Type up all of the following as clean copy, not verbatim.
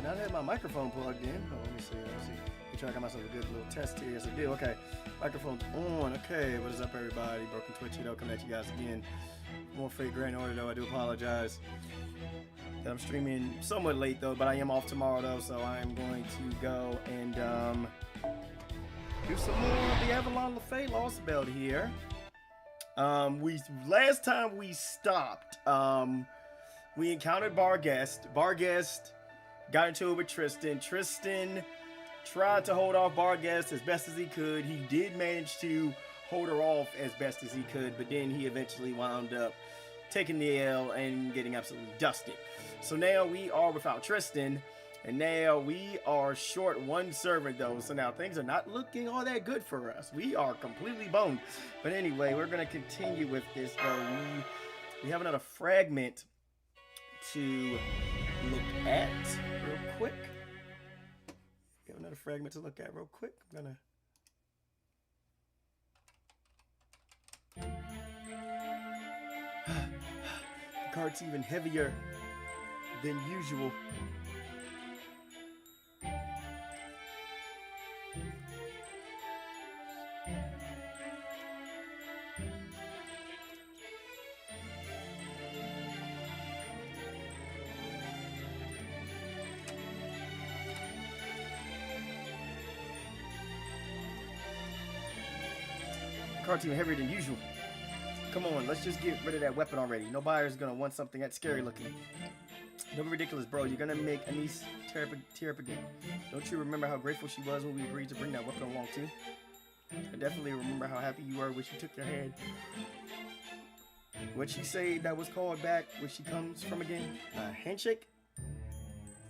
did not have my microphone plugged in. Oh, let me see. Make sure I got myself a good little test here. Yes, I do. Okay. Microphone's on. Okay. What is up, everybody? Broken Twitch, coming at you guys again. More fake grand order, though. I do apologize that I'm streaming somewhat late, though, but I am off tomorrow, though, so I am going to go and do some more of the Avalon Le Fay Lostbelt here. Last time we stopped, we encountered Barghest. Barghest got into it with Tristan. Tristan tried to hold off Barghest as best as he could. He did manage to hold her off as best as he could, but then he eventually wound up taking the L and getting absolutely dusted. So now we are without Tristan, and now we are short one servant, though. So now things are not looking all that good for us. We are completely boned. But anyway, we're going to continue with this, though. We have another fragment to look at real quick. We have another fragment to look at real quick. I'm going to... The card's even heavier than usual. The card's even heavier than usual. Come on, let's just get rid of that weapon already. No buyer's gonna want something that's scary looking. Don't be ridiculous, bro. You're gonna make Anise tear up again. Don't you remember how grateful she was when we agreed to bring that weapon along too? I definitely remember how happy you were when she took your hand. What'd she say that was called back when she comes from again? A handshake?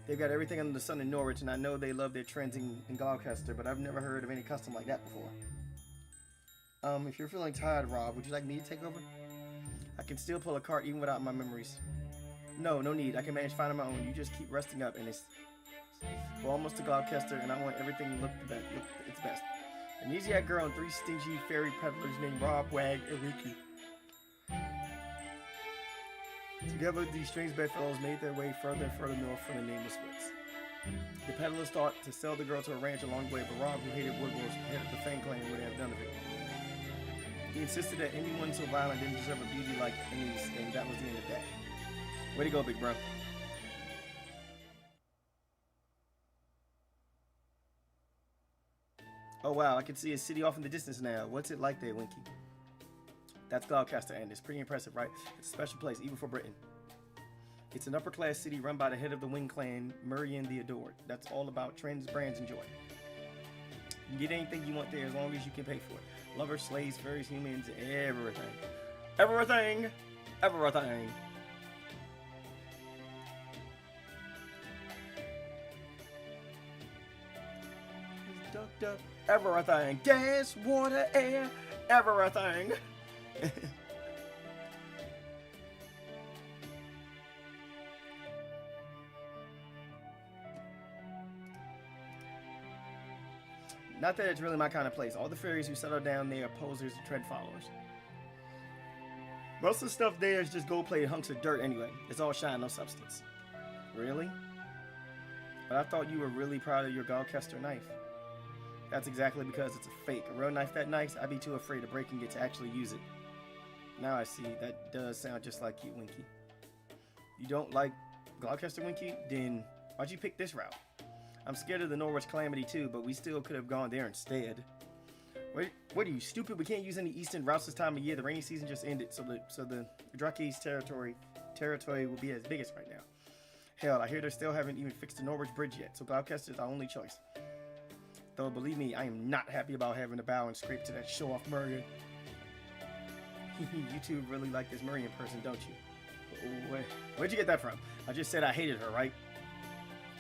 They've got everything under the sun in Norwich, and I know they love their trends in Gloucester, but I've never heard of any custom like that before. If you're feeling tired, Rob, would you like me to take over? I can still pull a cart even without my memories. No need. I can manage finding my own. You just keep resting up, and we're almost to Gloucester, and I want everything to look its best. An easy-act girl and 3 stingy fairy peddlers named Rob, Wag, and Ricky. Together, these strange bedfellows made their way further and further north from the nameless woods. The peddlers thought to sell the girl to a ranch a long way, but Rob, who hated woodwolves, head of the Fang clan, would have done of it. He insisted that anyone so violent didn't deserve a beauty like Anise, and that was the end of that. Way to go, big bro. Oh wow, I can see a city off in the distance now. What's it like there, Winky? That's Gloucester, and it's pretty impressive, right? It's a special place, even for Britain. It's an upper-class city run by the head of the Wing clan, Murian the Adored. That's all about trends, brands, and joy. You can get anything you want there as long as you can pay for it. Lovers, slaves, fairies, humans, everything. Everything! Everything! Ducked up. Everything. Gas, water, air, everything. Not that it's really my kind of place. All the fairies who settle down there are posers and trend followers. Most of the stuff there is just gold-plated hunks of dirt anyway. It's all shine, no substance. Really? But I thought you were really proud of your Gloucester knife. That's exactly because it's a fake. A real knife that nice, I'd be too afraid of breaking it to actually use it. Now I see. That does sound just like you, Winky. You don't like Gloucester, Winky? Then why'd you pick this route? I'm scared of the Norwich Calamity too, but we still could have gone there instead. What are you, stupid? We can't use any eastern routes this time of year. The rainy season just ended, so the Drucky's territory will be as big as right now. Hell, I hear they still haven't even fixed the Norwich Bridge yet, so Gloucester's our only choice. Though, believe me, I am not happy about having to bow and scrape to that show-off Murian. You two really like this Murian person, don't you? Where'd you get that from? I just said I hated her, right?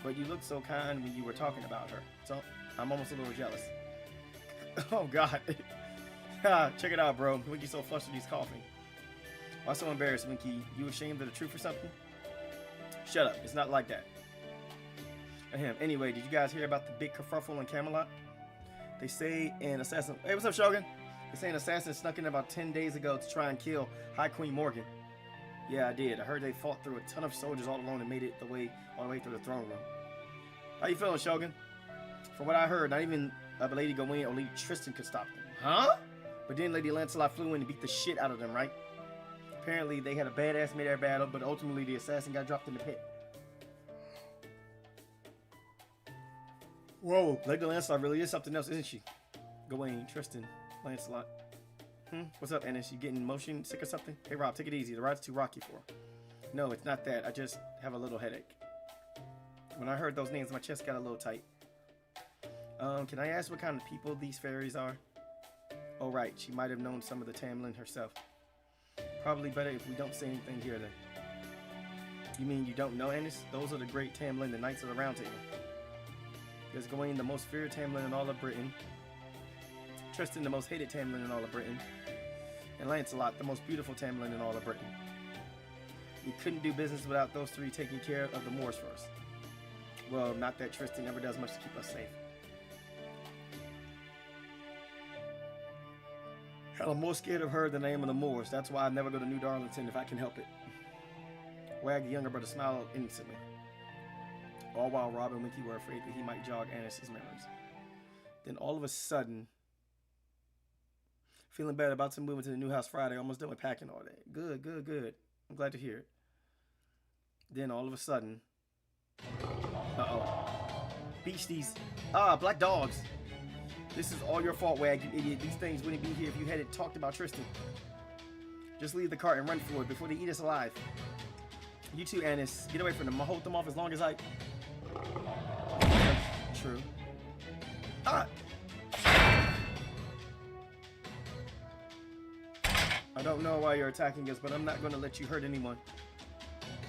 But you looked so kind when you were talking about her, so I'm almost a little jealous. Oh, God. Check it out, bro. Winky's so flustered he's coughing. Why so embarrassed, Winky? You ashamed of the truth or something? Shut up. It's not like that. Ahem. Anyway, did you guys hear about the big kerfuffle in Camelot? They say an assassin... Hey, what's up, Shogun? They say an assassin snuck in about 10 days ago to try and kill High Queen Morgan. Yeah, I did. I heard they fought through a ton of soldiers all alone and made it all the way through the throne room. How you feeling, Shogun? From what I heard, not even Lady Gawain or Lady Tristan could stop them. Huh? But then Lady Lancelot flew in and beat the shit out of them, right? Apparently, they had a badass mid-air battle, but ultimately the assassin got dropped in the pit. Whoa, Lady Lancelot really is something else, isn't she? Gawain, Tristan, Lancelot. What's up, Ennis? You getting motion sick or something? Hey, Rob, take it easy. The ride's too rocky for her. No, it's not that. I just have a little headache. When I heard those names, my chest got a little tight. Can I ask what kind of people these fairies are? Oh, right. She might have known some of the Tamlin herself. Probably better if we don't say anything here, then. You mean you don't know, Ennis? Those are the great Tamlin, the Knights of the Round Table. There's Gawain, the most feared Tamlin in all of Britain. Tristan, the most hated Tamlin in all of Britain. And Lancelot, the most beautiful Tamlin in all of Britain. We couldn't do business without those three taking care of the Moors first. Well, not that Tristan ever does much to keep us safe. Hell, I'm more scared of her than I am of the Moors. That's why I never go to New Darlington if I can help it. Wag, the younger brother, smiled innocently. All while Rob and Winky were afraid that he might jog Annis's memories. Then all of a sudden, feeling bad about to move into the new house Friday, almost done with packing all day. Good, good, good. I'm glad to hear it. Then all of a sudden, beasties. Black dogs. This is all your fault, Wag, you idiot. These things wouldn't be here if you hadn't talked about Tristan. Just leave the cart and run for it before they eat us alive. You too, Annis. Get away from them. I'll hold them off as long as I... True. I don't know why you're attacking us, but I'm not going to let you hurt anyone.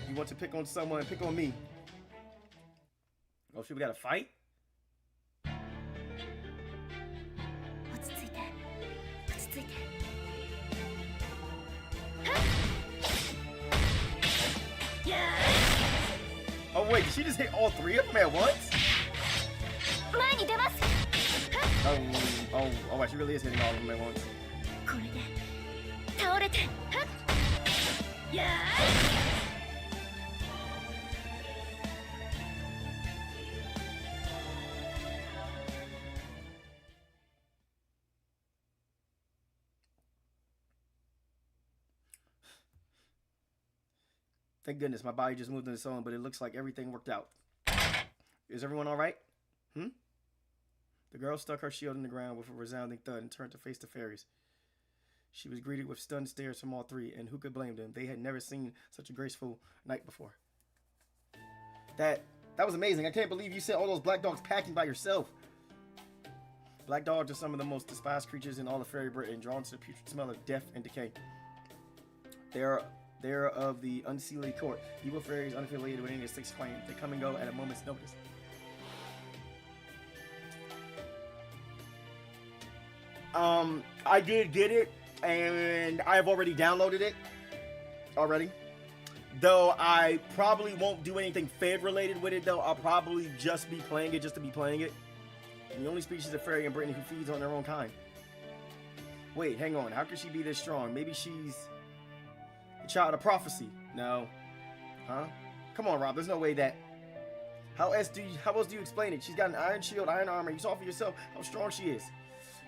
You want to pick on someone, pick on me. Oh, shit, we got to fight? Oh wait, did she just hit all three of them at once? Oh, wait, she really is hitting all of them at once. Thank goodness, my body just moved on its own, but it looks like everything worked out. Is everyone all right? The girl stuck her shield in the ground with a resounding thud and turned to face the fairies. She was greeted with stunned stares from all three, and who could blame them? They had never seen such a graceful knight before. That was amazing. I can't believe you sent all those black dogs packing by yourself. Black dogs are some of the most despised creatures in all of fairy Britain, drawn to the putrid smell of death and decay. They are of the unseelie court, evil fairies unaffiliated with any of the 6 claims. They come and go at a moment's notice. I did get it, and I've already downloaded it already. Though I probably won't do anything Fed related with it, though. I'll probably just be playing it just to be playing it. And the only species of fairy in Britain who feeds on their own kind. Wait, hang on. How could she be this strong? Maybe she's a child of prophecy. No. Huh? Come on, Rob. There's no way that... How else do you explain it? She's got an iron shield, iron armor. You saw for yourself how strong she is.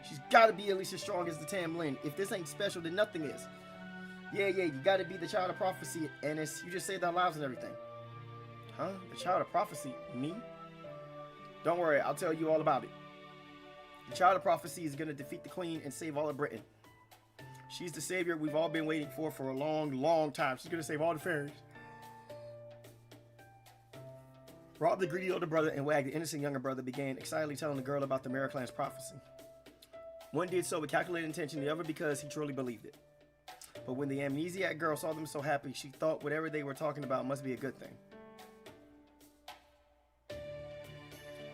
She's got to be at least as strong as the Tamlin. If this ain't special, then nothing is. Yeah, you got to be the child of prophecy, Ennis. You just saved our lives and everything. Huh? The child of prophecy? Me? Don't worry, I'll tell you all about it. The child of prophecy is going to defeat the queen and save all of Britain. She's the savior we've all been waiting for a long, long time. She's going to save all the fairies. Rob, the greedy older brother, and Wag, the innocent younger brother, began excitedly telling the girl about the Miraclan's prophecy. One did so with calculated intention, the other because he truly believed it. But when the amnesiac girl saw them so happy, she thought whatever they were talking about must be a good thing.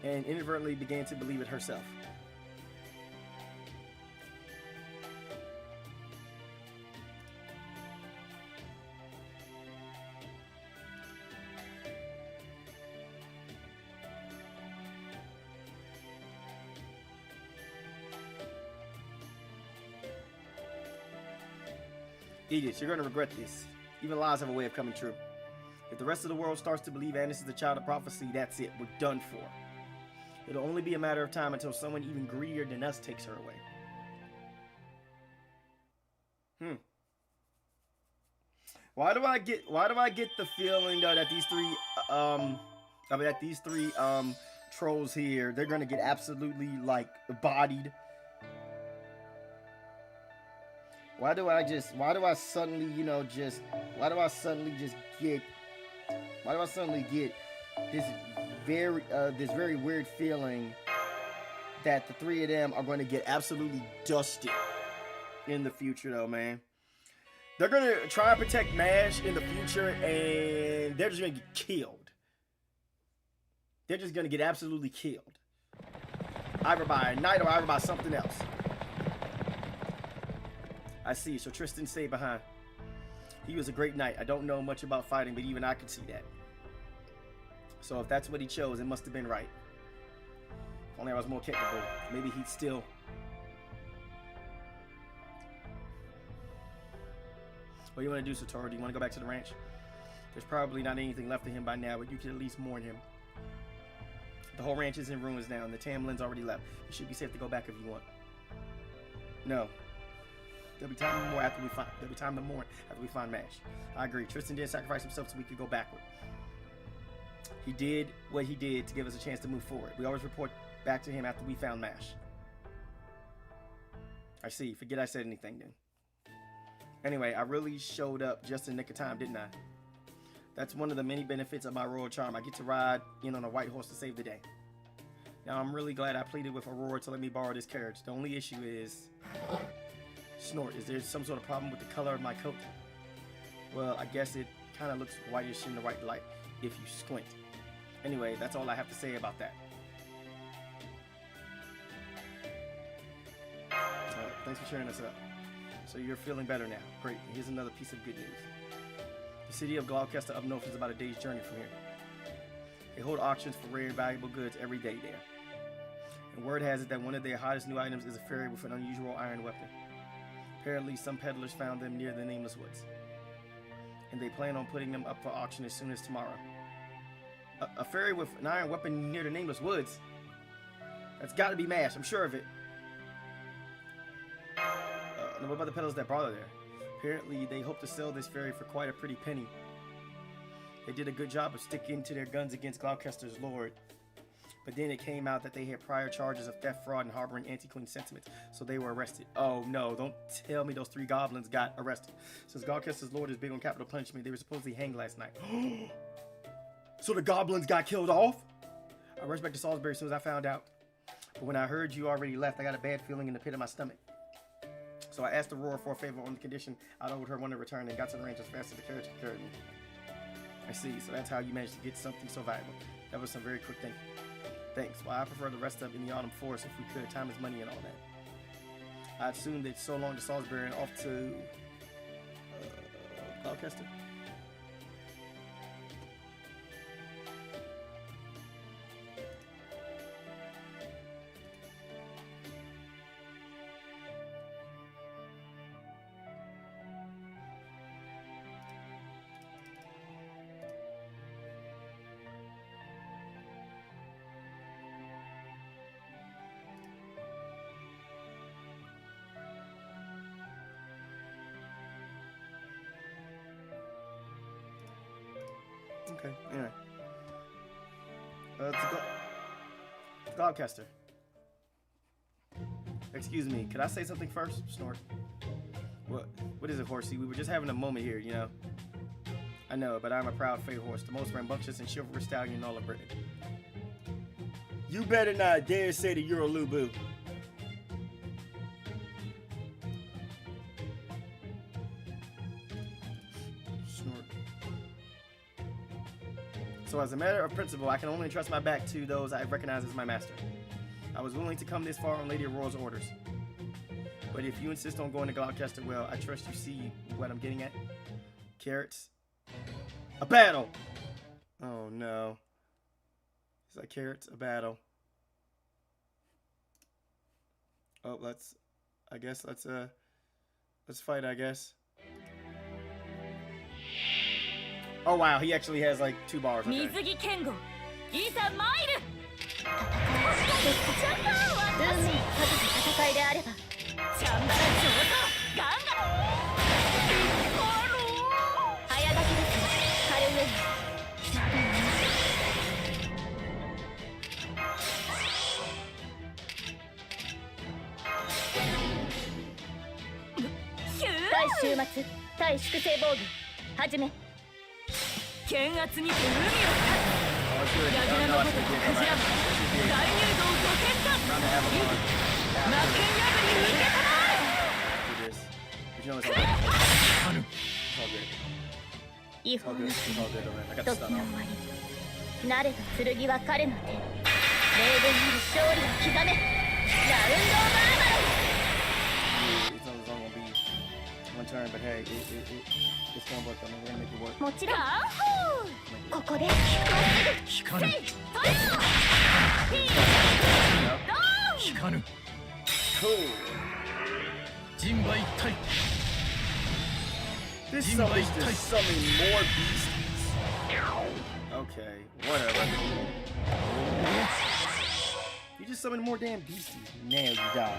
And inadvertently began to believe it herself. Idiots, you're going to regret this. Even lies have a way of coming true. If the rest of the world starts to believe Annis is the child of prophecy, that's it. We're done for. It'll only be a matter of time until someone even greedier than us takes her away. Why do I get the feeling though that these three trolls here, they're gonna get absolutely like bodied? Why do I suddenly get this very weird feeling that the three of them are going to get absolutely dusted in the future though, man. They're going to try and protect MASH in the future, and they're just going to get killed. They're just going to get absolutely killed. Either by a knight or either by something else. I see. So Tristan stayed behind. He was a great knight. I don't know much about fighting, but even I could see that. So if that's what he chose, it must have been right. If only I was more capable. Maybe he'd still... What do you want to do, Satoru? Do you want to go back to the ranch? There's probably not anything left of him by now, but you could at least mourn him. The whole ranch is in ruins now, and the Tamlin's already left. You should be safe to go back if you want. No. There'll be time to mourn after we find MASH. I agree. Tristan did sacrifice himself so we could go backward. He did what he did to give us a chance to move forward. We always report back to him after we found MASH. I see. Forget I said anything then. Anyway, I really showed up just in the nick of time, didn't I? That's one of the many benefits of my royal charm. I get to ride in on a white horse to save the day. Now, I'm really glad I pleaded with Aurora to let me borrow this carriage. The only issue is... Snort, is there some sort of problem with the color of my coat? Well, I guess it kind of looks whitish in the right light if you squint. Anyway, that's all I have to say about that. Thanks for cheering us up. So you're feeling better now. Great. Here's another piece of good news. The city of Gloucester up north is about a day's journey from here. They hold auctions for rare, valuable goods every day there. And word has it that one of their hottest new items is a fairy with an unusual iron weapon. Apparently, some peddlers found them near the Nameless Woods. And they plan on putting them up for auction as soon as tomorrow. A fairy with an iron weapon near the Nameless Woods? That's got to be MASH, I'm sure of it. What about the peddlers that brought her there? Apparently, they hope to sell this fairy for quite a pretty penny. They did a good job of sticking to their guns against Gloucester's lord. But then it came out that they had prior charges of theft, fraud, and harboring anti-queen sentiments, so they were arrested. Oh no, don't tell me those three goblins got arrested. Since Gloucester's lord is big on capital punishment, they were supposedly hanged last night. So the goblins got killed off? I rushed back to Salisbury as soon as I found out. But when I heard you already left, I got a bad feeling in the pit of my stomach. So I asked Aurora for a favor on the condition I owed her one to return and got to the ranch as fast as the carriage could carry me. I see, so that's how you managed to get something so valuable. That was some very quick thinking. Thanks. Well, I prefer the rest of it in the autumn forest if we could. Time is money and all that. I assumed it's so long to Salisbury and off to Gloucester. Okay, anyway. To Gloucester. Excuse me, could I say something first? Snort. What is it, horsey? We were just having a moment here, you know? I know, but I'm a proud Fey horse, the most rambunctious and chivalrous stallion in all of Britain. You better not dare say that you're a Lubu. So as a matter of principle, I can only entrust my back to those I recognize as my master. I was willing to come this far on Lady Aurora's orders. But if you insist on going to Gloucester, well, I trust you see what I'm getting at. Carrots. A battle! Oh no. Is that carrots? A battle. Oh, let's fight, I guess. Oh wow, he actually has like 2 bars. Okay. 戦いであればチャンバラ上等ガンガン早書きですカルウェイ対終末対粛清防具はじめ剣圧にて海を立つ櫓のごとくクジラマ大入道土建だ魔剣破り受けたま違法な時の終わり慣れた剣は彼の手霊言なる勝利を刻めラウンドオブアーマロンもちろんここで効かぬ効かぬ人馬一体 This somebody's just summoning more beasties. Okay, whatever. You just summoned more damn beasties. Now you die.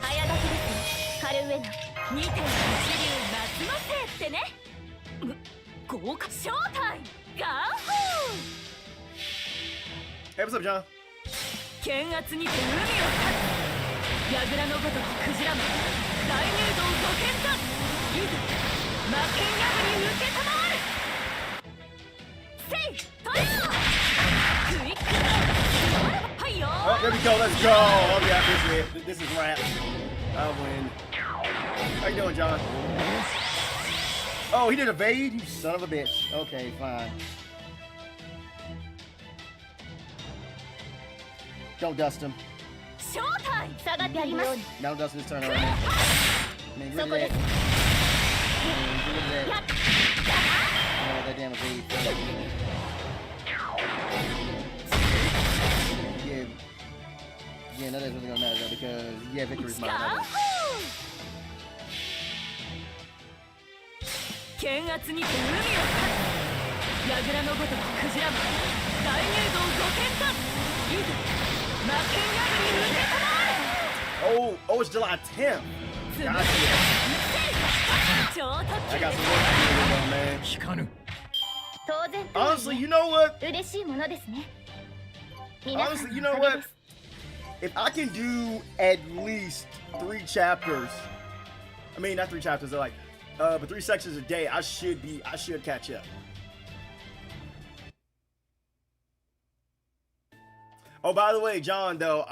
早書きですカルウェナ2.1流夏のせいってね豪華正体ガンホー Hey, what's up, John? 剣圧にて海を立つ櫓のごとくクジラマ大入道土建だいざ魔剣破り受けたまわるせいトレークイックだはいよ Oh, there we go, let's go! Oh yeah, this is rap. I'll win. How you doing, John? Oh, he did evade? You son of a bitch. Okay, fine. Don't dust him. Don't dust his turn right now. Man, get rid of that. Man, get rid of that. Oh, that damn evade. Yeah, that is really gonna matter though because yeah, victory's mine. 剣圧にて海を立つ櫓のごとくクジラマ大入道土建だいざ魔剣破り受けたまわる Oh, it's July 10th. Gotcha. I got some work to do, man. Honestly, you know what? Honestly, you know what? If I can do at least 3 chapters, I mean, not 3 chapters, they're like, but 3 sections a day, I should catch up. Oh, by the way, John, though,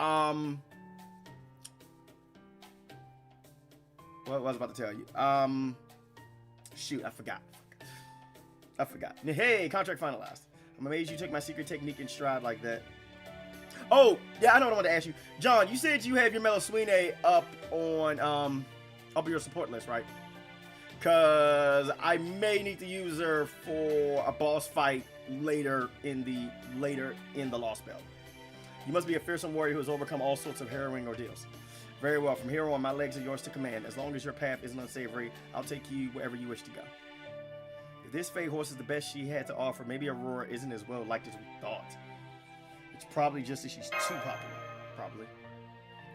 what was I about to tell you? Shoot, I forgot. Hey, contract finalized. I'm amazed you took my secret technique in stride like that. Oh, yeah, I know what I wanted to ask you. John, you said you have your Melusine up on your support list, right? Cause I may need to use her for a boss fight later in the Lostbelt. You must be a fearsome warrior who has overcome all sorts of harrowing ordeals. Very well, from here on, my legs are yours to command. As long as your path isn't unsavory, I'll take you wherever you wish to go. If this Fey horse is the best she had to offer, maybe Aurora isn't as well liked as we thought. It's probably just that she's too popular. Probably.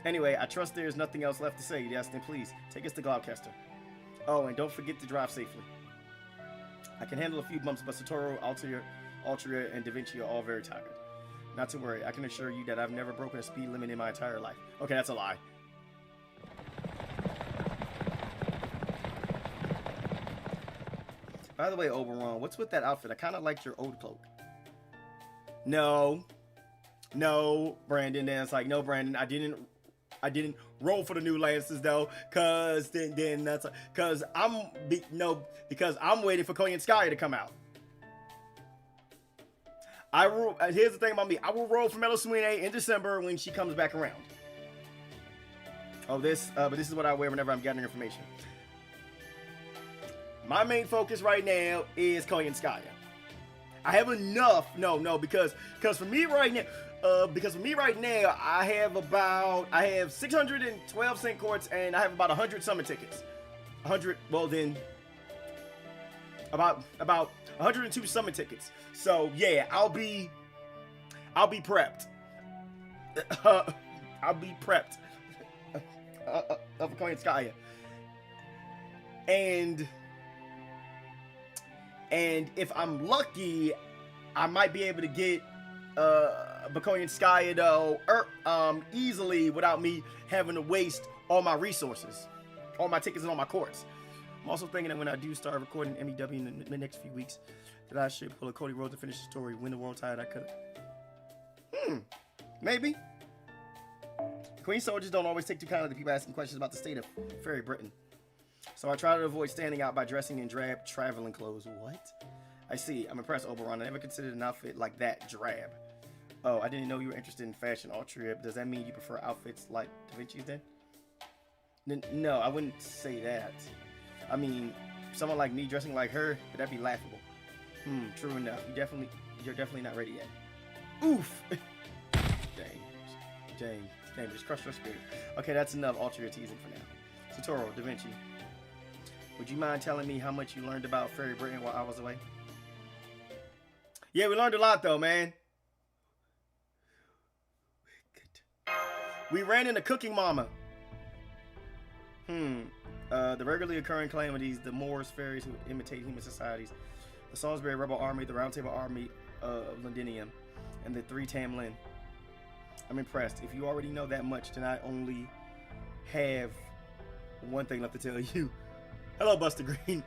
Anyway, I trust there's nothing else left to say. Yes, then please, take us to Gloucester. Oh, and don't forget to drive safely. I can handle a few bumps, but Satoru, Altria, and Da Vinci are all very tired. Not to worry, I can assure you that I've never broken a speed limit in my entire life. Okay, that's a lie. By the way, Oberon, what's with that outfit? I kind of liked your old cloak. No, Brandon. Then it's like, no, Brandon, I didn't roll for the new Lances though, cause then that's because I'm waiting for Koyanskaya to come out. Here's the thing about me. I will roll for Melusine in December when she comes back around. Oh, but this is what I wear whenever I'm gathering information. My main focus right now is Koyanskaya. I have enough. Because for me right now, I have 612 Saint Courts and I have about 100 summon tickets. 100. Well then, about 102 summon tickets. So yeah, I'll be I'll be prepped. I'll be prepped. Of Koyanskaya. And if I'm lucky, I might be able to get Bakoyanskaya though easily without me having to waste all my resources, all my tickets and all my courts. I'm also thinking that when I do start recording MEW in the next few weeks, that I should pull a Cody Rhodes to finish the story, win the world title. I could. Maybe. Queen soldiers don't always take too kindly to people asking questions about the state of Fairy Britain. So I try to avoid standing out by dressing in drab traveling clothes. What? I see. I'm impressed, Oberon. I never considered an outfit like that drab. Oh, I didn't know you were interested in fashion, Altria. Does that mean you prefer outfits like Da Vinci's then? No, I wouldn't say that. I mean, someone like me dressing like her, that'd be laughable. True enough. You're definitely not ready yet. Oof. Dang, just crush your spirit. Okay, that's enough Altria teasing for now. Satoru, Da Vinci, would you mind telling me how much you learned about Fairy Britain while I was away? Yeah, we learned a lot though, man. We ran into Cooking Mama. The regularly occurring calamities, the Moors, fairies who imitate human societies, the Salisbury Rebel Army, the Round Table Army of Londinium, and the 3 Tamlin. I'm impressed. If you already know that much, then I only have one thing left to tell you. Hello, Buster Green.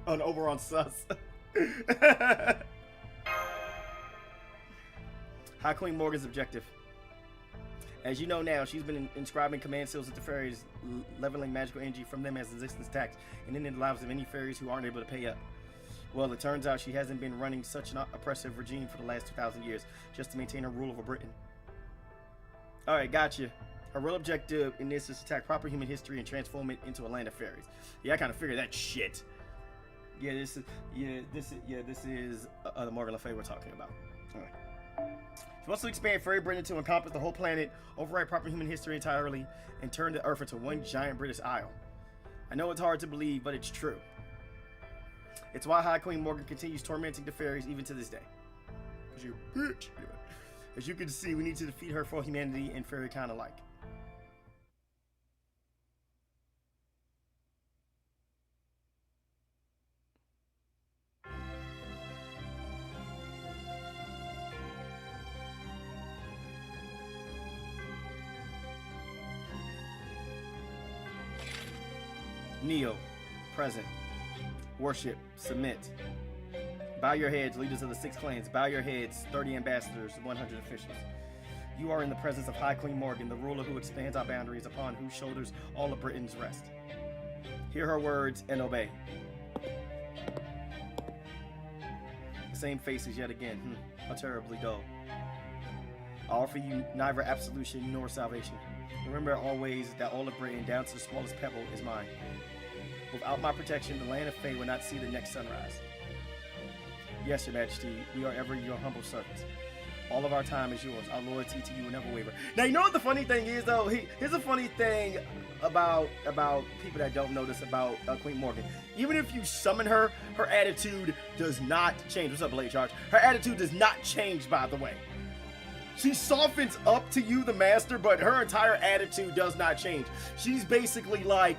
Over on Sus. High Queen Morgan's objective. As you know now, she's been inscribing command seals into fairies, leveling magical energy from them as resistance tax, and ending the lives of any fairies who aren't able to pay up. Well, it turns out she hasn't been running such an oppressive regime for the last 2,000 years just to maintain her rule over Britain. Alright, gotcha. Her real objective in this is to attack proper human history and transform it into a land of fairies. Yeah, I kind of figured that shit. This is the Morgan Le Fay we're talking about. Alright. She wants to expand Fairy Britain to encompass the whole planet, overwrite proper human history entirely, and turn the Earth into one giant British Isle. I know it's hard to believe, but it's true. It's why High Queen Morgan continues tormenting the fairies even to this day. Because you're a bitch. As you can see, we need to defeat her for humanity and fairy kind alike. Kneel, present, worship, submit. Bow your heads, leaders of the 6 clans. Bow your heads, 30 ambassadors, 100 officials. You are in the presence of High Queen Morgan, the ruler who expands our boundaries, upon whose shoulders all of Britain's rest. Hear her words and obey. The same faces yet again. How terribly dull. I offer you neither absolution nor salvation. Remember always that all of Britain, down to the smallest pebble, is mine. Without my protection, the land of Fae will not see the next sunrise. Yes, Your Majesty, we are ever your humble servants. All of our time is yours. Our loyalty to you will never waver. Now, you know what the funny thing is, though? Here's a funny thing about people that don't know this about Queen Morgan. Even if you summon her, her attitude does not change. What's up, Blade Charge? Her attitude does not change, by the way. She softens up to you, the master, but her entire attitude does not change. She's basically like,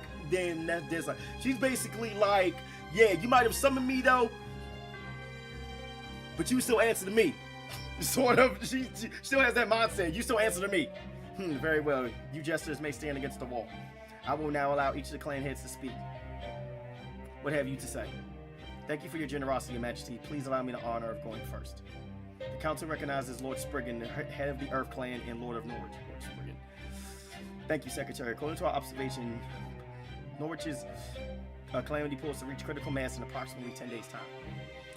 she's basically like, yeah, you might have summoned me though, but you still answer to me. Sort of, she still has that mindset. You still answer to me. Very well. You jesters may stand against the wall. I will now allow each of the clan heads to speak. What have you to say? Thank you for your generosity, Your Majesty. Please allow me the honor of going first. The council recognizes Lord Spriggan, the head of the Earth Clan and Lord of Norwich. Lord Spriggan. Thank you, Secretary. According to our observation, Norwich's calamity pools to reach critical mass in approximately 10 days' time.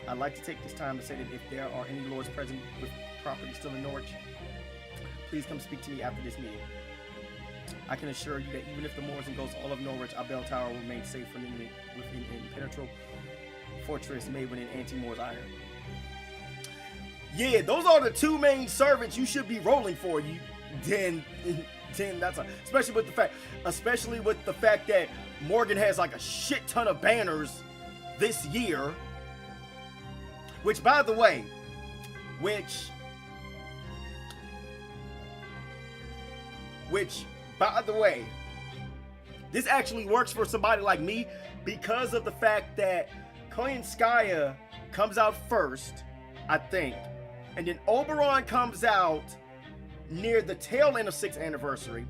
I'd like to take this time to say that if there are any lords present with property still in Norwich, please come speak to me after this meeting. I can assure you that even if the Moors engulf all of Norwich, our bell tower will remain safe from within an impenetrable fortress made with an anti-Moors iron. Yeah, those are the 2 main servants you should be rolling for. Then that's especially with the fact that Morgan has like a shit ton of banners this year. Which, by the way, which, by the way, this actually works for somebody like me because of the fact that Koyanskaya comes out first, I think, and then Oberon comes out near the tail end of 6th anniversary,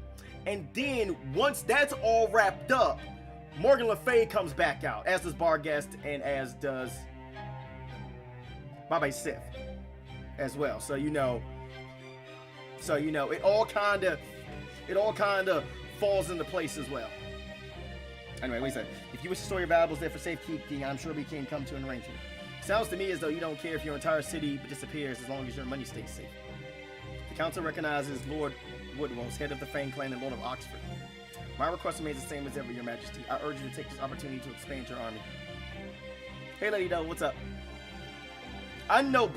and then once that's all wrapped up, Morgan Le Fay comes back out, as does Barghest and as does Babe Sith as well. So you know, it all kind of falls into place as well. Anyway, wait a second. If you wish to store your valuables there for safekeeping, I'm sure we can come to an arrangement. Sounds to me as though you don't care if your entire city disappears as long as your money stays safe. The council recognizes Lord Woodwose, head of the Fang clan and Lord of Oxford. My request remains the same as ever, Your Majesty. I urge you to take this opportunity to expand your army. Hey, Lady Doe, what's up? I know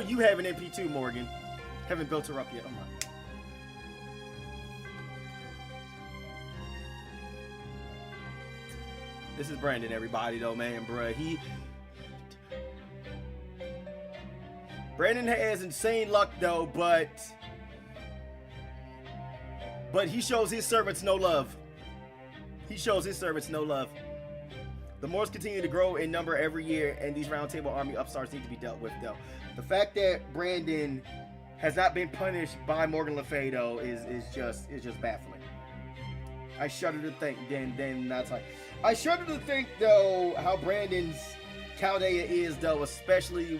you have an MP too, Morgan. Haven't built her up yet. Oh my. This is Brandon, everybody, though, man, bruh. Brandon has insane luck, though, but he shows his servants no love. He shows his servants no love. The Moors continue to grow in number every year, and these Round Table Army upstarts need to be dealt with, though. The fact that Brandon has not been punished by Morgan Le Fay, though, is just baffling. I shudder to think. Then that's like, I shudder to think, though, how Brandon's Chaldea is, though, especially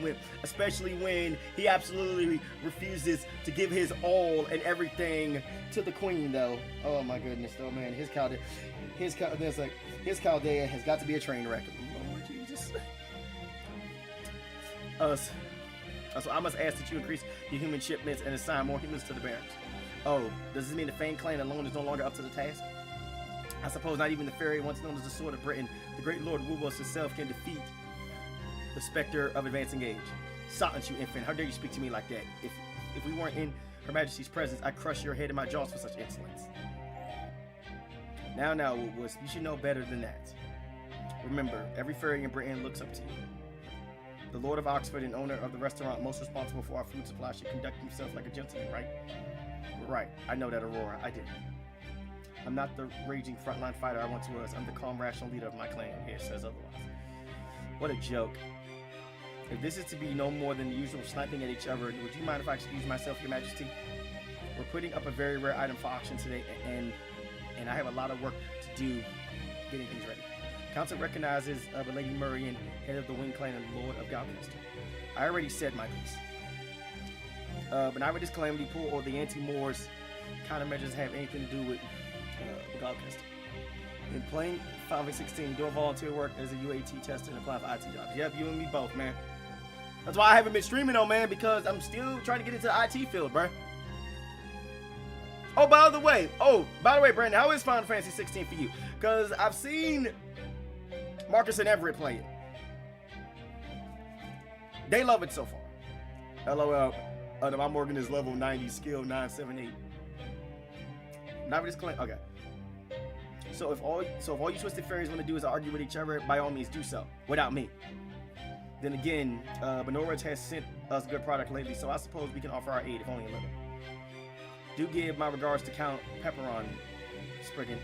when he absolutely refuses to give his all and everything to the Queen, though. Oh my goodness, though, man, his Chaldea has got to be a train wreck. Lord Jesus. So I must ask that you increase your human shipments and assign more humans to the barracks. Oh, does this mean the Fang clan alone is no longer up to the task? I suppose not even the fairy, once known as the Sword of Britain, the great Lord Woodwose himself, can defeat the specter of advancing age. Silence, you infant! How dare you speak to me like that? If we weren't in Her Majesty's presence, I'd crush your head in my jaws for such insolence. Now, Woodwose, you should know better than that. Remember, every fairy in Britain looks up to you. The Lord of Oxford and owner of the restaurant most responsible for our food supply should conduct himself like a gentleman, right? Right, I know that, Aurora, I did. I'm not the raging frontline fighter I once was. I'm the calm, rational leader of my clan. Here says otherwise. What a joke. If this is to be no more than the usual sniping at each other, would you mind if I excuse myself, Your Majesty? We're putting up a very rare item for auction today, and I have a lot of work to do getting things ready. Council recognizes Lady Murray, head of the Wing Clan and Lord of Galcaster. I already said my piece. But neither this calamity pool or the anti-Moors countermeasures have anything to do with Galcaster. In playing Final Fantasy 16, doing volunteer work as a UAT tester and applying for IT jobs. Yep, you and me both, man. That's why I haven't been streaming though, man, because I'm still trying to get into the IT field, bruh. Oh, by the way, Brandon, how is Final Fantasy 16 for you? Because I've seen Marcus and Everett play it. They love it so far. LOL. My Morgan is level 90, skill 978. Not this claim. Okay. So if all you twisted fairies want to do is argue with each other, by all means do so, without me. Then again, Benorwich has sent us good product lately, so I suppose we can offer our aid, if only a little. Do give my regards to Count Pepperon, Spriggan.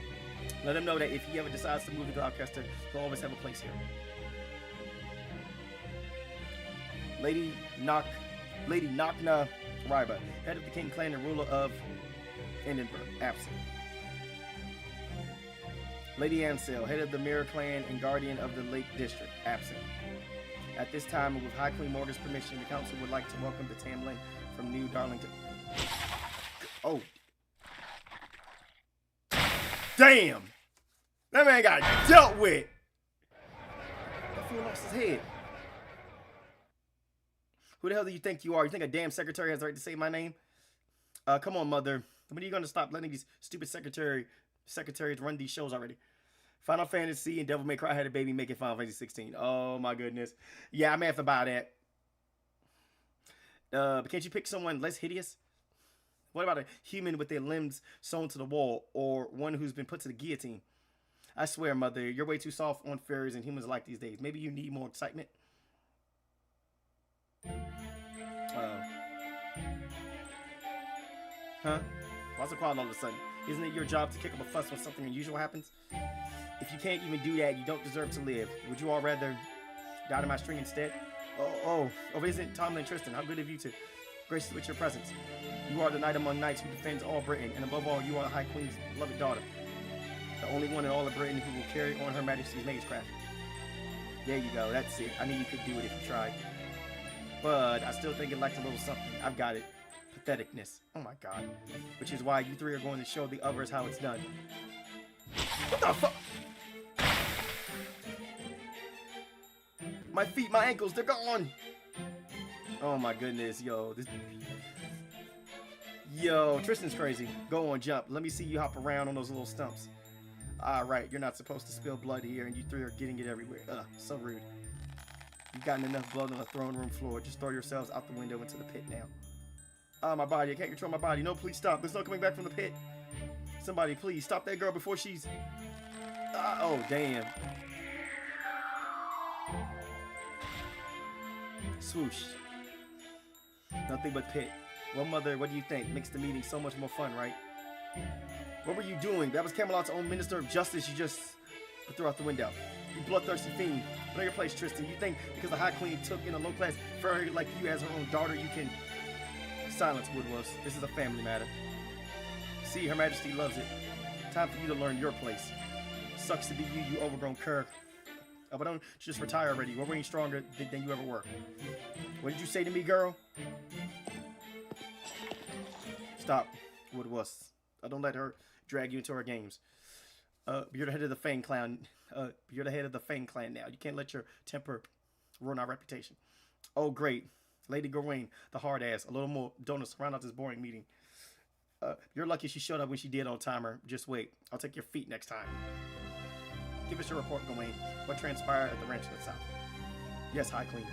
Let him know that if he ever decides to move to Gloucester, he'll always have a place here. Lady Nakna Ryba, head of the King Clan and ruler of Edinburgh, absent. Lady Ansel, head of the Mirror Clan and guardian of the Lake District, absent. At this time, and with High Queen Morgan's permission, the council would like to welcome the Tamlin from New Darlington. Oh. Damn! That man got dealt with! That fool lost his head. Who the hell do you think you are? You think a damn secretary has the right to say my name? Come on, mother. When are you going to stop letting these stupid secretaries run these shows already? Final Fantasy and Devil May Cry had a baby making Final Fantasy 16. Oh, my goodness. Yeah, I may have to buy that. But can't you pick someone less hideous? What about a human with their limbs sewn to the wall, or one who's been put to the guillotine? I swear, mother, you're way too soft on fairies and humans alike these days. Maybe you need more excitement. Huh? Why so quiet all of a sudden? Isn't it your job to kick up a fuss when something unusual happens? If you can't even do that, you don't deserve to live. Would you all rather die to my string instead? Oh, isn't Tomlin and Tristan? How good of you to grace us with your presence. You are the knight among knights who defends all Britain, and above all, you are the High Queen's beloved daughter. The only one in all of Britain who will carry on Her Majesty's magecraft. There you go, that's it. I knew you could do it if you tried. But I still think it lacks a little something. I've got it. Patheticness. Oh my god. Which is why you three are going to show the others how it's done. What the fuck? My feet, my ankles, they're gone! Oh my goodness, yo. Yo, Tristan's crazy. Go on, jump. Let me see you hop around on those little stumps. Alright, you're not supposed to spill blood here, and you three are getting it everywhere. Ugh, so rude. You've gotten enough blood on the throne room floor. Just throw yourselves out the window into the pit now. Ah, my body. I can't control my body. No, please stop. There's no coming back from the pit. Somebody, please, stop that girl before she's... oh, damn. Swoosh. Nothing but pit. Well, Mother, what do you think? Makes the meeting so much more fun, right? What were you doing? That was Camelot's own Minister of Justice you just threw out the window. You bloodthirsty fiend. Know your place, Tristan. You think because the High Queen took in a low-class fairy like you as her own daughter, you can... Silence, Woodwose. This is a family matter. See, Her Majesty loves it. Time for you to learn your place. Sucks to be you, you overgrown cur. Oh, but don't just retire already. We're way stronger than you ever were. What did you say to me, girl? Stop, Woodwose. Don't let her drag you into her games. You're the head of the Fang clan. You're the head of the Fang clan now. You can't let your temper ruin our reputation. Oh, great. Lady Gawain, the hard ass. A little more donuts round out this boring meeting. You're lucky she showed up when she did on timer. Just wait. I'll take your feet next time. Give us your report, Gawain. What transpired at the ranch to the south? Yes, High Queen.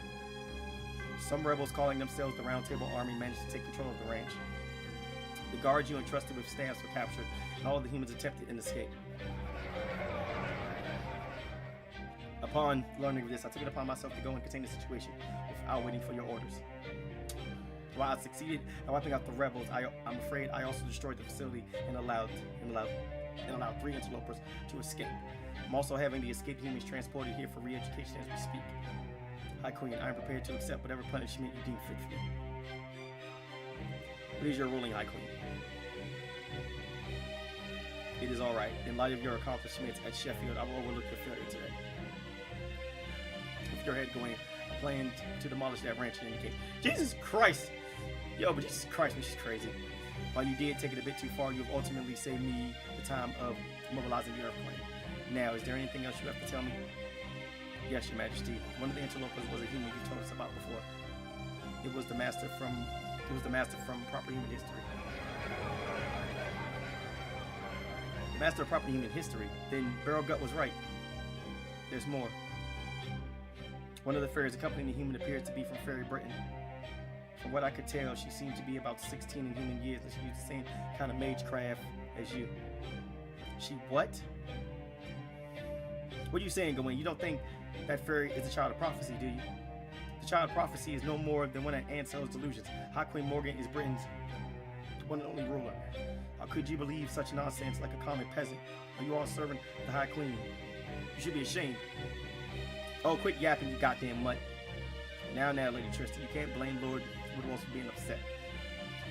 Some rebels calling themselves the Round Table Army managed to take control of the ranch. The guards you entrusted with staffs were captured, and all of the humans attempted an escape. Upon learning of this, I took it upon myself to go and contain the situation without waiting for your orders. While I succeeded in wiping out the rebels, I'm afraid I also destroyed the facility and allowed 3 interlopers to escape. I'm also having the escaped humans transported here for re-education as we speak. High Queen, I am prepared to accept whatever punishment you deem fit for me. What is your ruling, High Queen? It is alright. In light of your accomplishments at Sheffield, I will overlook your failure today. With your head going, I plan to demolish that ranch and indicate. Jesus Christ! Yo, but Jesus Christ, which is crazy. While you did take it a bit too far, you have ultimately saved me the time of mobilizing the Earthquake. Now, is there anything else you have to tell me? Yes, Your Majesty. One of the interlopers was a human you told us about before. It was the master from Proper Human History. The master of Proper Human History. Then Barghest was right. There's more. One of the fairies accompanying the human appears to be from Fairy Britain. From what I could tell, she seemed to be about 16 in human years, and she used the same kind of magecraft as you. She what? What are you saying, Gawain? You don't think that fairy is a child of prophecy, do you? The child of prophecy is no more than one of Ansel's delusions. High Queen Morgan is Britain's one and only ruler. How could you believe such nonsense like a common peasant? Are you all serving the High Queen? You should be ashamed. Oh, quit yapping, you goddamn mutt. Now, Lady Tristan, you can't blame Lord Woodwose for being upset.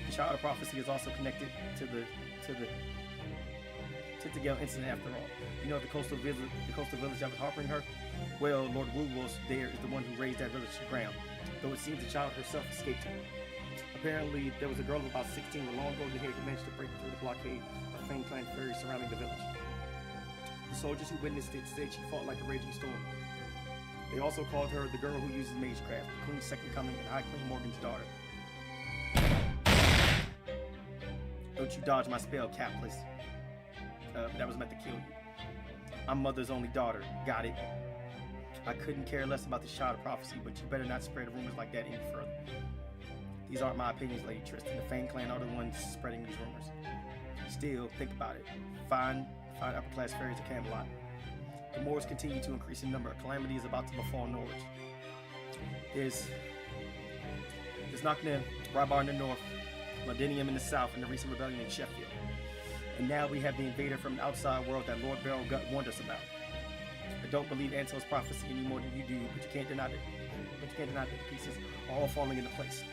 The child of prophecy is also connected to the Tintagel incident after all. You know the coastal village that was harboring her? Well, Lord Woodwose there is the one who raised that village to the ground, though it seems the child herself escaped her. Apparently, there was a girl of about 16 with long golden hair who managed to break through the blockade of Fang Clan fairies surrounding the village. The soldiers who witnessed it said she fought like a raging storm. They also called her the girl who uses magecraft, the Queen's second coming, and High Queen Morgan's daughter. Don't you dodge my spell, capless. That was meant to kill you. I'm Mother's only daughter. Got it. I couldn't care less about the child of prophecy, but you better not spread rumors like that any further. These aren't my opinions, Lady Tristan. The Fang Clan are the ones spreading these rumors. Still, think about it. Find upper-class fairies at Camelot. The Moors continue to increase in number. Calamity is about to befall Norwich. There's Knockna, Rybar in the north, Londinium in the south, and the recent rebellion in Sheffield. And now we have the invader from the outside world that Lord Barghest warned us about. I don't believe Antel's prophecy any more than you do, but you can't deny that. But you can't deny that the pieces are all falling into place.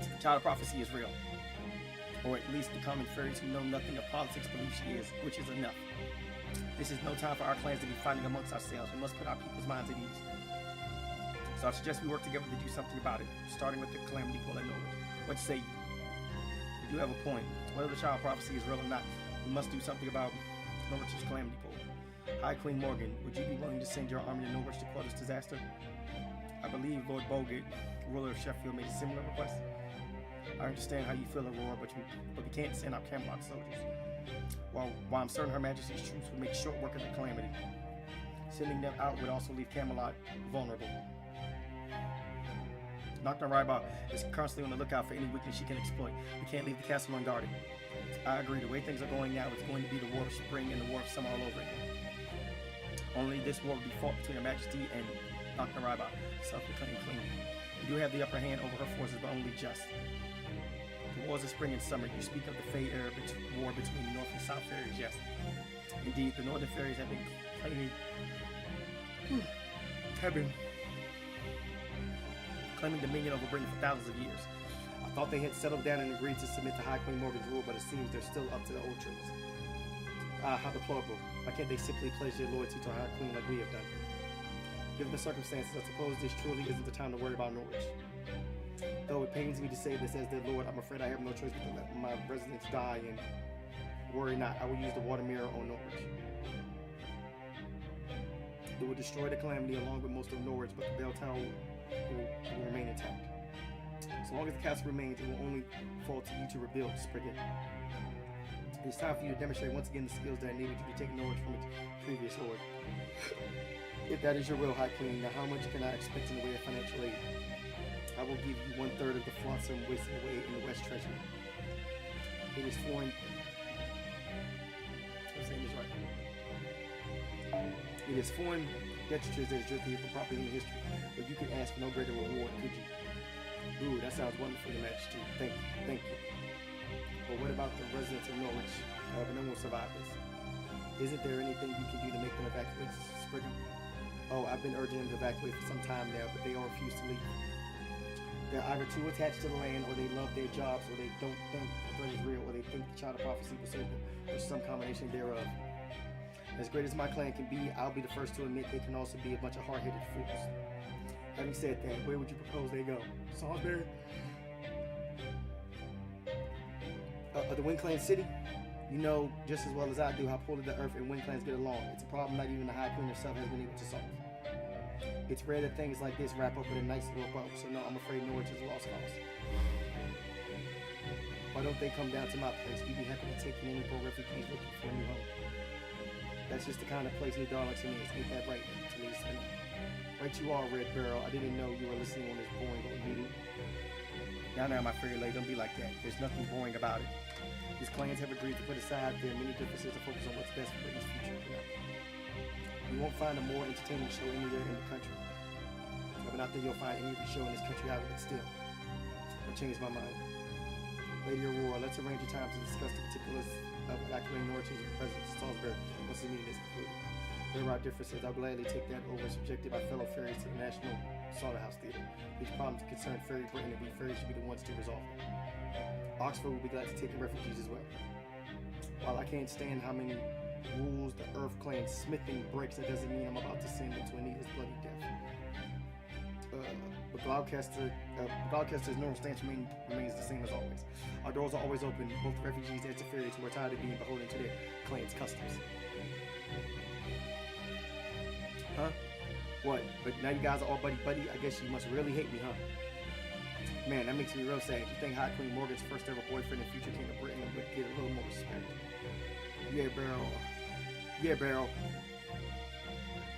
The child of prophecy is real, or at least the common fairies who know nothing of politics believe she is, which is enough. This is no time for our clans to be fighting amongst ourselves. We must put our people's minds at ease. So I suggest we work together to do something about it, starting with the calamity pool at Norwich. What say you? You do have a point. Whether the child prophecy is real or not, we must do something about Norwich's calamity pool. High Queen Morgan, would you be willing to send your army to Norwich to quell this disaster? I believe Lord Barghest, ruler of Sheffield, made a similar request. I understand how you feel, Aurora, but we can't send our Camelot soldiers. While I'm certain Her Majesty's troops would make short work of the calamity, sending them out would also leave Camelot vulnerable. Dr. Rybach is constantly on the lookout for any weakness she can exploit. We can't leave the castle unguarded. I agree. The way things are going now, it's going to be the War of Spring and the War of Summer all over again. Only this war will be fought between Her Majesty and Dr. Rybach, self-proclaimed queen. We do have the upper hand over her forces, but only just. The wars of spring and summer. You speak of the Fay era war between North and South fairies, yes. Indeed, the Northern fairies have been claiming dominion over Britain for thousands of years. I thought they had settled down and agreed to submit to High Queen Morgan's rule, but it seems they're still up to the old tricks. How deplorable. Why can't they simply pledge their loyalty to our High Queen like we have done? Given the circumstances, I suppose this truly isn't the time to worry about Norwich. Though it pains me to say this as their lord, I'm afraid I have no choice but to let my residents die, and worry not, I will use the water mirror on Norwich. It will destroy the calamity along with most of Norwich, but the bell tower will remain intact. So long as the castle remains, it will only fall to you to rebuild, Spriggan. It's time for you to demonstrate once again the skills that enabled you to take Norwich from its previous lord. If that is your will, High Queen, now how much can I expect in the way of financial aid? I will give you 1/3 of the flotsam wasted away in the West Treasury. It is foreign. I'm saying this right. It is foreign detritus that is drifting here for property in history, but you can ask for no greater reward, could you? Ooh, that sounds wonderful, Your Majesty. Thank you. But what about the residents of Norwich? But no one will survive this. Isn't there anything you can do to make them evacuate, Spriggan? Oh, I've been urging them to evacuate for some time now, but they all refuse to leave. They're either too attached to the land, or they love their jobs, or they don't think the threat is real, or they think the child of prophecy will save them, or some combination thereof. As great as my clan can be, I'll be the first to admit they can also be a bunch of hard-headed fools. Having said that, where would you propose they go? Salisbury? The Wind Clan City? You know just as well as I do how poorly the Earth and Wind Clans get along. It's a problem not even the High Queen herself has been able to solve. It's rare that things like this wrap up with a nice little bow, so no, I'm afraid Norwich is a lost cause. Why don't they come down to my place? We'd be happy to take in any poor refugees looking for a new home. That's just the kind of place New Darlington is. Ain't that right, Talisa? Right you are, Red Barrel. I didn't know you were listening on this boring little meeting. Now, my fairy lady, don't be like that. There's nothing boring about it. These clans have agreed to put aside their many differences to focus on what's best for Britain's future. You won't find a more entertaining show anywhere in the country. But not that you'll find any other show in this country either, but still. I've changed my mind. Lady Aurora, let's arrange a time to discuss the particulars of evacuating Norwich's President Salisbury once the meeting is concluded. There are differences. I'll gladly take that over subjected my fellow fairies to the National Slaughterhouse Theater. These problems concern Fairy Britain, and we fairies should be the ones to resolve them. Oxford will be glad to take in refugees as well. While I can't stand how many rules the Earth Clan smithing breaks, that doesn't mean I'm about to send them to a needless bloody death. But Gloucester's normal stance remains the same as always. Our doors are always open, both to refugees and to fairies who are tired of being beholden to their clan's customs. Huh? What? But now you guys are all buddy-buddy? I guess you must really hate me, huh? Man, that makes me real sad. You think High Queen Morgan's first ever boyfriend and future king of Britain would get a little more respect? Yeah, Barrel.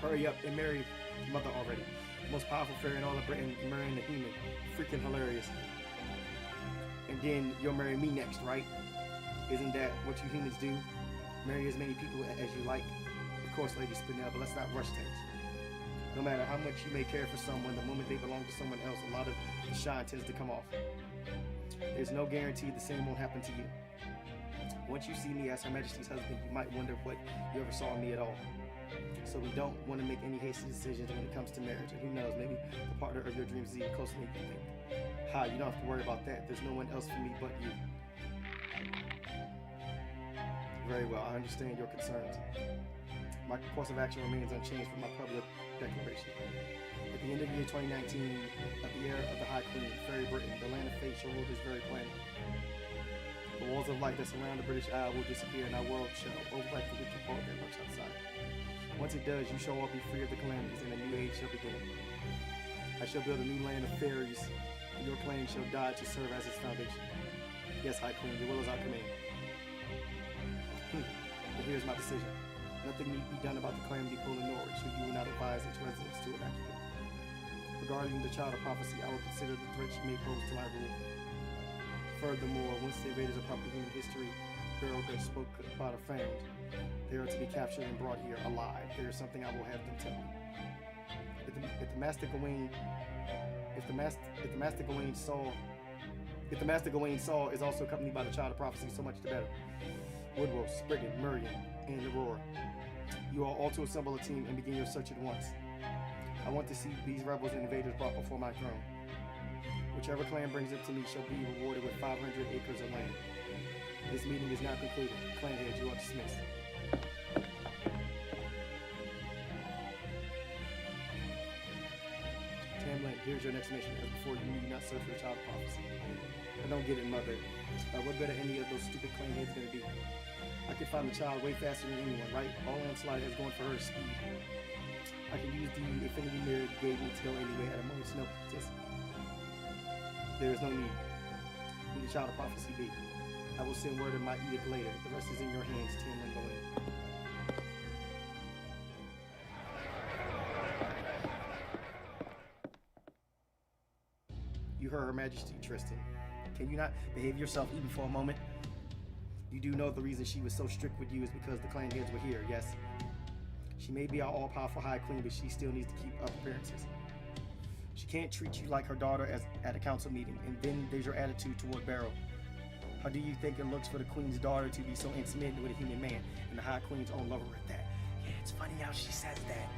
Hurry up and marry Mother already. The most powerful fairy in all of Britain, marrying a human. Freaking hilarious. And then you'll marry me next, right? Isn't that what you humans do? Marry as many people as you like? Of course, Lady Spinell, but let's not rush things. No matter how much you may care for someone, the moment they belong to someone else, a lot of the shine tends to come off. There's no guarantee the same won't happen to you. Once you see me as Her Majesty's husband, you might wonder what you ever saw in me at all. So we don't want to make any hasty decisions when it comes to marriage. And who knows, maybe the partner of your dreams is even closer than you think. Hi, you don't have to worry about that. There's no one else for me but you. Very well, I understand your concerns. My course of action remains unchanged from my public declaration. At the end of the year 2019, at the era of the High Queen, Fairy Britain, the land of fate shall rule this very planet. The walls of light that surround the British Isle will disappear and our world shall overwrite the wicked world that lurks outside. Once it does, you shall all be free of the calamities and a new age shall begin. I shall build a new land of fairies, and your claim shall die to serve as its foundation. Yes, High Queen, your will is our command. But here's my decision. Nothing need be done about the calamity pool in Norwich, should you not advise its residents to evacuate. Regarding the child of prophecy, I will consider the threat she may pose to my rule. Furthermore, once the invaders of proper human history, Barghest spoke about are found, they are to be captured and brought here alive. There is something I will have them tell me. If the Master Gawain Saul is also accompanied by the child of prophecy, so much the better. Woodrow, Spriggan, Murray, and Aurora, you are all to assemble a team and begin your search at once. I want to see these rebels and invaders brought before my throne. Whichever clan brings it to me shall be rewarded with 500 acres of land. This meeting is now concluded. Clan heads, you are dismissed. Tamlin, here's your next mission. As before, you need not search for the child of prophecy. I don't get it, Mother. What good are any of those stupid clan heads going to be? I could find the child way faster than anyone, right? All Lancelot has going for her is speed. I can use the Infinity Mirror you gave me to go anywhere at a moment's notice. There is no need. Who the child of prophecy be? I will send word of my edict later. The rest is in your hands, Tamlin Gawain. You heard Her Majesty, Tristan. Can you not behave yourself even for a moment? You do know the reason she was so strict with you is because the clan heads were here, yes? She may be our all-powerful High Queen, but she still needs to keep up appearances. She can't treat you like her daughter at a council meeting, and then there's your attitude toward Barrow. How do you think it looks for the Queen's daughter to be so intimate with a human man, and the High Queen's own lover at that? Yeah, it's funny how she says that.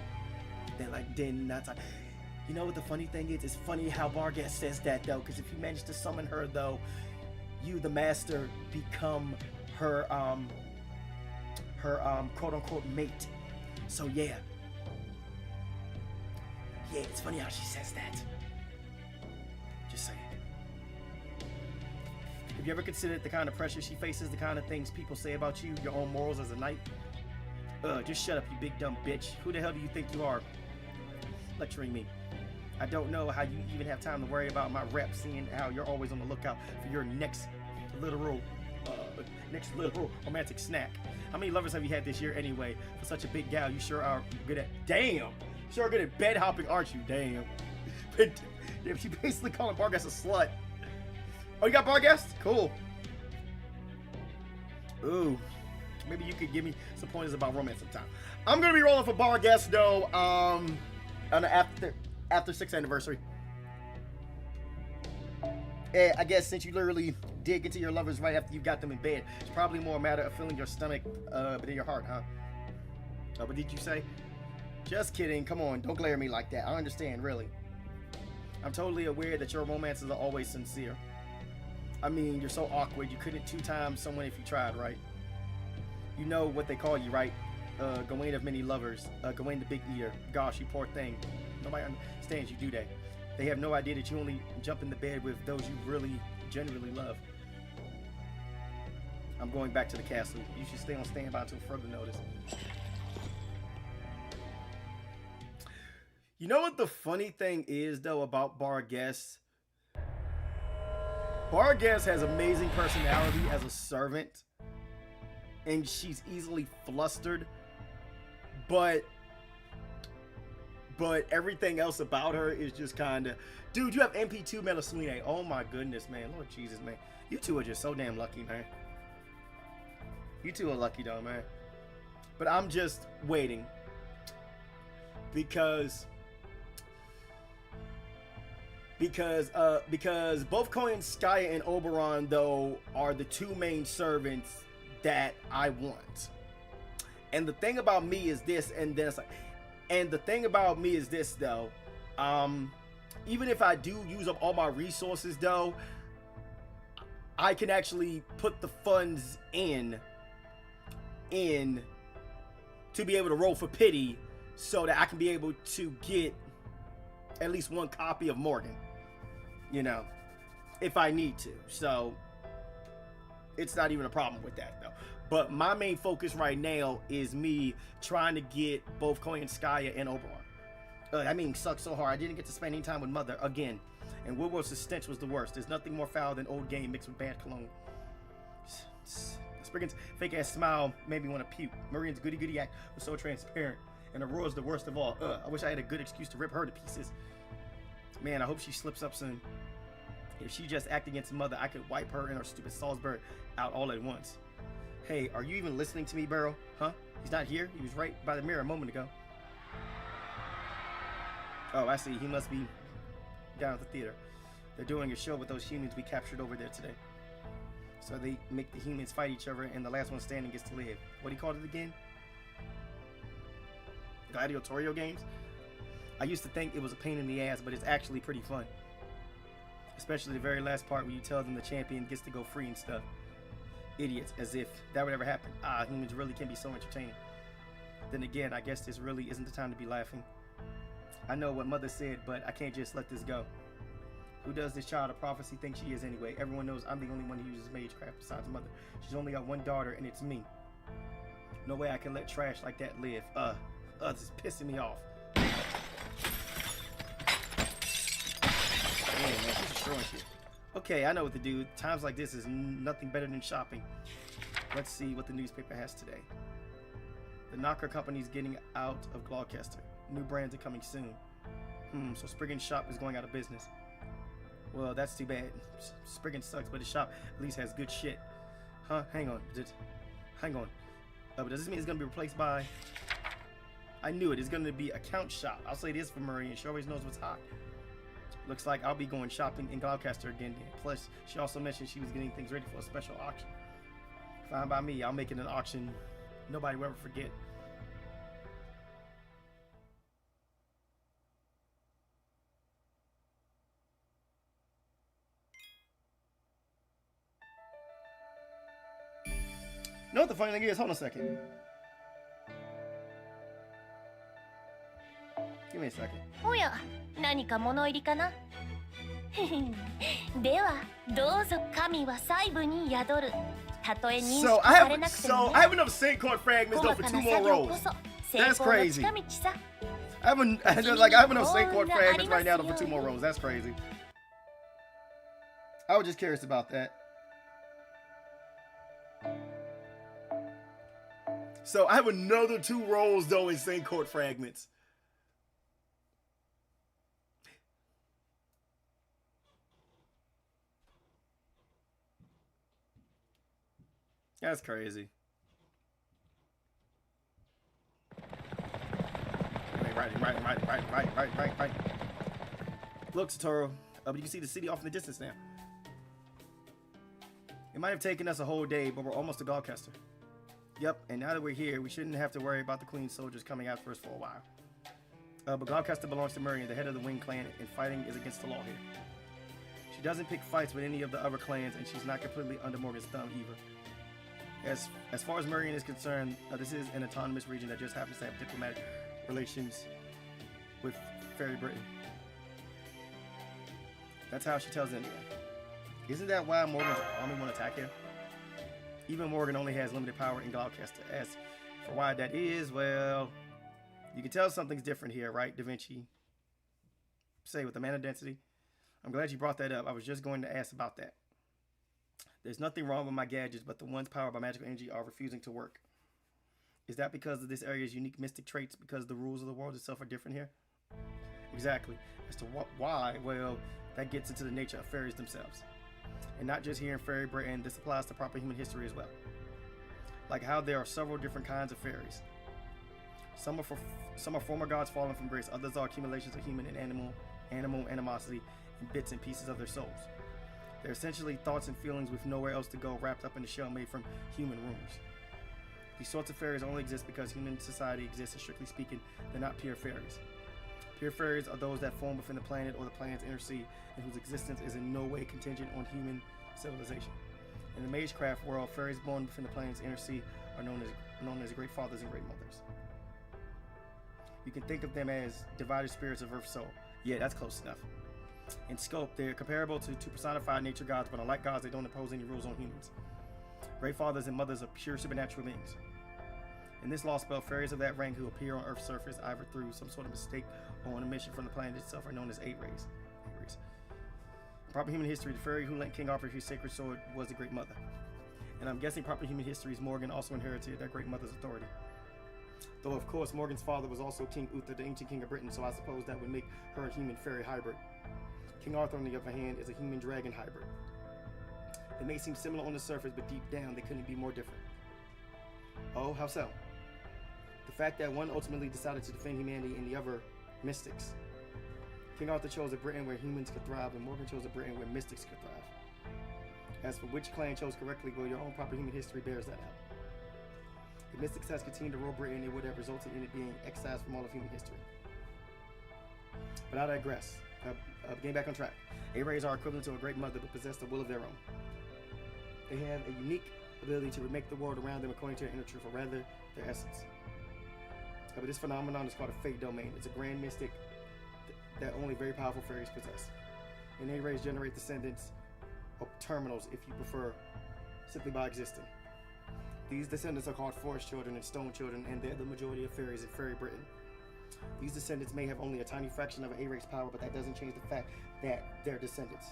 Then that's like, you know what the funny thing is? It's funny how Barghest says that though, because if you manage to summon her though, you, the master, become her quote-unquote mate. So yeah, it's funny how she says that. Just saying. Have you ever considered the kind of pressure she faces, the kind of things people say about you, your own morals as a knight? Just shut up, you big dumb bitch. Who the hell do you think you are? Lecturing me. I don't know how you even have time to worry about my rep, seeing how you're always on the lookout for your next literal romantic snack. How many lovers have you had this year anyway? For such a big gal, you sure are good at... Damn! Sure are good at bed hopping, aren't you? Damn. Damn, she basically calling Barghest a slut. Oh, you got Barghest? Cool. Ooh. Maybe you could give me some pointers about romance sometime. I'm gonna be rolling for Barghest though, on the after 6th anniversary. I guess since you literally did get to your lovers right after you got them in bed, it's probably more a matter of filling your stomach, but in your heart, huh? What did you say? Just kidding. Come on, don't glare at me like that. I understand, really. I'm totally aware that your romances are always sincere. I mean, you're so awkward. You couldn't two-time someone if you tried, right? You know what they call you, right? Gawain of many lovers. Gawain the Big Eater. Gosh, you poor thing. Nobody understands you, do they? They have no idea that you only jump in the bed with those you really, genuinely love. I'm going back to the castle. You should stay on standby until further notice. You know what the funny thing is, though, about Barghest? Barghest has amazing personality as a servant, and she's easily flustered, but everything else about her is just kind of... Dude, you have MP2 Melusine. Oh my goodness, man. Lord Jesus, man. You two are just so damn lucky, man. You two are lucky, though, man. But I'm just waiting. Because both Koyan Skaya and Oberon, though, are the two main servants that I want. And the thing about me is this, and then it's like, and the thing about me is this though, even if I do use up all my resources though, I can actually put the funds in to be able to roll for pity so that I can be able to get at least one copy of Morgan, you know, if I need to. So it's not even a problem with that though. But my main focus right now is me trying to get both Koya and Skaya and Oberon. That mean sucks so hard. I didn't get to spend any time with Mother again. And Woodward's stench was the worst. There's nothing more foul than old game mixed with bad cologne. Spriggan's fake ass smile made me want to puke. Marian's goody goody act was so transparent. And Aurora's the worst of all. I wish I had a good excuse to rip her to pieces. Man, I hope she slips up soon. If she just acted against Mother, I could wipe her and her stupid Salzburg out all at once. Hey, are you even listening to me, Barrow? Huh? He's not here? He was right by the mirror a moment ago. Oh, I see. He must be down at the theater. They're doing a show with those humans we captured over there today. So they make the humans fight each other and the last one standing gets to live. What do you call it again? Gladiatorial games? I used to think it was a pain in the ass, but it's actually pretty fun. Especially the very last part where you tell them the champion gets to go free and stuff. Idiots, as if that would ever happen. Humans really can be so entertaining. Then again, I guess this really isn't the time to be laughing. I know what Mother said, but I can't just let this go. Who does this child of prophecy think she is anyway? Everyone knows I'm the only one who uses magecraft besides Mother. She's only got one daughter, and it's me. No way I can let trash like that live. This is pissing me off. Man, she's destroying shit. Okay, I know what to do. Times like this is nothing better than shopping. Let's see what the newspaper has today. The Knocker Company's getting out of Gloucester. New brands are coming soon. So Spriggan's shop is going out of business. Well, that's too bad. Spriggan sucks, but his shop at least has good shit. Huh? Hang on. But does this mean it's going to be replaced by... I knew it. It's going to be a count shop. I'll say this for Marie, and she always knows what's hot. Looks like I'll be going shopping in Gloucester again. Plus, she also mentioned she was getting things ready for a special auction. Fine by me. I'll make it an auction nobody will ever forget. You know what the funny thing is? Hold on a second. Give me a second. おや、何か物入りかなでは、どうぞ神は細部に宿る。たとえ認識されなくてもね。I have enough sync chord fragments though for 2 more rolls. That's crazy. I have enough sync chord fragments right now though for 2 more rolls. That's crazy. I was just curious about that. So I have another 2 rolls though in sync chord fragments. That's crazy. Right. Look, Satoru, but you can see the city off in the distance now. It might have taken us a whole day, but we're almost to Gloucester. Yep, and now that we're here, we shouldn't have to worry about the Queen's soldiers coming after us for a while. But Gloucester belongs to Murian, the head of the Wing clan, and fighting is against the law here. She doesn't pick fights with any of the other clans, and she's not completely under Morgan's thumb either. As far as Murian is concerned, this is an autonomous region that just happens to have diplomatic relations with Fairy Britain. That's how she tells it anyway. Isn't that why Morgan's army won't attack here? Even Morgan only has limited power in Gloucester. As for why that is, well, you can tell something's different here, right, Da Vinci? Say, with the mana density? I'm glad you brought that up. I was just going to ask about that. There's nothing wrong with my gadgets, but the ones powered by magical energy are refusing to work. Is that because of this area's unique mystic traits? Because the rules of the world itself are different here? Exactly. As to why, well, that gets into the nature of fairies themselves. And not just here in Fairy Britain, this applies to proper human history as well. Like how there are several different kinds of fairies. Some are former gods fallen from grace, others are accumulations of human and animal animosity and bits and pieces of their souls. They're essentially thoughts and feelings with nowhere else to go, wrapped up in a shell made from human rumors. These sorts of fairies only exist because human society exists, and strictly speaking, they're not pure fairies. Pure fairies are those that form within the planet or the planet's inner sea, and whose existence is in no way contingent on human civilization. In the magecraft world, fairies born within the planet's inner sea are known as great fathers and great mothers. You can think of them as divided spirits of Earth's soul. Yeah, that's close enough. In scope, they're comparable to personified nature gods, but unlike gods, they don't impose any rules on humans. Great fathers and mothers are pure supernatural beings. In this Lostbelt, fairies of that rank who appear on Earth's surface either through some sort of mistake or on a mission from the planet itself are known as eight rays. In proper human history, the fairy who lent King Arthur his sacred sword was the Great Mother. And I'm guessing proper human history's Morgan also inherited that Great Mother's authority. Though, of course, Morgan's father was also King Uther, the ancient king of Britain, so I suppose that would make her a human-fairy hybrid. King Arthur, on the other hand, is a human-dragon hybrid. They may seem similar on the surface, but deep down, they couldn't be more different. Oh, how so? The fact that one ultimately decided to defend humanity and the other, mystics. King Arthur chose a Britain where humans could thrive, and Morgan chose a Britain where mystics could thrive. As for which clan chose correctly, well, your own proper human history bears that out. The mystics has continued to rule Britain, it would have resulted in it being excised from all of human history. But I digress. Getting back on track. A-rays are equivalent to a great mother, but possess a will of their own. They have a unique ability to remake the world around them according to their inner truth, or rather, their essence. But this phenomenon is called a fate domain. It's a grand mystic that only very powerful fairies possess. And A-rays generate descendants, or terminals if you prefer, simply by existing. These descendants are called forest children and stone children, and they're the majority of fairies in fairy Britain. These descendants may have only a tiny fraction of an A-race power, but that doesn't change the fact that they're descendants.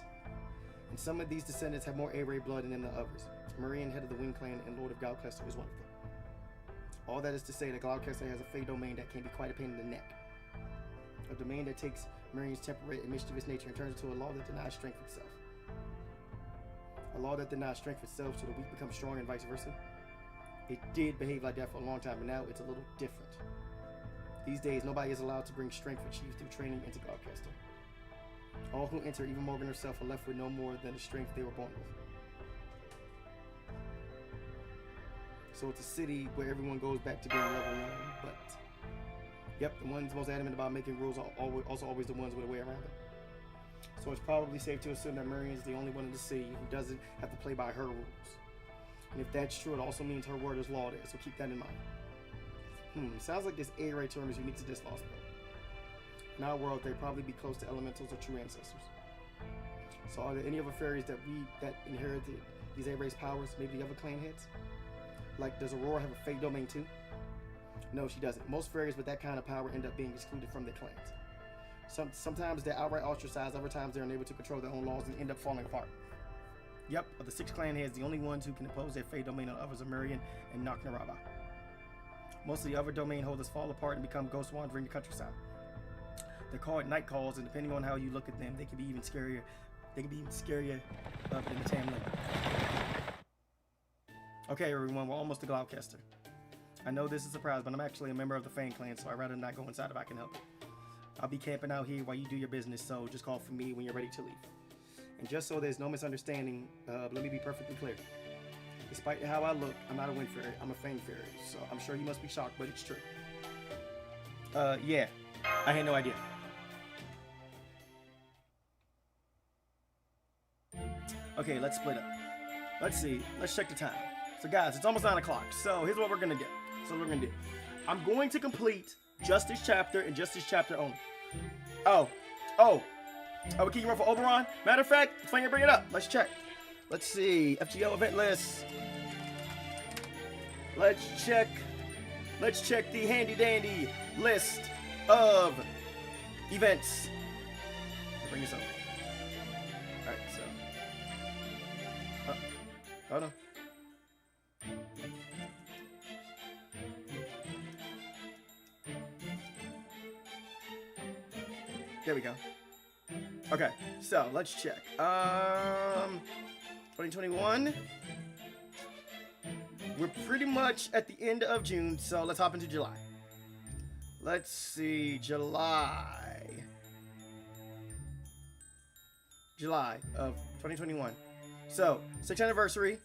And some of these descendants have more A-ray blood in them than others. Merian, head of the Wing Clan and Lord of Gloucester, is one of them. All that is to say that Gloucester has a fey domain that can be quite a pain in the neck. A domain that takes Merian's temperate and mischievous nature and turns it into a law that denies strength itself. A law that denies strength itself so the weak become strong and vice versa. It did behave like that for a long time, but now it's a little different. These days, nobody is allowed to bring strength achieved through training into Gloucester. All who enter, even Morgan herself, are left with no more than the strength they were born with. So it's a city where everyone goes back to being level 1, but yep, the ones most adamant about making rules are also always the ones with a way around it. So it's probably safe to assume that Merian is the only one in the city who doesn't have to play by her rules. And if that's true, it also means her word is law there, so keep that in mind. Sounds like this A-ray term is unique to this Lostbelt. In our world, they'd probably be close to elementals or true ancestors. So are there any other fairies that inherited these A-race powers, maybe the other clan heads? Like, does Aurora have a fate domain too? No, she doesn't. Most fairies with that kind of power end up being excluded from their clans. Sometimes they're outright ostracized, other times they're unable to control their own laws and end up falling apart. Yep, of the 6 clan heads, the only ones who can impose their fate domain on others are Merian and Knocknaraba. Most of the other domain holders fall apart and become ghosts wandering the countryside. They're called night calls, and depending on how you look at them, they can be even scarier. They can be even scarier than the Tamlin. Okay, everyone, we're almost to Gloucester. I know this is a surprise, but I'm actually a member of the Fang clan, so I'd rather not go inside if I can help it. I'll be camping out here while you do your business, so just call for me when you're ready to leave. And just so there's no misunderstanding, let me be perfectly clear. Despite how I look, I'm not a wind fairy, I'm a fang fairy, so I'm sure you must be shocked, but it's true. Yeah, I had no idea. Okay, let's split up. Let's see, let's check the time. So guys, it's almost 9 o'clock, so here's what we're gonna do. I'm going to complete just this chapter and just this chapter only. Oh, can you run for Oberon? Matter of fact, it's funny you bring it up. Let's check. Let's see, FGO event list. Let's check the handy dandy list of events. Bring this up. Alright, so. Hold on. There we go. Okay, so let's check. 2021. We're pretty much at the end of June, so let's hop into July. Let's see, July. July of 2021. So, 6th anniversary.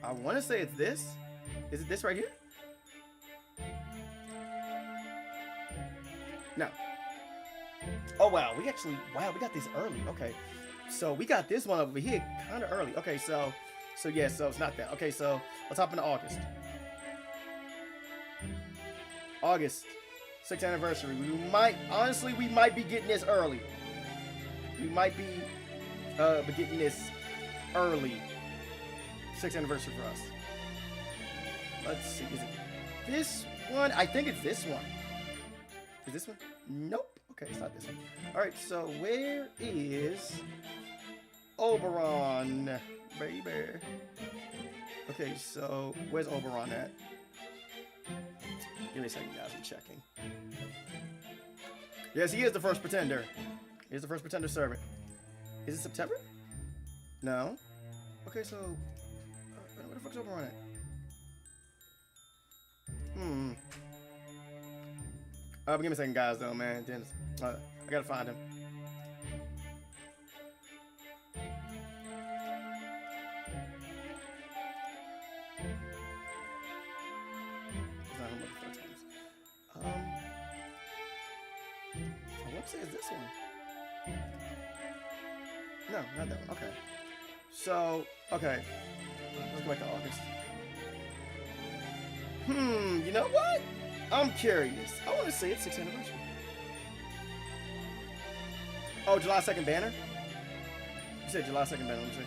I want to say it's this. Is it this right here? No. Oh, wow. We got this early. Okay. So, we got this one over here kind of early. Okay, so yeah, so it's not that. Okay, so let's hop into August. August, 6th anniversary. We might be getting this early. We might be getting this early. 6th anniversary for us. Let's see. Is it this one? I think it's this one. Is this one? Nope. Okay, it's not this one. All right. So where is Oberon, baby? Okay. So where's Oberon at? Give me a second, guys. I'm checking. Yes, he is the first pretender. He's the first pretender servant. Is it September? No. Okay, so where the fuck's Oberon at? But give me a second, guys, though, man. Dennis, I gotta find him. I want to say it's this one. No, not that one. Okay. So, okay. Let's go back to August. You know what? I'm curious. I want to say it's 6th anniversary. Oh, July 2nd banner? You said July 2nd banner, let me see.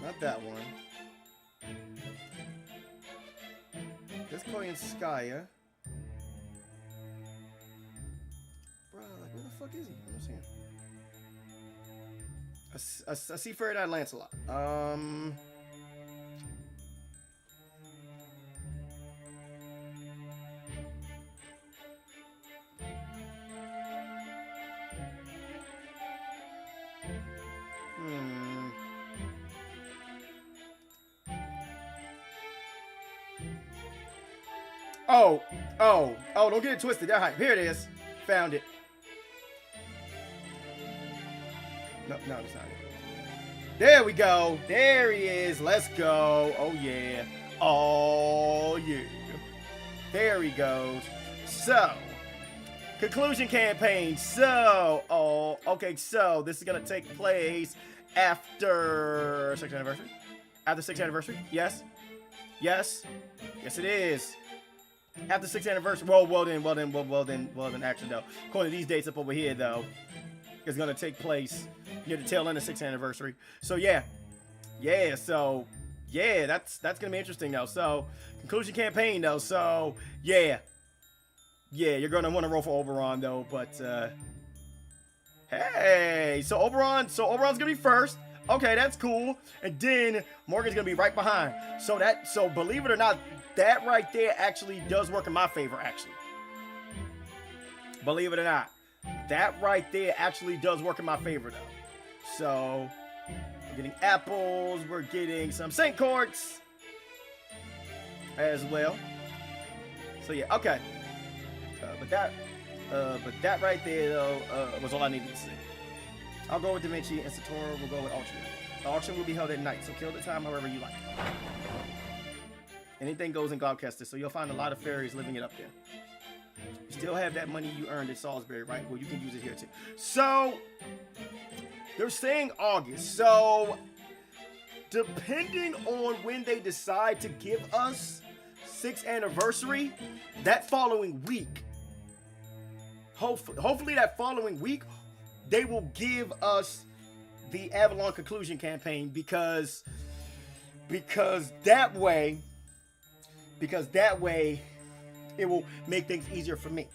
Not that one. This Korean Skya. Bro, like, where the fuck is he? I don't see him. I see Fairy Eyed Lancelot. Oh, don't get it twisted. That hype. Here it is. Found it. No, that's not it. There we go. There he is. Let's go. Oh, yeah. Oh, yeah. There he goes. So, conclusion campaign. So, okay, so this is going to take place after 6th anniversary. After 6th anniversary? Yes. Yes, it is. After 6th anniversary. Well then, actually, though. According to these dates up over here, though, it's going to take place near the tail end of 6th anniversary. So, yeah, so, yeah, that's going to be interesting, though. So, conclusion campaign, though. So, yeah, you're going to want to roll for Oberon, though. But, hey, so Oberon's going to be first. Okay, that's cool. And then Morgan's going to be right behind. So believe it or not, that right there actually does work in my favor, actually. Believe it or not. That right there actually does work in my favor, though. So, we're getting apples. We're getting some Saint Courts as well. So, yeah, okay. But that right there, though, was all I needed to see. I'll go with Da Vinci, and Satoru will go with Ultra. The auction will be held at night, so kill the time however you like. Anything goes in Gloucester, so you'll find a lot of fairies living it up there. You still have that money you earned at Salisbury, right? Well, you can use it here too. So, they're saying August. So, depending on when they decide to give us 6th anniversary, that following week, hopefully that following week, they will give us the Avalon conclusion campaign because that way it will make things easier for me.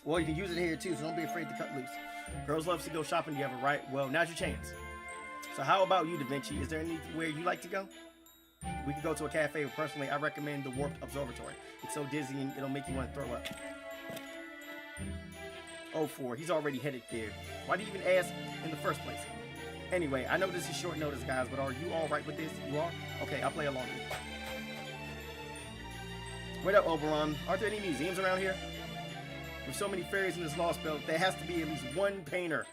Well, you can use it here too, so don't be afraid to cut loose. Girls love to go shopping together, right? Well, now's your chance. So how about you, Da Vinci? Is there anywhere you like to go? We could go to a cafe. Personally, I recommend the Warped Observatory. It's so dizzying, it'll make you want to throw up. 04, he's already headed there. Why do you even ask in the first place? Anyway, I know this is short notice, guys, but are you all right with this? You are? Okay, I'll play along with you. What up, Oberon? Aren't there any museums around here? With so many fairies in this Lostbelt, there has to be at least one painter.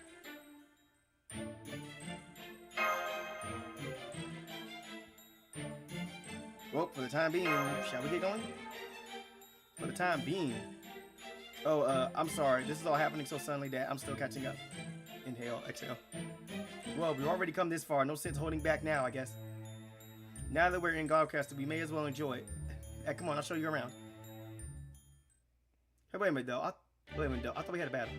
Well, for the time being, shall we get going? For the time being. Oh, I'm sorry. This is all happening so suddenly that I'm still catching up. Inhale, exhale. Well, we've already come this far. No sense holding back now, I guess. Now that we're in Godcaster, we may as well enjoy it. Hey, come on, I'll show you around. Hey, wait a minute, though. I thought we had a battle.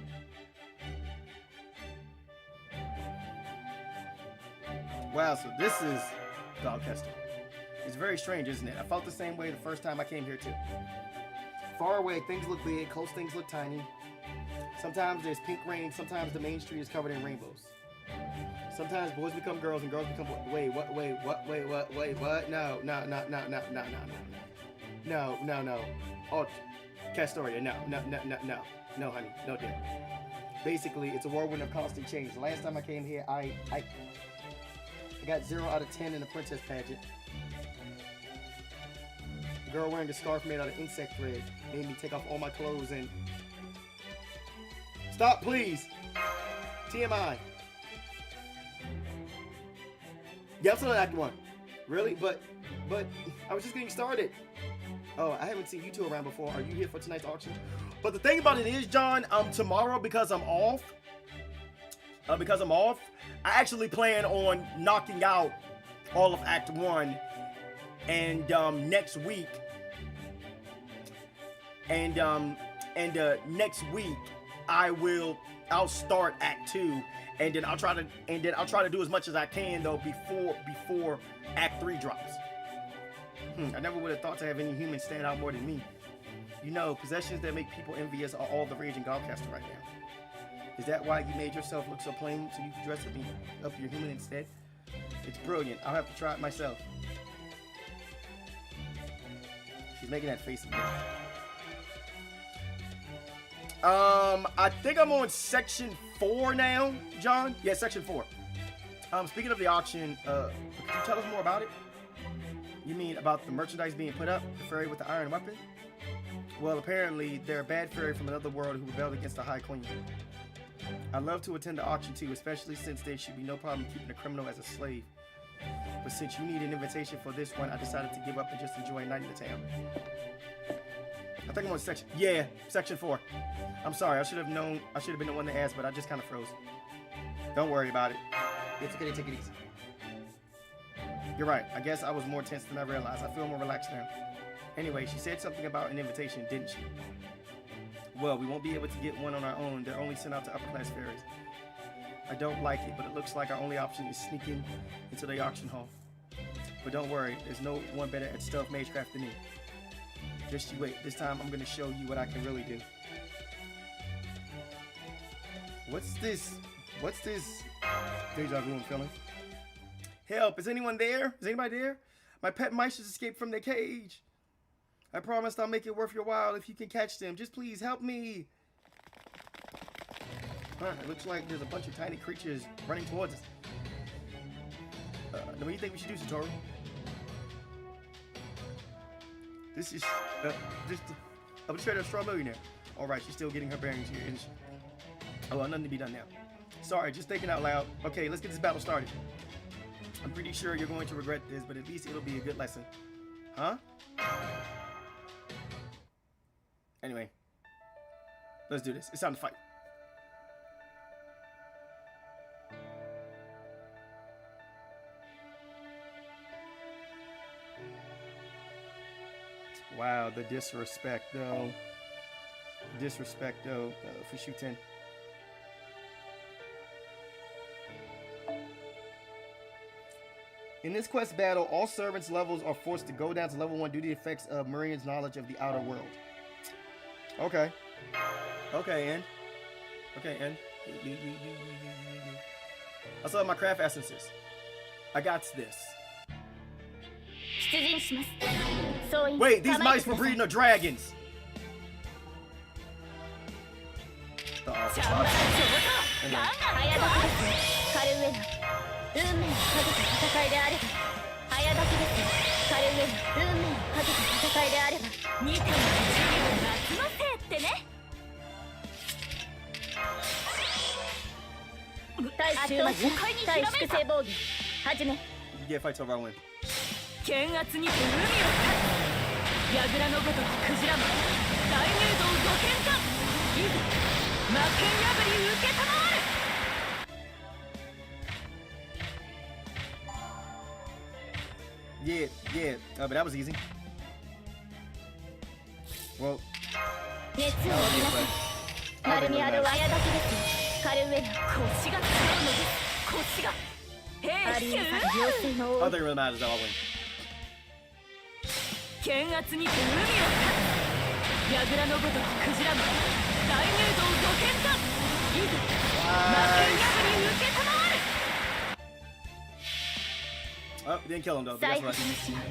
Wow, so this is Barghest. It's very strange, isn't it? I felt the same way the first time I came here, too. Far away, things look big. Close, things look tiny. Sometimes there's pink rain. Sometimes the main street is covered in rainbows. Sometimes boys become girls and girls become boys. Wait, what? No. Oh, Castoria, no, honey, no, dear. Basically, it's a whirlwind of constant change. The last time I came here, I got 0 out of 10 in the princess pageant. The girl wearing a scarf made out of insect thread made me take off all my clothes and... Stop, please! TMI. Yeah, I'm still in Act 1. Really? But I was just getting started. Oh, I haven't seen you two around before. Are you here for tonight's auction? But the thing about it is, John, tomorrow, because I'm off, I actually plan on knocking out all of Act 1, and next week, I'll start Act 2, and then I'll try to do as much as I can though before Act 3 drops. I never would have thought to have any humans stand out more than me. You know, possessions that make people envious are all the rage in Godcaster right now. Is that why you made yourself look so plain so you could dress up your human instead? It's brilliant. I'll have to try it myself. She's making that face again. I think I'm on section 4 now, John. Yeah, section 4. Speaking of the auction, could you tell us more about it? You mean about the merchandise being put up? The fairy with the iron weapon? Well, apparently, they're a bad fairy from another world who rebelled against the High Queen. I'd love to attend the auction too, especially since there should be no problem keeping a criminal as a slave. But since you need an invitation for this one, I decided to give up and just enjoy a night in the town. I think I'm on section... Yeah, section 4. I'm sorry, I should have known... I should have been the one to ask, but I just kind of froze. Don't worry about it. It's okay to take it easy. You're right. I guess I was more tense than I realized. I feel more relaxed now. Anyway, she said something about an invitation, didn't she? Well, we won't be able to get one on our own. They're only sent out to upper-class fairies. I don't like it, but it looks like our only option is sneaking into the auction hall. But don't worry, there's no one better at stealth magecraft than me. Just you wait. This time, I'm going to show you what I can really do. What's this? What's this deja vu I'm feeling? Help! Is anyone there? Is anybody there? My pet mice just escaped from their cage. I promised I'll make it worth your while if you can catch them. Just please help me. It looks like there's a bunch of tiny creatures running towards us. What do you think we should do, Satoru? This is I'm sure there's a straw millionaire. All right, she's still getting her bearings here, isn't she? Oh, well, nothing to be done now. Sorry, just thinking out loud. Okay, let's get this battle started. I'm pretty sure you're going to regret this, but at least it'll be a good lesson. Huh? Anyway, let's do this. It's time to fight. Wow, the disrespect, though. For Shuten. In this quest battle, all servants levels are forced to go down to level 1 due to the effects of Miriam's knowledge of the outer world. Okay. Okay, N. Okay, N. I still have my craft essences. I got this. Wait, these mice were breeding the dragons. 運命をかけた戦いであれば早炊きですよ。彼上の運命をかけた戦いであれば2点のチーム夏のせいってね。対終末対粛清防御始め。 You get fights over, I win. 剣圧にて海を断つ櫓のごとくクジラも大入道ご見断いざ魔剣破り受けたまわる。Yeah, yeah, but that was easy. Well, 熱を帯びなさい。丸みある早炊きですよ。彼上の腰が強いのです腰が兵士妖精の all that really matters is I'll win. 剣圧にて海を断つ櫓のごとくクジラも大入道ご見断いざ魔剣破り受けたまわる。 Oh, didn't kill him though. But 最 guess 後 what? の島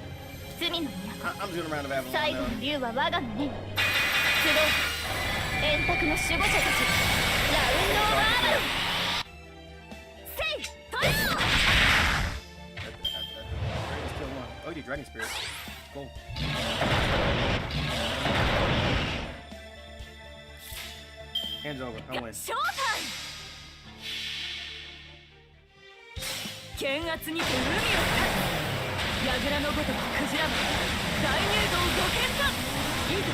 罪の都 I'm just gonna round of Avalon. 最後の竜は我が胸に集う円卓の守護者たちラウンドオブアバロンせいトヨー Greatest kill one. Oh, you did Dragon Spirit. Cool. Hands over. I win. ショータイム剣圧にて海を断つ櫓のごとくクジラも大入道ご見断いざ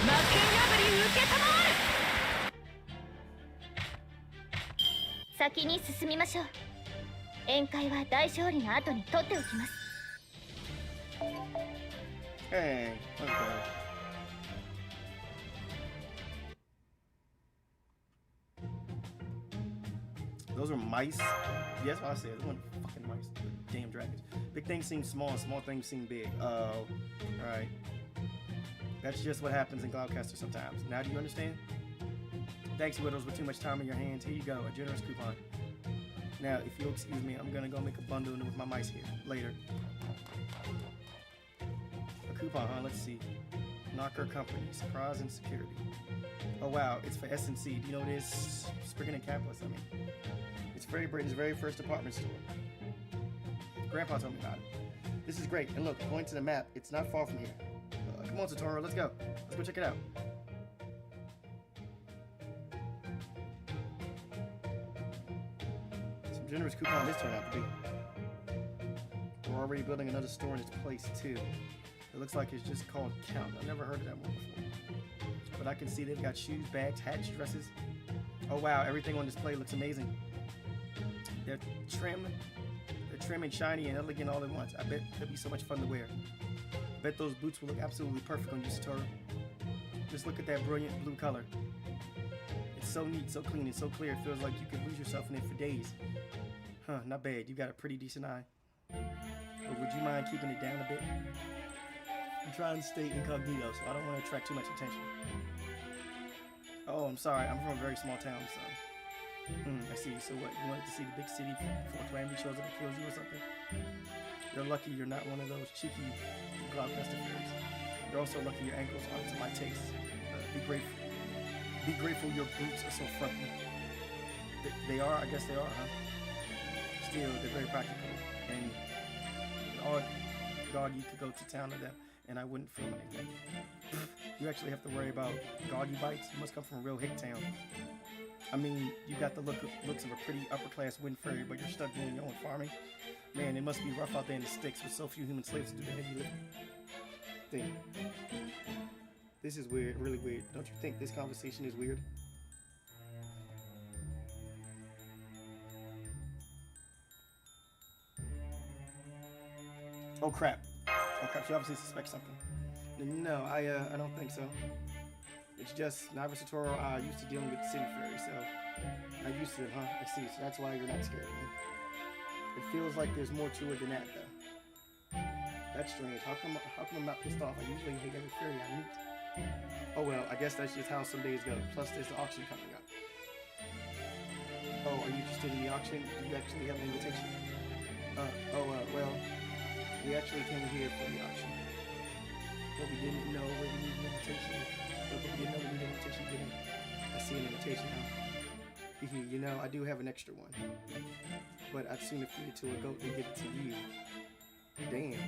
魔剣破り受けたまわる。先に進みましょう。宴会は大勝利の後に取っておきます。 Hey, let's go. Those are mice. Yes, what I said. Those weren't fucking mice. They're damn dragons. Big things seem small, and small things seem big. Oh, alright. That's just what happens in Cloudcaster sometimes. Now do you understand? Thanks, Widows, with too much time in your hands. Here you go, a generous coupon. Now, if you'll excuse me, I'm gonna go make a bundle with my mice here later. A coupon, huh? Let's see. Knocker Company, surprise and security. Oh wow, it's for S&C. Do you know what it is? Spriggan and Capitalist, I mean. It's Great Britain's very first department store. Grandpa told me about it. This is great. And look, going to the map, it's not far from here. Come on, Satoru, let's go. Let's go check it out. Some generous coupon this turned out to be. We're already building another store in its place, too. It looks like it's just called Count. I've never heard of that one before. But I can see they've got shoes, bags, hats, dresses. Oh wow, everything on display looks amazing. They're trim and shiny and elegant all at once. I bet they'll be so much fun to wear. I bet those boots will look absolutely perfect on you, Satoru. Just look at that brilliant blue color. It's so neat, so clean, and so clear. It feels like you could lose yourself in it for days. Huh, not bad. You got a pretty decent eye. But would you mind keeping it down a bit? I'm trying to stay incognito, so I don't want to attract too much attention. Oh, I'm sorry. I'm from a very small town, so... I see. So what, you wanted to see the big city before Calamity shows up and kills you or something? You're lucky you're not one of those cheeky Cloudcaster fairies. You're also lucky your ankles aren't to my taste. Be grateful. Be grateful your boots are so funky. They are? I guess they are, huh? Still, they're very practical. And all God, you could go to town to them, and I wouldn't feel anything. You actually have to worry about doggy bites. You must come from a real hick town. I mean, you got the looks of a pretty upper-class wind fairy, but you're stuck doing your own farming. Man, it must be rough out there in the sticks with so few human slaves to do the heavy lifting. This is weird, really weird. Don't you think this conversation is weird? Oh crap. Oh crap, she obviously suspects something. No, I don't think so. It's just Navi Satoru used to dealing with the city fairy, so I'm used to it, huh? I see, so that's why you're not scared of me. It feels like there's more to it than that, though. That's strange. How come I'm not pissed off? I usually hate every fairy I meet. Oh well, I guess that's just how some days go. Plus, there's the auction coming up. Oh, are you interested in the auction? Do you actually have an invitation? Well, we actually came here for the auction. But we didn't know where we needed an invitation. I see an invitation now. You know, I do have an extra one. But I'd sooner feed it to a goat than give it to you. Damn.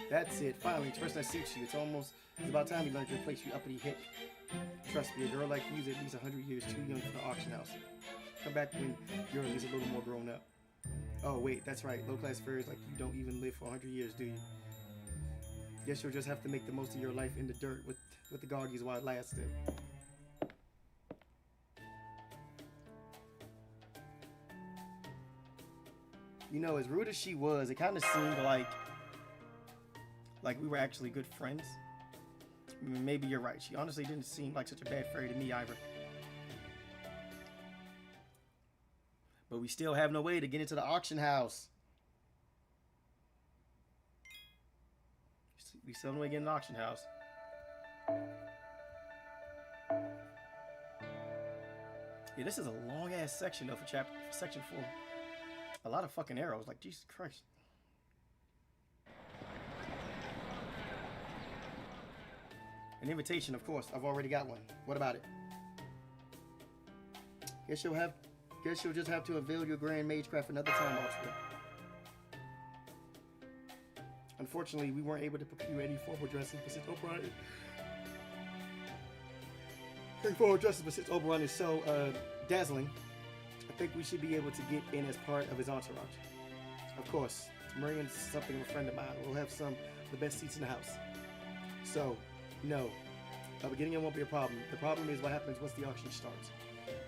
That's it. Finally, it's person that suits you. It's about time you learned to replace your uppity hick. Trust me, a girl like you is at least 100 years too young for the auction house. Come back when you're at least a little more grown up. Oh, wait, that's right. Low-class fairies like you don't even live for 100 years, do you? Guess you'll just have to make the most of your life in the dirt with the Gargies while it lasts then. You know, as rude as she was, it kind of seemed like we were actually good friends. Maybe you're right. She honestly didn't seem like such a bad fairy to me either. But we still have no way to get into the auction house. We still have no way to get in the auction house. Yeah, this is a long ass section though for section 4. A lot of fucking arrows, like Jesus Christ. An invitation, of course. I've already got one. What about it? Guess you'll just have to avail your grand magecraft another time, Archer. Unfortunately, we weren't able to procure any formal dresses, but since Oberon is so dazzling, I think we should be able to get in as part of his entourage. Of course, Marian's something of a friend of mine. We'll have some of the best seats in the house. So, no, beginning it won't be a problem. The problem is what happens once the auction starts.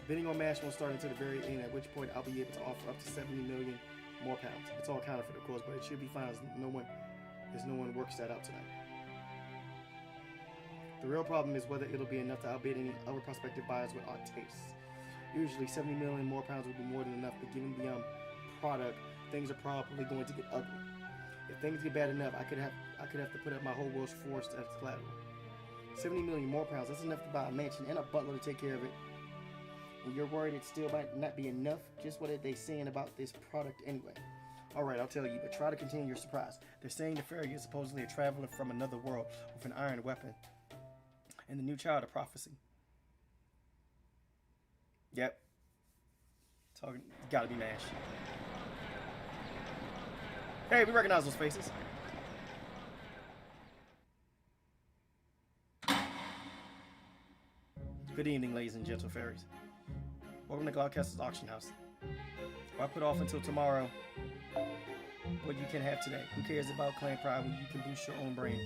Bidding on MASH won't start until the very end, at which point I'll be able to offer up to 70 million more pounds. It's all counterfeit, of course, but it should be fine as no one works that out tonight. The real problem is whether it'll be enough to outbid any other prospective buyers with odd tastes. Usually 70 million more pounds would be more than enough, but given the product, things are probably going to get ugly. If things get bad enough, I could have to put up my whole world's forest as collateral. 70 million more pounds, that's enough to buy a mansion and a butler to take care of it. And you're worried it still might not be enough? Just what are they saying about this product anyway? Alright, I'll tell you, but try to contain your surprise. They're saying the fairy is supposedly a traveler from another world with an iron weapon. And the new child of prophecy. Yep. Talking, gotta be MASH. Hey, we recognize those faces. Good evening, ladies and gentle fairies. Welcome to Gloucester's auction house. Why put off until tomorrow what you can have today? Who cares about clan pride when you can boost your own brain?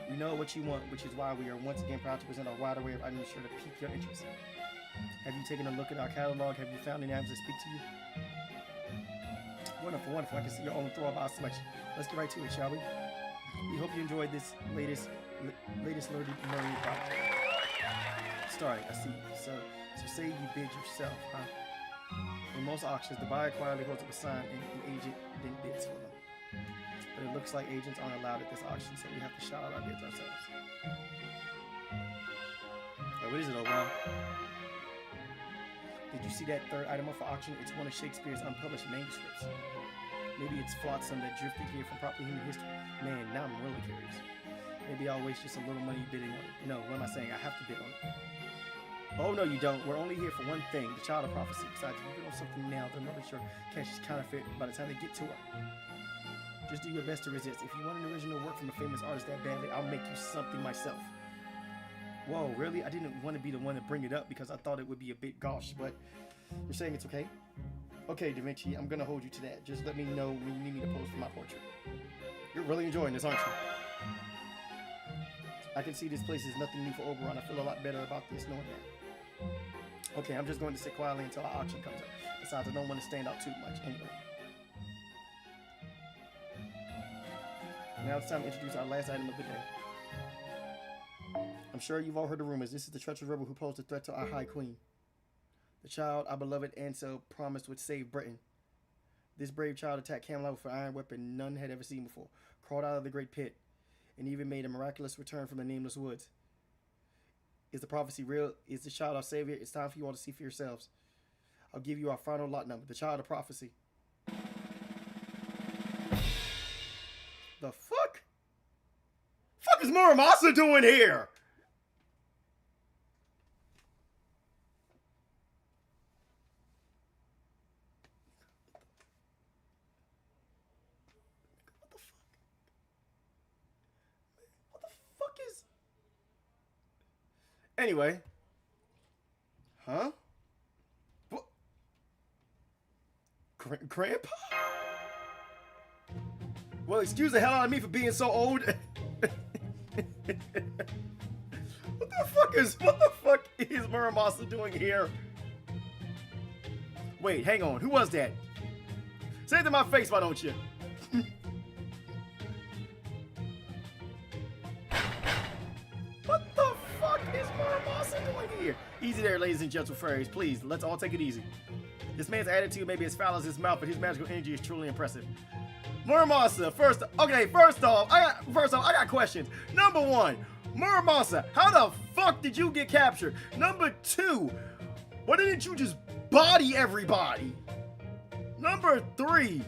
We know what you want, which is why we are once again proud to present our wide array of items sure to pique your interest. Have you taken a look at our catalog? Have you found any items that speak to you? Wonderful, wonderful. I can see your own throw of our selection. Let's get right to it, shall we? We hope you enjoyed this latest Lurdy Murray product. Starting, I see. So say you bid yourself, huh? In most auctions, the buyer quietly holds up a sign and the agent then bids for them. But it looks like agents aren't allowed at this auction, so we have to shout out our bids ourselves. Oh, what is it, Oberon? Did you see that third item up for auction? It's one of Shakespeare's unpublished manuscripts. Maybe it's flotsam that drifted here from proper human history. Man, now I'm really curious. Maybe I'll waste just a little money bidding on it. No, what am I saying? I have to bid on it. Oh, no, you don't. We're only here for one thing, the child of prophecy. Besides, if you bid on something now, they'll know that your cash is counterfeit by the time they get to it. Just do your best to resist. If you want an original work from a famous artist that badly, I'll make you something myself. Whoa, really? I didn't want to be the one to bring it up because I thought it would be a bit gauche, but you're saying it's okay? Okay, Da Vinci, I'm going to hold you to that. Just let me know when you need me to pose for my portrait. You're really enjoying this, aren't you? I can see this place is nothing new for Oberon. I feel a lot better about this knowing that. Okay, I'm just going to sit quietly until our auction comes up. Besides, I don't want to stand out too much anyway. Now it's time to introduce our last item of the day. I'm sure you've all heard the rumors. This is the treacherous rebel who posed a threat to our High Queen. The child our beloved Ansel promised would save Britain. This brave child attacked Camelot with an iron weapon none had ever seen before, crawled out of the great pit, and even made a miraculous return from the nameless woods. Is the prophecy real? Is the child our savior? It's time for you all to see for yourselves. I'll give you our final lot number, the child of prophecy. The fuck? Fuck is Muramasa doing here? Anyway. Huh? What? Grandpa? Well, excuse the hell out of me for being so old. What the fuck is Muramasa doing here? Wait, hang on. Who was that? Say it to my face, why don't you? What the fuck is Muramasa doing here? Easy there, ladies and gentle fairies. Please, let's all take it easy. This man's attitude may be as foul as his mouth, but his magical energy is truly impressive. Muramasa, first off, I got questions. Number one, Muramasa, how the fuck did you get captured? Number two, why didn't you just body everybody? Number three,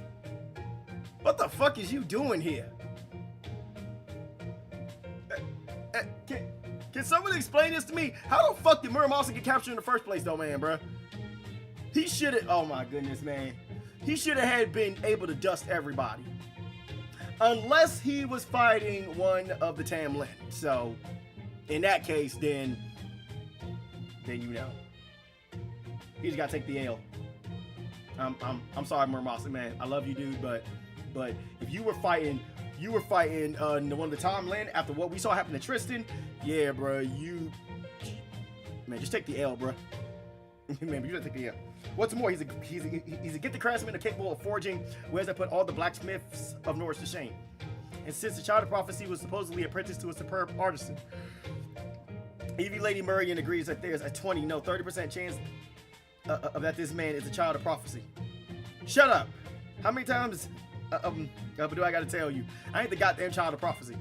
what the fuck is you doing here? Can someone explain this to me? How the fuck did Muramasa get captured in the first place though, man, bruh? He should have, oh my goodness, man. He should have had been able to dust everybody. Unless he was fighting one of the Tamlin. So, in that case, then you know. He just gotta take the L. I'm sorry, Muramasa, man. I love you, dude, but if you were fighting one of the Tamlin after what we saw happen to Tristan, yeah, bro, man, just take the L, bro. Man, you gotta take the L. What's more, he's a gifted craftsman capable of forging, whereas I put all the blacksmiths of Norse to shame. And since the child of prophecy was supposedly apprenticed to a superb artisan, Evie Lady Murrian agrees that there's a 30% chance of that this man is a child of prophecy. Shut up! How many times do I gotta tell you? I ain't the goddamn child of prophecy.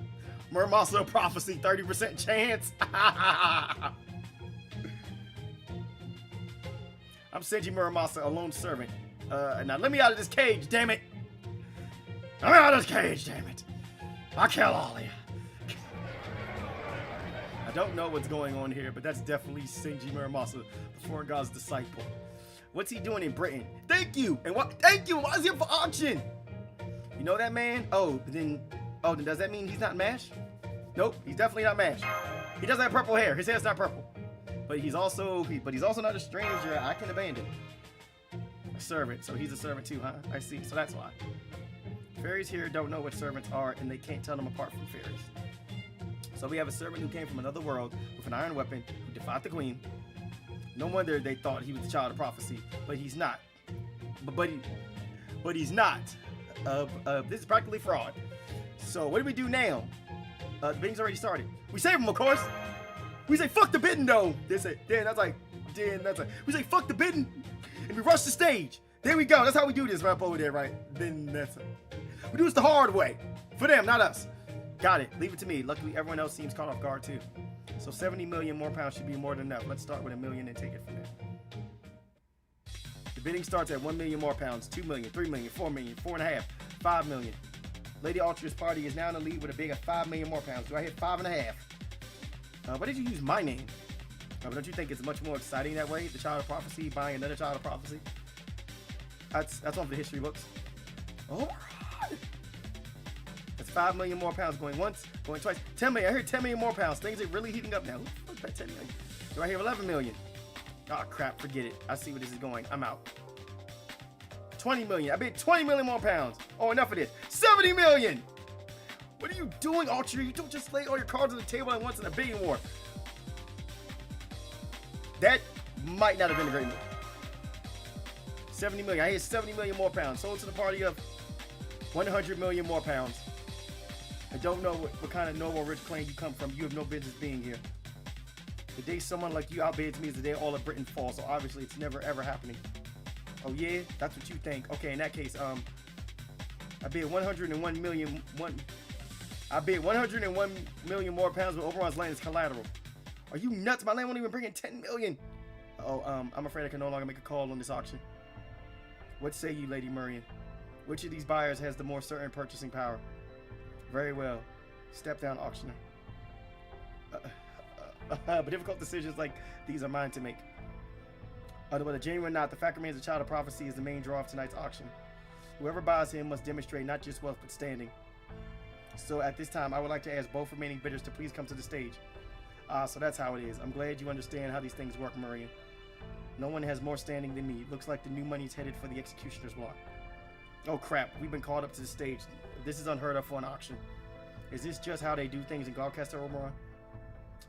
Muramasa prophecy, 30% chance. I'm Senji Muramasa, a lone servant. Now let me out of this cage, damn it! Let me out of this cage, damn it! I'll kill all of you. I don't know what's going on here, but that's definitely Senji Muramasa, the foreign god's disciple. What's he doing in Britain? Thank you! And what? Thank you! Why is he up for auction? You know that man? Then does that mean he's not MASH? Nope, he's definitely not MASH. He does have purple hair. His hair's not purple. But he's also not a stranger I can abandon. A servant, so he's a servant too, huh? I see, so that's why. Fairies here don't know what servants are, and they can't tell them apart from fairies. So we have a servant who came from another world with an iron weapon, who defied the queen. No wonder they thought he was the child of prophecy, but he's not. But he's not. This is practically fraud. So what do we do now? The bidding's already started. We save him, of course. We say fuck the bidding though. We say fuck the bidding, and we rush the stage. There we go. That's how we do this right up over there, right? Then we do this the hard way. For them, not us. Got it. Leave it to me. Luckily, everyone else seems caught off guard too. So 70 million more pounds should be more than enough. Let's start with $1 million and take it from there. The bidding starts at 1 million more pounds, 2 million, 3 million, 4 million, 4.5, 5 million. Lady Ultra's party is now in the lead with a big of 5 million more pounds. Do I hit 5.5? Why did you use my name? But don't you think it's much more exciting that way? The child of prophecy buying another child of prophecy. That's one for the history books. All right. That's 5 million more pounds going once, going twice. 10 million. I heard 10 million more pounds. Things are really heating up now. What's that 10 million? Do I hear 11 million? Oh crap! Forget it. I see where this is going. I'm out. 20 million. I bet 20 million more pounds. Oh, enough of this. 70 million. What are you doing, Ultra? You don't just lay all your cards on the table at once in a bidding war. That might not have been a great move. 70 million. I hit 70 million more pounds. Sold to the party of 100 million more pounds. I don't know what kind of noble rich clan you come from. You have no business being here. The day someone like you outbids me is the day all of Britain falls. So obviously it's never ever happening. Oh yeah, that's what you think. Okay, in that case, I bid 101 million. I bid 101 million more pounds, but Oberon's land is collateral. Are you nuts? My land won't even bring in 10 million. Oh, I'm afraid I can no longer make a call on this auction. What say you, Lady Murrian? Which of these buyers has the more certain purchasing power? Very well. Step down, auctioneer. But difficult decisions like these are mine to make. Whether genuine or not, the fact remains the child of prophecy is the main draw of tonight's auction. Whoever buys him must demonstrate not just wealth but standing. So at this time, I would like to ask both remaining bidders to please come to the stage. Ah, so that's how it is. I'm glad you understand how these things work, Marion. No one has more standing than me. Looks like the new money's headed for the executioner's block. Oh crap, we've been called up to the stage. This is unheard of for an auction. Is this just how they do things in Garcaster, Oberon?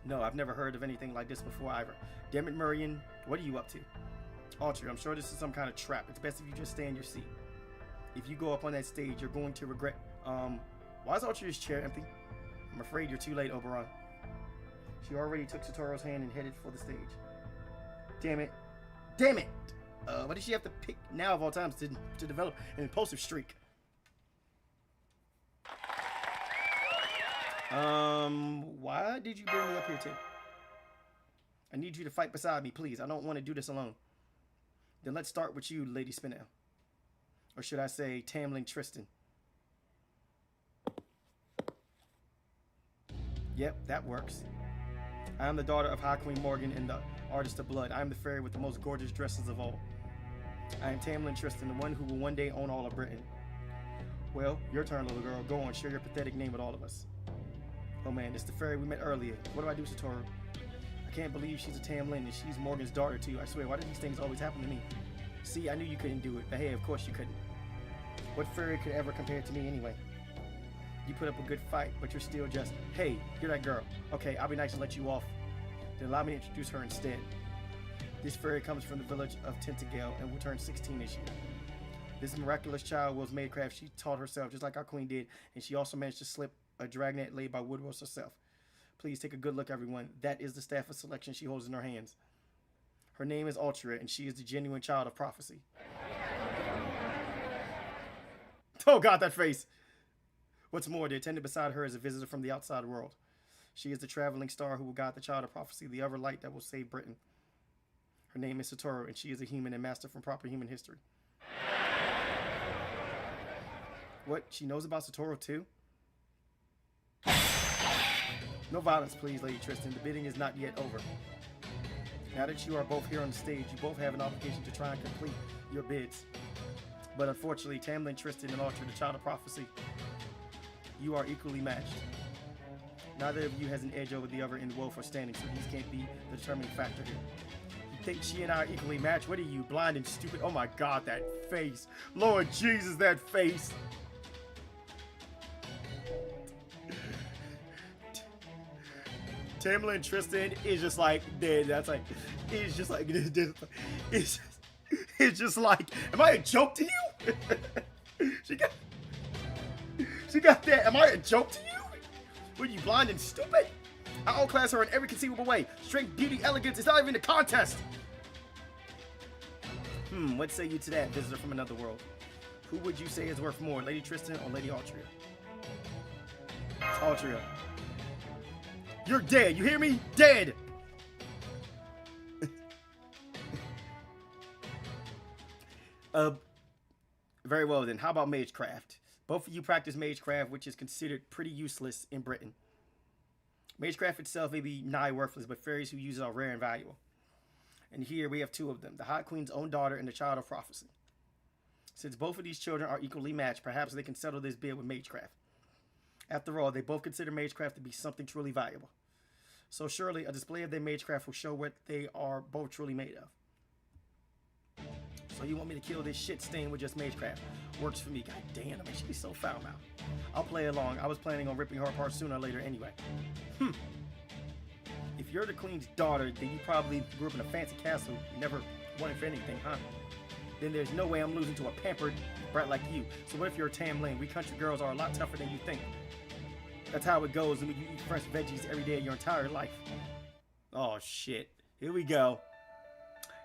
No, I've never heard of anything like this before either. Damn it, Marion, what are you up to? Altria, I'm sure this is some kind of trap. It's best if you just stay in your seat. If you go up on that stage, you're going to regret... why is Altria's chair empty? I'm afraid you're too late, Oberon. She already took Satoru's hand and headed for the stage. Damn it. Damn it! Why did she have to pick now of all times to develop an impulsive streak? Why did you bring me up here, Tim? I need you to fight beside me, please. I don't want to do this alone. Then let's start with you, Lady Spinell. Or should I say, Tamlin Tristan. Yep, that works. I am the daughter of High Queen Morgan and the Artist of Blood. I am the fairy with the most gorgeous dresses of all. I am Tamlin Tristan, the one who will one day own all of Britain. Well, your turn, little girl. Go on, share your pathetic name with all of us. Oh man, it's the fairy we met earlier. What do I do, Satoru? I can't believe she's a Tamlin and she's Morgan's daughter too. I swear, why do these things always happen to me? See, I knew you couldn't do it, but hey, of course you couldn't. What fairy could ever compare to me anyway? You put up a good fight, but you're still just, hey, you're that girl. Okay, I'll be nice to let you off. Then allow me to introduce her instead. This fairy comes from the village of Tintagel and will turn 16 this year. This miraculous child was Maidcraft. She taught herself just like our queen did, and she also managed to slip a dragnet laid by Woodrose herself. Please take a good look, everyone. That is the staff of selection she holds in her hands. Her name is Altria, and she is the genuine child of prophecy. Oh God, that face! What's more, the attendant beside her is a visitor from the outside world. She is the traveling star who will guide the child of prophecy, the other light that will save Britain. Her name is Satoru, and she is a human and master from proper human history. What? She knows about Satoru too? No violence, please, Lady Tristan. The bidding is not yet over. Now that you are both here on the stage, you both have an obligation to try and complete your bids. But unfortunately, Tamlin, Tristan, and Altria, the child of prophecy, you are equally matched. Neither of you has an edge over the other in wealth or standing, so these can't be the determining factor here. You think she and I are equally matched? What are you, blind and stupid? Oh my God, that face. Lord Jesus, that face. Tamlin Tristan is just like dead. That's like, it's just like, it's just like, am I a joke to you? She got that. Am I a joke to you? What are you, blind and stupid? I outclass her in every conceivable way. Strength, beauty, elegance. It's not even a contest. What say you to that, visitor from another world? Who would you say is worth more, Lady Tristan or Lady Altria? Altria. You're dead. You hear me? Dead. Very well then. How about Magecraft? Both of you practice Magecraft, which is considered pretty useless in Britain. Magecraft itself may be nigh worthless, but fairies who use it are rare and valuable. And here we have two of them, the Hot Queen's own daughter and the child of prophecy. Since both of these children are equally matched, perhaps they can settle this bid with Magecraft. After all, they both consider Magecraft to be something truly valuable. So surely a display of their Magecraft will show what they are both truly made of. So you want me to kill this shit stain with just Magecraft? Works for me. God damn, I mean, she be so foul-mouthed. I'll play along. I was planning on ripping her apart sooner or later anyway. If you're the queen's daughter, then you probably grew up in a fancy castle. You never wanted for anything, huh? Then there's no way I'm losing to a pampered brat like you. So what if you're a Tamlin? We country girls are a lot tougher than you think. That's how it goes when you eat fresh veggies every day of your entire life. Oh, shit. Here we go.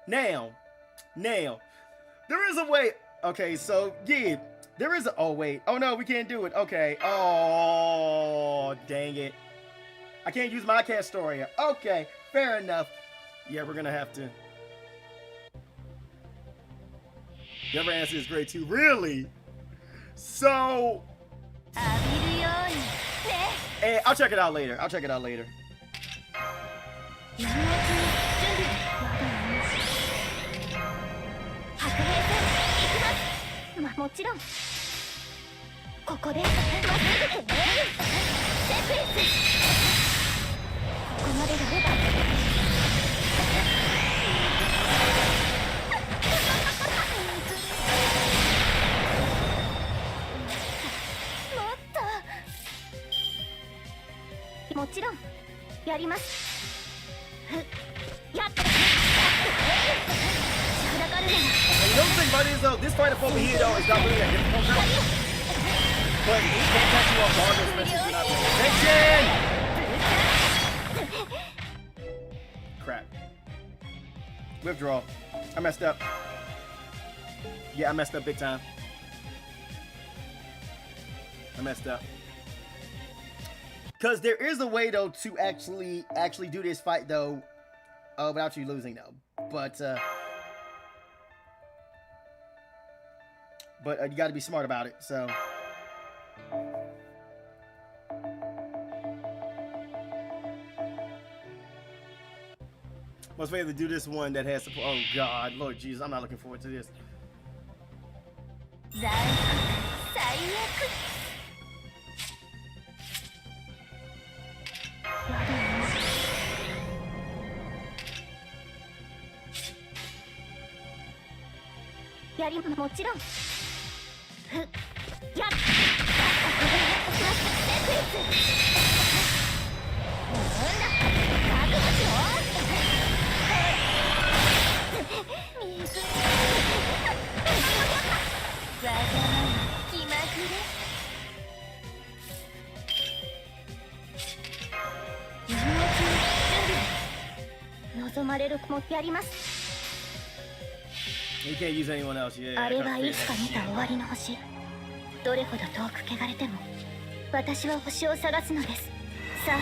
Now, there is a way. Okay, so, yeah, there is a, oh, wait. Oh, no, we can't do it. Okay. Oh, dang it. I can't use my cat story. Okay, fair enough. Yeah, we're going to have to. The other answer is great, too. Really? So. Hey, I'll check it out later. までやればもちろんやります。やっ You know the thing about it is though, this fighter over here though is not really that difficult now. But he can't catch you off guard, especially if you're not paying attention. Crap. Withdraw. I messed up. Yeah, I messed up big time. I messed up. Cause there is a way though to actually do this fight though, without you losing though. But you got to be smart about it. So. Must be able to do this one that has support. Oh God, Lord Jesus, I'm not looking forward to this. You can't use anyone else, yeah. あれはいつか見た終わりの星。どれほど遠く汚れても、私は星を探すのです。さあ、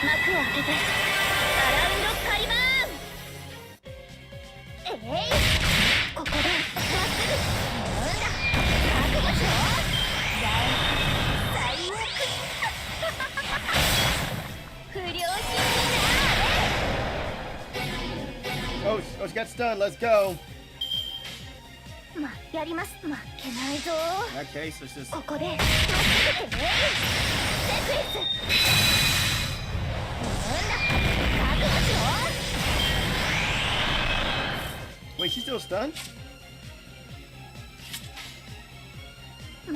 幕を開けて、アラウンドカリバーン。ここでまっすぐ。なんだ、覚悟しろ。最悪。不良品だ。Oh, she got stunned. Let's go. まあ、やります。負けないぞ。 Okay, so it's just. ここでまっすぐってね。セクレス。なんだ、覚悟しろ。 Wait, she's still stunned?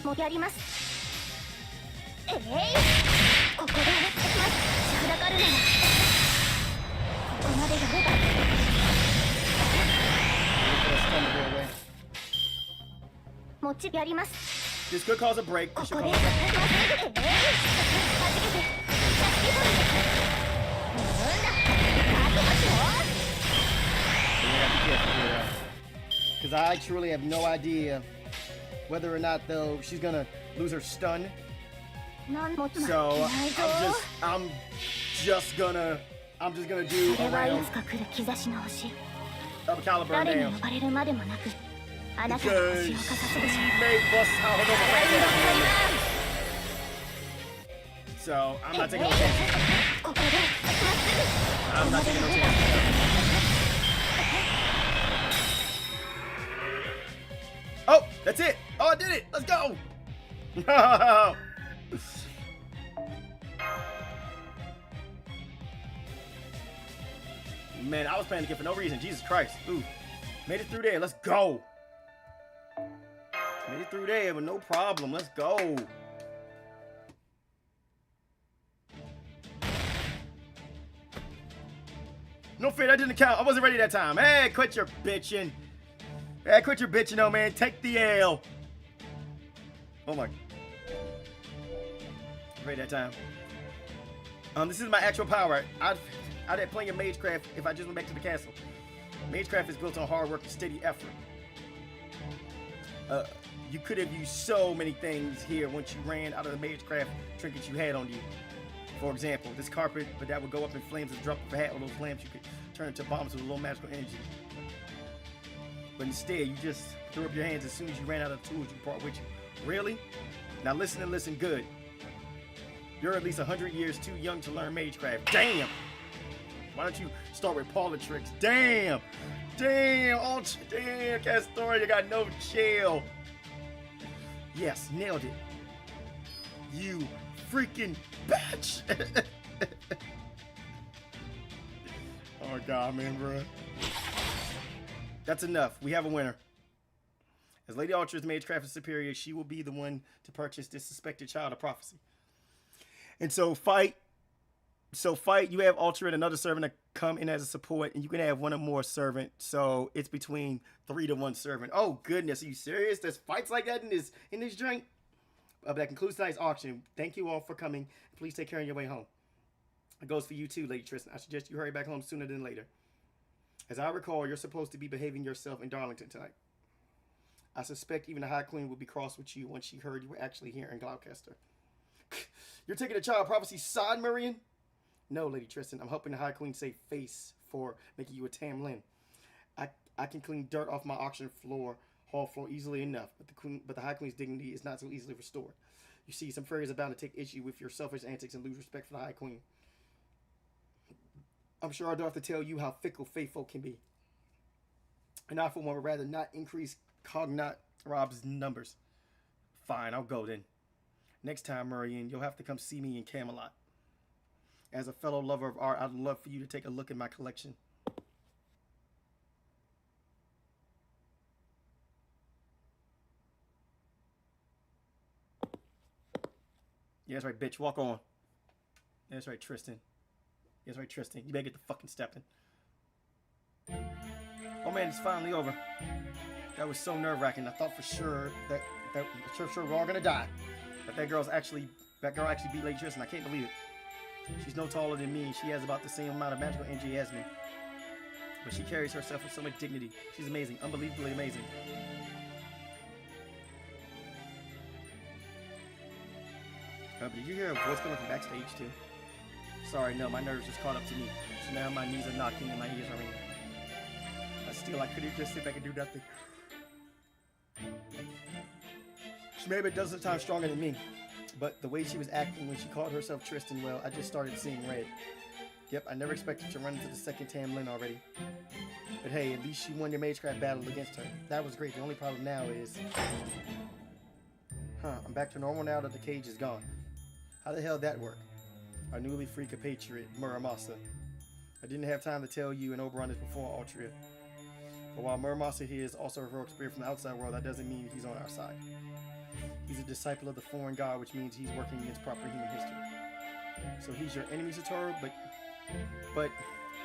もうやります。ここでまっしゃらかるならここまでやれば。 もちやります。 This could cause a break. こ This こ should で cause a break. はじけて。なんだ、覚悟しろ。 Because I truly have no idea whether or not though she's gonna lose her stun. なんも So I'm just gonna do そ a れはい round つか来る兆しの星。 of caliber 誰に down. 呼ばれるまでもなく、あなたが Because 星 she をかざすでしょう。 may bust out her normal ラウンドカリ fight. バーン。 So I'm not taking no chances. ここでまっすぐ。 I'm not taking no chances. Oh, that's it. Oh, I did it. Let's go. Man, I was panicking for no reason. Jesus Christ. Ooh. Made it through there. Let's go. Made it through there with no problem. Let's go. No fear, that didn't count. I wasn't ready that time. Hey, quit your bitching. Hey, quit your bitching, though, man. Take the L. Oh my. Ready that time. This is my actual power. I'd have plenty of Magecraft if I just went back to the castle. Magecraft is built on hard work and steady effort. You could have used so many things here once you ran out of the Magecraft trinkets you had on you. For example, this carpet, but that would go up in flames and drop of a hat with those lamps you could turn into bombs with a low magical energy. But instead, you just threw up your hands as soon as you ran out of the tools you brought with you. Really? Now listen and listen good. You're at least 100 years too young to learn Magecraft. Damn! Why don't you start with Tricks? Damn! Damn! Oh, damn, Castor, you got no chill. Yes, nailed it. You freaking bitch! Oh god, man, bro. That's enough. We have a winner. As Lady Ultra's magecraft is superior, she will be the one to purchase this suspected child of prophecy. And so fight. You have Ultra and another servant to come in as a support, and you can have one or more servant. So it's between 3 to 1 servant. Oh goodness, are you serious? There's fights like that in this drink. But that concludes tonight's auction. Thank you all for coming. Please take care on your way home. It goes for you too, Lady Tristan. I suggest you hurry back home sooner than later. As I recall, you're supposed to be behaving yourself in Darlington tonight. I suspect even the High Queen will be cross with you once she heard you were actually here in Gloucester. You're taking a child of prophecy's side, Marion? No, Lady Tristan. I'm hoping the High Queen say face for making you a Tamlin. I can clean dirt off my auction hall floor easily enough, but the High Queen's dignity is not so easily restored. You see, some fairies are bound to take issue with your selfish antics and lose respect for the High Queen. I'm sure I don't have to tell you how fickle faithful can be. And I, for one, would rather not increase Cognat Rob's numbers. Fine, I'll go then. Next time, Marion, you'll have to come see me in Camelot. As a fellow lover of art, I'd love for you to take a look at my collection. Yeah, that's right, bitch. Walk on. Yeah, that's right, Tristan. Yeah, that's right, Tristan. You better get the fucking stepping. Oh man, it's finally over. That was so nerve-wracking. I thought for sure that we're all gonna die. But that girl actually beat Lady Tristan. I can't believe it. She's no taller than me, and she has about the same amount of magical energy as me. But she carries herself with so much dignity. She's amazing, unbelievably amazing. But did you hear a voice coming from backstage too? Sorry, no, my nerves just caught up to me. So now my knees are knocking and my ears are ringing. But still, I couldn't just sit back and do nothing. She may have been a dozen times stronger than me. But the way she was acting when she called herself Tristan, well, I just started seeing red. Yep, I never expected to run into the second Tamlin already. But hey, at least she won your magecraft battle against her. That was great. The only problem now is... I'm back to normal now that the cage is gone. How the hell did that work? Our newly free compatriot, Muramasa. I didn't have time to tell you and Oberon this before, Altria. But while Muramasa here is also a heroic spirit from the outside world, that doesn't mean he's on our side. He's a disciple of the foreign god, which means he's working against proper human history. So he's your enemy, Satoru, but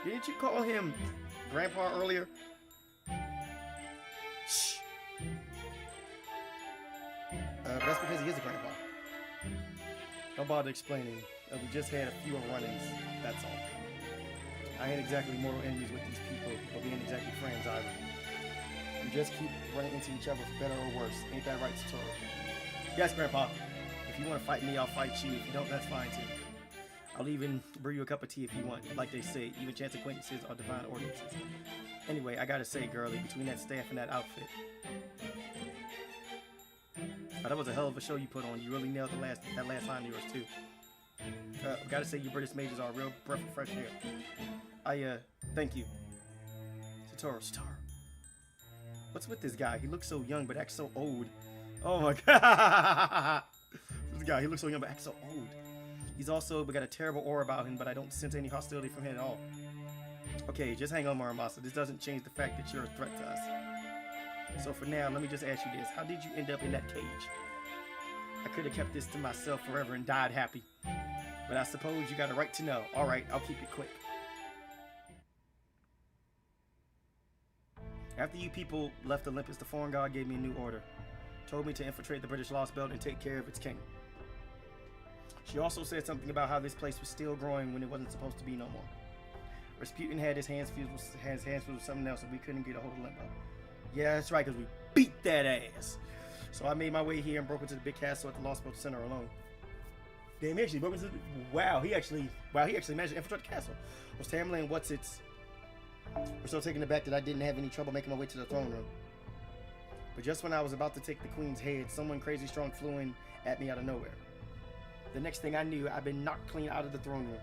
didn't you call him Grandpa earlier? Shh. But that's because he is a grandpa. Don't bother explaining. We just had a few run-ins, that's all. I ain't exactly mortal enemies with these people, but we ain't exactly friends either. We just keep running into each other for better or worse. Ain't that right, Satoru? Yes, Grandpa. If you want to fight me, I'll fight you. If you don't, that's fine too. I'll even brew you a cup of tea if you want. Like they say, even chance acquaintances are divine ordinances. Anyway, I gotta say, girlie, between that staff and that outfit. That was a hell of a show you put on. You really nailed that last line of yours too. Gotta say, you British mages are a real breath of fresh air. Thank you. Satoru. What's with this guy? He looks so young, but acts so old. Oh my god! This guy, he looks so young, but acts so old. He's also got a terrible aura about him, but I don't sense any hostility from him at all. Okay, just hang on, Muramasa. This doesn't change the fact that you're a threat to us. So for now, let me just ask you this. How did you end up in that cage? I could have kept this to myself forever and died happy. But I suppose you got a right to know. Alright, I'll keep it quick. After you people left Olympus, the foreign god gave me a new order. Told me to infiltrate the British Lostbelt and take care of its king. She also said something about how this place was still growing when it wasn't supposed to be no more. Rasputin had his hands filled with something else and we couldn't get a hold of Limbo. Yeah, that's right, because we beat that ass. So I made my way here and broke into the big castle at the Lostbelt Center alone. Damn, he actually broke into the... Wow, he actually managed to infiltrate the castle. Was Tamlin, what's its... We're so taken aback that I didn't have any trouble making my way to the throne room. But just when I was about to take the queen's head, someone crazy strong flew in at me out of nowhere. The next thing I knew, I'd been knocked clean out of the throne room.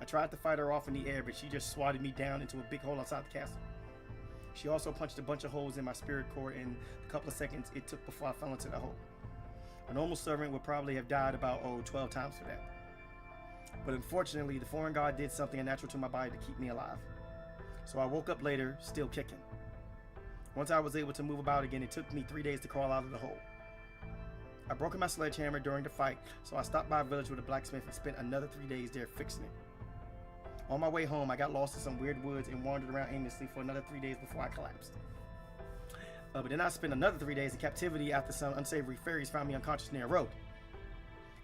I tried to fight her off in the air, but she just swatted me down into a big hole outside the castle. She also punched a bunch of holes in my spirit core in the couple of seconds it took before I fell into the hole. A normal servant would probably have died about, 12 times for that. But unfortunately, the foreign god did something unnatural to my body to keep me alive. So I woke up later, still kicking. Once I was able to move about again, it took me 3 days to crawl out of the hole. I broke my sledgehammer during the fight, so I stopped by a village with a blacksmith and spent another 3 days there fixing it. On my way home, I got lost in some weird woods and wandered around aimlessly for another 3 days before I collapsed. But then I spent another 3 days in captivity after some unsavory fairies found me unconscious near a road.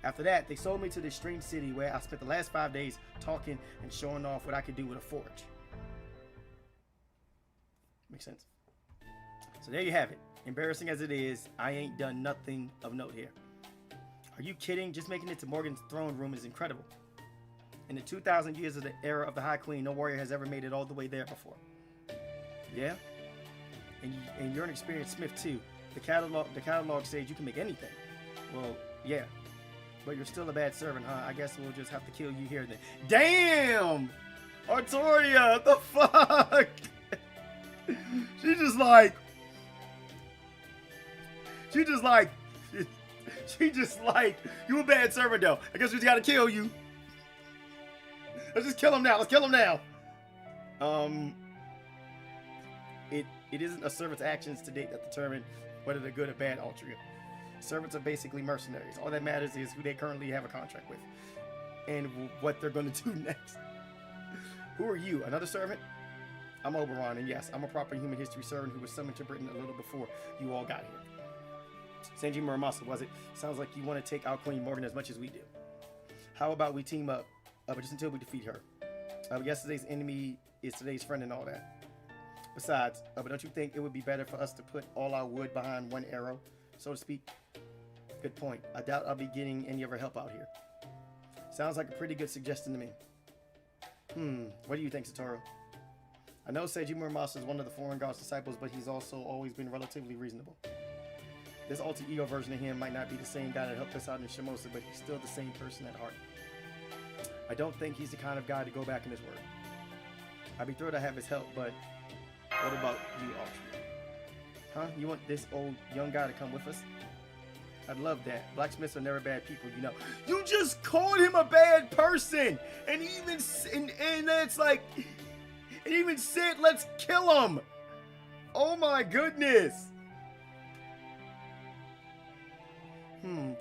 After that, they sold me to this strange city where I spent the last 5 days talking and showing off what I could do with a forge. Makes sense. So there you have it. Embarrassing as it is, I ain't done nothing of note here. Are you kidding? Just making it to Morgan's throne room is incredible. In the 2,000 years of the era of the High Queen, no warrior has ever made it all the way there before. Yeah? And you're an experienced smith too. The catalog says you can make anything. Well, yeah. But you're still a bad servant, huh? I guess we'll just have to kill you here then. Damn! Artoria, the fuck? She just like, you a bad servant though. I guess we just gotta kill you. Let's just kill him now. Let's kill him now. It isn't a servant's actions to date that determine whether they're good or bad, Altria. Servants are basically mercenaries. All that matters is who they currently have a contract with and what they're going to do next. Who are you? Another servant? I'm Oberon, and yes, I'm a proper human history servant who was summoned to Britain a little before you all got here. Sanji Muramasa, was it? Sounds like you want to take out Queen Morgan as much as we do. How about we team up, but just until we defeat her? Yesterday's enemy is today's friend and all that. Besides, but don't you think it would be better for us to put all our wood behind one arrow, so to speak? Good point. I doubt I'll be getting any of her help out here. Sounds like a pretty good suggestion to me. What do you think, Satoru? I know Seiji Muramasa is one of the foreign god's disciples, but he's also always been relatively reasonable. This alter ego version of him might not be the same guy that helped us out in Shimosa, but he's still the same person at heart. I don't think he's the kind of guy to go back in his word. I'd be thrilled to have his help, but what about you, Altria? Huh? You want this old young guy to come with us? I'd love that. Blacksmiths are never bad people, you know. You just called him a bad person, and even it's like, it even said, let's kill him. Oh my goodness.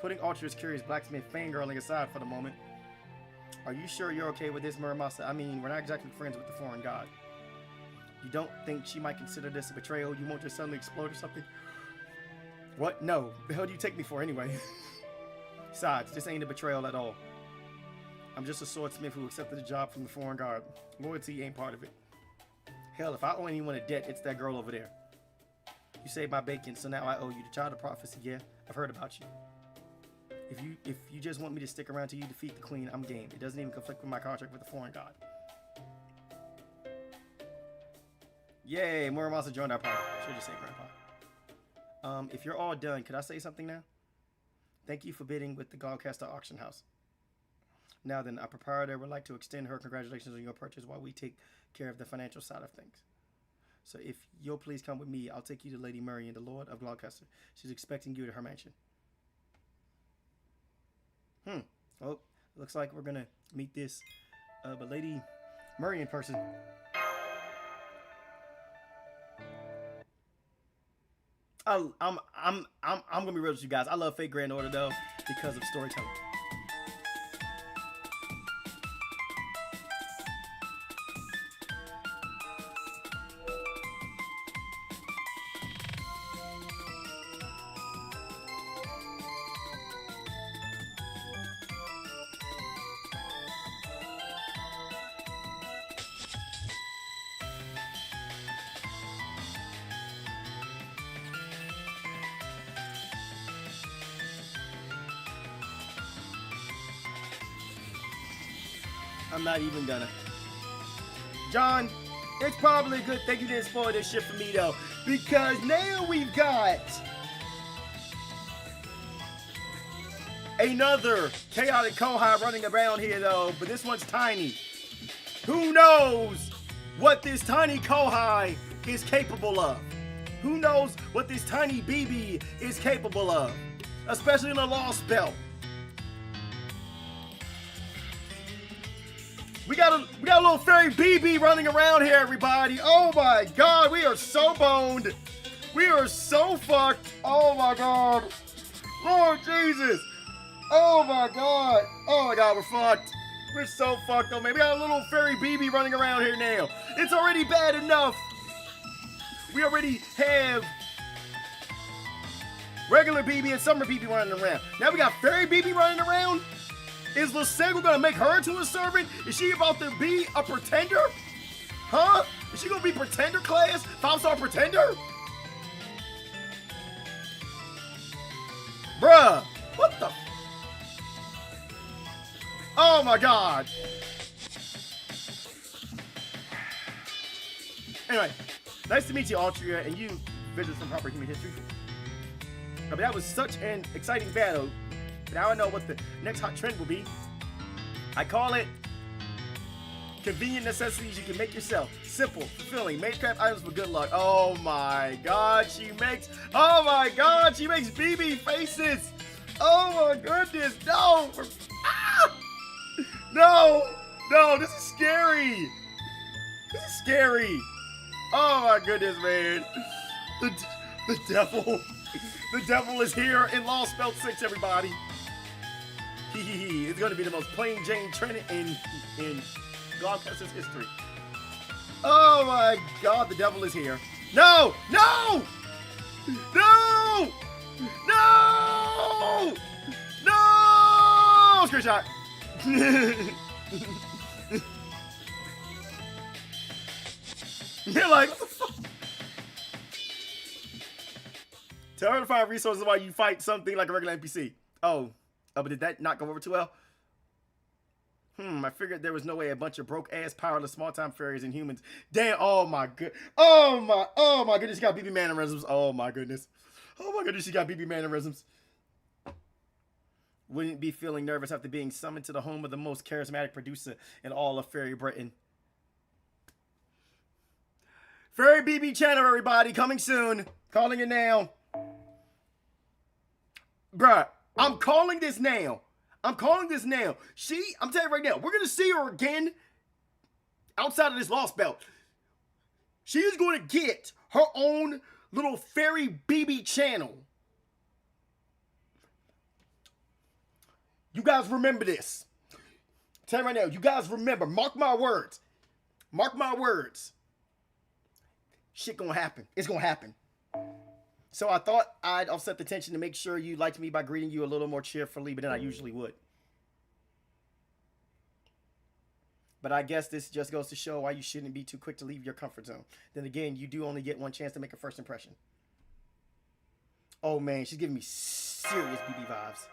Putting Altria's curious blacksmith fangirling aside for the moment, are you sure you're okay with this, Muramasa? I mean, we're not exactly friends with the foreign god. You don't think she might consider this a betrayal? You won't just suddenly explode or something? What? No. The hell do you take me for anyway? Besides, this ain't a betrayal at all. I'm just a swordsmith who accepted a job from the foreign guard. Loyalty ain't part of it. Hell, if I owe anyone a debt, it's that girl over there. You saved my bacon, so now I owe you. The child of prophecy, yeah? I've heard about you. If you just want me to stick around till you defeat the queen, I'm game. It doesn't even conflict with my contract with the foreign god. Yay, Muramasa joined our party. Should just say Grandpa. If you're all done, could I say something now? Thank you for bidding with the Godcaster auction house. Now then, our proprietor would like to extend her congratulations on your purchase while we take care of the financial side of things. So if you'll please come with me, I'll take you to Lady Murian, the Lord of Gloucester. She's expecting you to her mansion. Well, looks like we're gonna meet this but Lady Murian person. I'm gonna be real with you guys. I love Fate Grand Order though because of storytelling. I'm not even gonna. John, it's probably a good thing you didn't spoil this shit for me though, because now we've got another chaotic Kohai running around here though, but this one's tiny. Who knows what this tiny Kohai is capable of? Who knows what this tiny BB is capable of? Especially in the Lostbelt. We got a little fairy BB running around here, everybody. Oh my god, we are so boned. We are so fucked. Oh my god. Lord Jesus. Oh my god. Oh my god, we're fucked. We're so fucked, though, man. We got a little fairy BB running around here now. It's already bad enough. We already have regular BB and summer BB running around. Now we got fairy BB running around? Is Lostbelt gonna make her into a servant? Is she about to be a pretender? Huh? Is she gonna be pretender class? 5-star pretender? Bruh, what the? Oh my god. Anyway, nice to meet you, Altria, and you, visitors from Proper Human History. But that was such an exciting battle. Now I know what the next hot trend will be. I call it convenient necessities you can make yourself. Simple, fulfilling, made craft items with good luck. Oh my god, she makes BB faces. Oh my goodness, no. Ah! No, this is scary. This is scary. Oh my goodness, man. The devil is here in Lostbelt 6, everybody. It's going to be the most plain Jane trend in Barghest's history. Oh my god, the devil is here. No! Screenshot. You're like, what the fuck? Tell her to find resources while you fight something like a regular NPC. Oh, but did that not go over too well? I figured there was no way a bunch of broke-ass, powerless, small-time fairies and humans. Damn, oh my goodness, she got BB mannerisms. Oh my goodness, she got BB mannerisms. Wouldn't be feeling nervous after being summoned to the home of the most charismatic producer in all of Fairy Britain. Fairy BB channel, everybody, coming soon. Calling it now. Bruh, I'm calling this now. I'm telling you right now, we're going to see her again outside of this Lostbelt. She is going to get her own little Fairy BB channel. You guys remember this. I'm telling you right now, you guys remember. Mark my words. Shit gonna happen. It's gonna happen. So I thought I'd offset the tension to make sure you liked me by greeting you a little more cheerfully than I usually would. But I guess this just goes to show why you shouldn't be too quick to leave your comfort zone. Then again, you do only get one chance to make a first impression. Oh man, she's giving me serious BB vibes.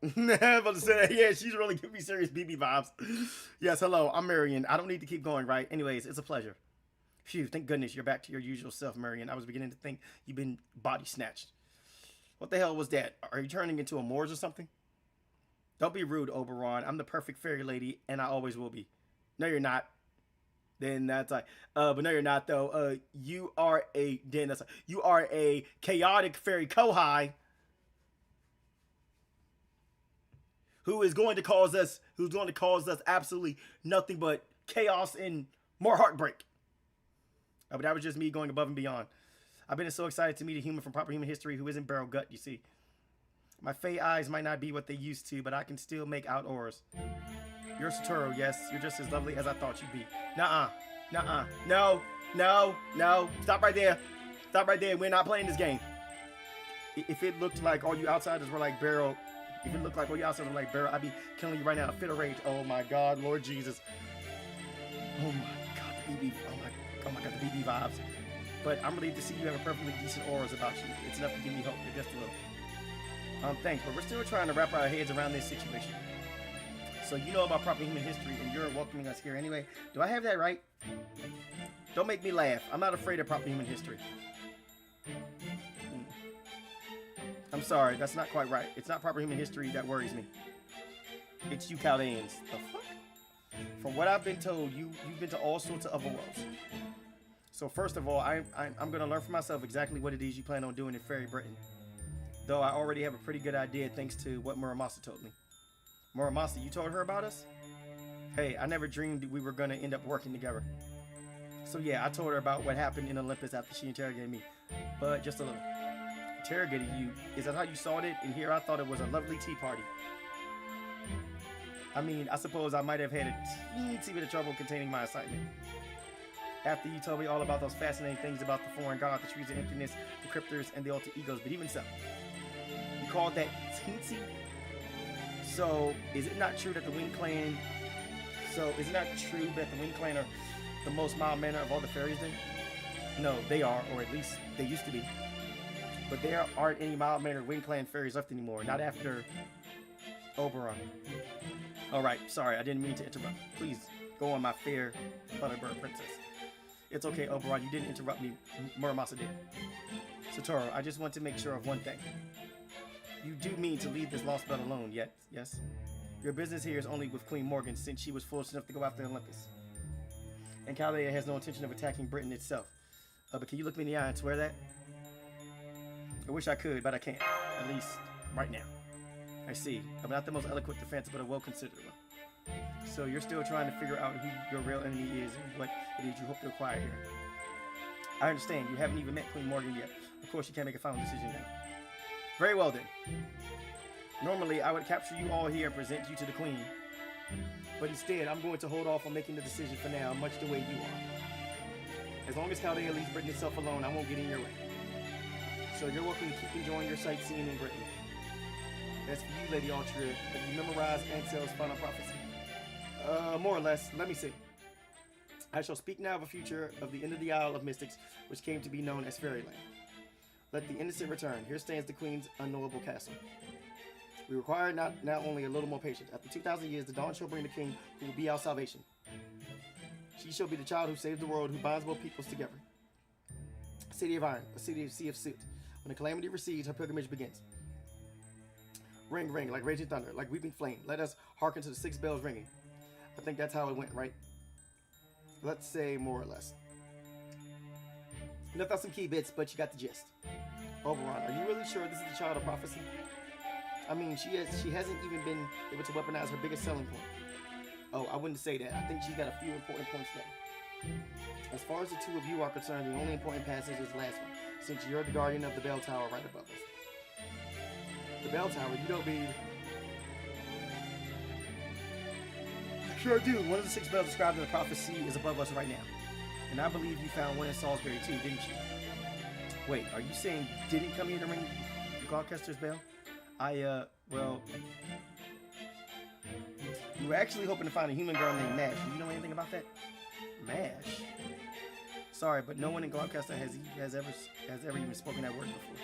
I'm about to say, yeah, she's really giving me serious BB vibes. Yes, hello, I'm Marion. I don't need to keep going, right? Anyways, it's a pleasure. Phew, thank goodness you're back to your usual self, Marion. I was beginning to think you've been body snatched. What the hell was that? Are you turning into a Moors or something? Don't be rude, Oberon. I'm the perfect fairy lady, and I always will be. No, you're not. Then that's like, but no, you're not, though. You are a chaotic fairy kohai. Who's going to cause us absolutely nothing but chaos and more heartbreak. But that was just me going above and beyond. I've been so excited to meet a human from Proper Human History who isn't barrel gut, you see. My fey eyes might not be what they used to, but I can still make out auras. You're Satoru, yes. You're just as lovely as I thought you'd be. Nuh-uh. No. Stop right there. We're not playing this game. If it looked like all you outsiders were like barrel... I'd be killing you right now. A fit of rage. Oh my God, Lord Jesus. Oh my God, the BB. Oh my God, the BB vibes. But I'm relieved to see you have a perfectly decent auras about you. It's enough to give me hope. You're just a little. Thanks, but we're still trying to wrap our heads around this situation. So you know about Proper Human History, and you're welcoming us here anyway. Do I have that right? Don't make me laugh. I'm not afraid of Proper Human History. I'm sorry, that's not quite right. It's not Proper Human History that worries me. It's you Chaldeans. The fuck? From what I've been told, you've been to all sorts of other worlds. So first of all, I'm going to learn for myself exactly what it is you plan on doing in Fairy Britain. Though I already have a pretty good idea thanks to what Muramasa told me. Muramasa, you told her about us? Hey, I never dreamed we were gonna end up working together. So yeah, I told her about what happened in Olympus after she interrogated me. But just a little. Interrogated you? Is that how you saw it? And here I thought it was a lovely tea party. I mean, I suppose I might have had a teensy bit of trouble containing my excitement. After you told me all about those fascinating things about the foreign god, the trees of emptiness, the cryptors, and the alter egos, but even so, you called that teensy? So, is it not true that the Wing Clan... So, is it not true that the Wing Clan are the most mild-mannered of all the fairies then? No, they are, or at least they used to be. But there aren't any mild-mannered Wing Clan fairies left anymore, not after Oberon. Alright, sorry, I didn't mean to interrupt. Please, go on, my fair Butterbird princess. It's okay, Oberon, you didn't interrupt me. Muramasa did. Satoru, I just want to make sure of one thing. You do mean to leave this Lostbelt alone, yes? Your business here is only with Queen Morgan, since she was foolish enough to go after Olympus. And Chaldea has no intention of attacking Britain itself. But can you look me in the eye and swear that? I wish I could, but I can't. At least, right now. I see. I'm not the most eloquent defense, but a well-considered one. So you're still trying to figure out who your real enemy is and what it is you hope to acquire here. I understand. You haven't even met Queen Morgan yet. Of course, you can't make a final decision now. Very well, then. Normally, I would capture you all here and present you to the Queen. But instead, I'm going to hold off on making the decision for now, much the way you are. As long as Chaldea leaves Britain itself alone, I won't get in your way. So you're welcome to keep enjoying your sightseeing in Britain. As for you, Lady Altria, have you memorized Ansel's final prophecy? More or less. Let me see. I shall speak now of a future of the end of the Isle of Mystics, which came to be known as Fairyland. Let the innocent return. Here stands the Queen's unknowable castle. We require not only a little more patience. After 2,000 years, the dawn shall bring the King, who will be our salvation. She shall be the child who saves the world, who binds both peoples together. City of Iron, a sea of soot. When the calamity recedes, her pilgrimage begins. Ring, ring, like raging thunder, like weeping flame. Let us hearken to the 6 bells ringing. I think that's how it went, right? Let's say more or less. You left out some key bits, but you got the gist. Oberon, are you really sure this is the child of prophecy? I mean, she hasn't even been able to weaponize her biggest selling point. Oh, I wouldn't say that. I think she's got a few important points there. As far as the two of you are concerned, the only important passage is the last one, since you're the guardian of the bell tower right above us. The bell tower, you don't mean... Sure do. One of the 6 bells described in the prophecy is above us right now. And I believe you found one in Salisbury too, didn't you? Wait, are you saying you didn't come here to ring Gloucester's bell? Well... You were actually hoping to find a human girl named Mash. Do you know anything about that? Mash? Sorry, but no one in Gloucester has ever even spoken that word before.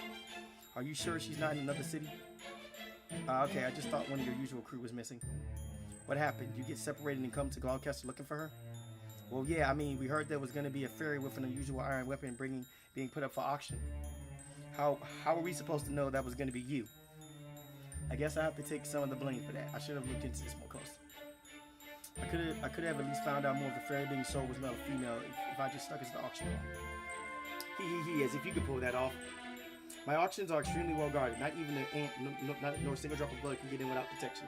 Are you sure she's not in another city? Okay, I just thought one of your usual crew was missing. What happened? You get separated and come to Gloucester looking for her? Well, yeah, I mean, we heard there was going to be a fairy with an unusual iron weapon being put up for auction. How were we supposed to know that was going to be you? I guess I have to take some of the blame for that. I should have looked into this more closely. I could have at least found out more if the fairy being sold was male or female if I just stuck it to the auction wall. As if you could pull that off. My auctions are extremely well guarded. Not even an ant nor a single drop of blood can get in without protection.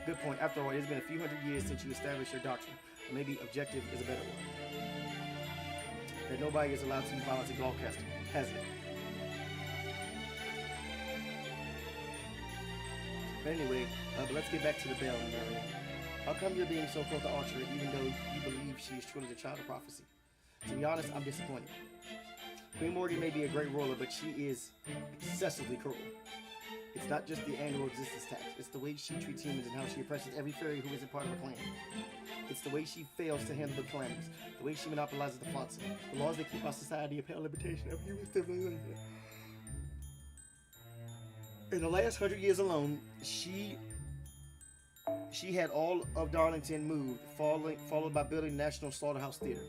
Good point. After all, it's been a few hundred years since you established your doctrine. Or maybe objective is a better word. That nobody is allowed to use violence in Gloucester, has it? But anyway, but let's get back to the bell, Marion. How come you're being so close to Archer even though you believe she is truly the child of prophecy? To be honest, I'm disappointed. Queen Morgan may be a great ruler, but she is excessively cruel. It's not just the annual existence tax. It's the way she treats humans and how she oppresses every fairy who isn't part of her clan. It's the way she fails to handle the calamities, the way she monopolizes the fonts, the laws that keep our society upon limitation of human civilization. In the last 100 years alone, she had all of Darlington moved, followed by building National Slaughterhouse Theater.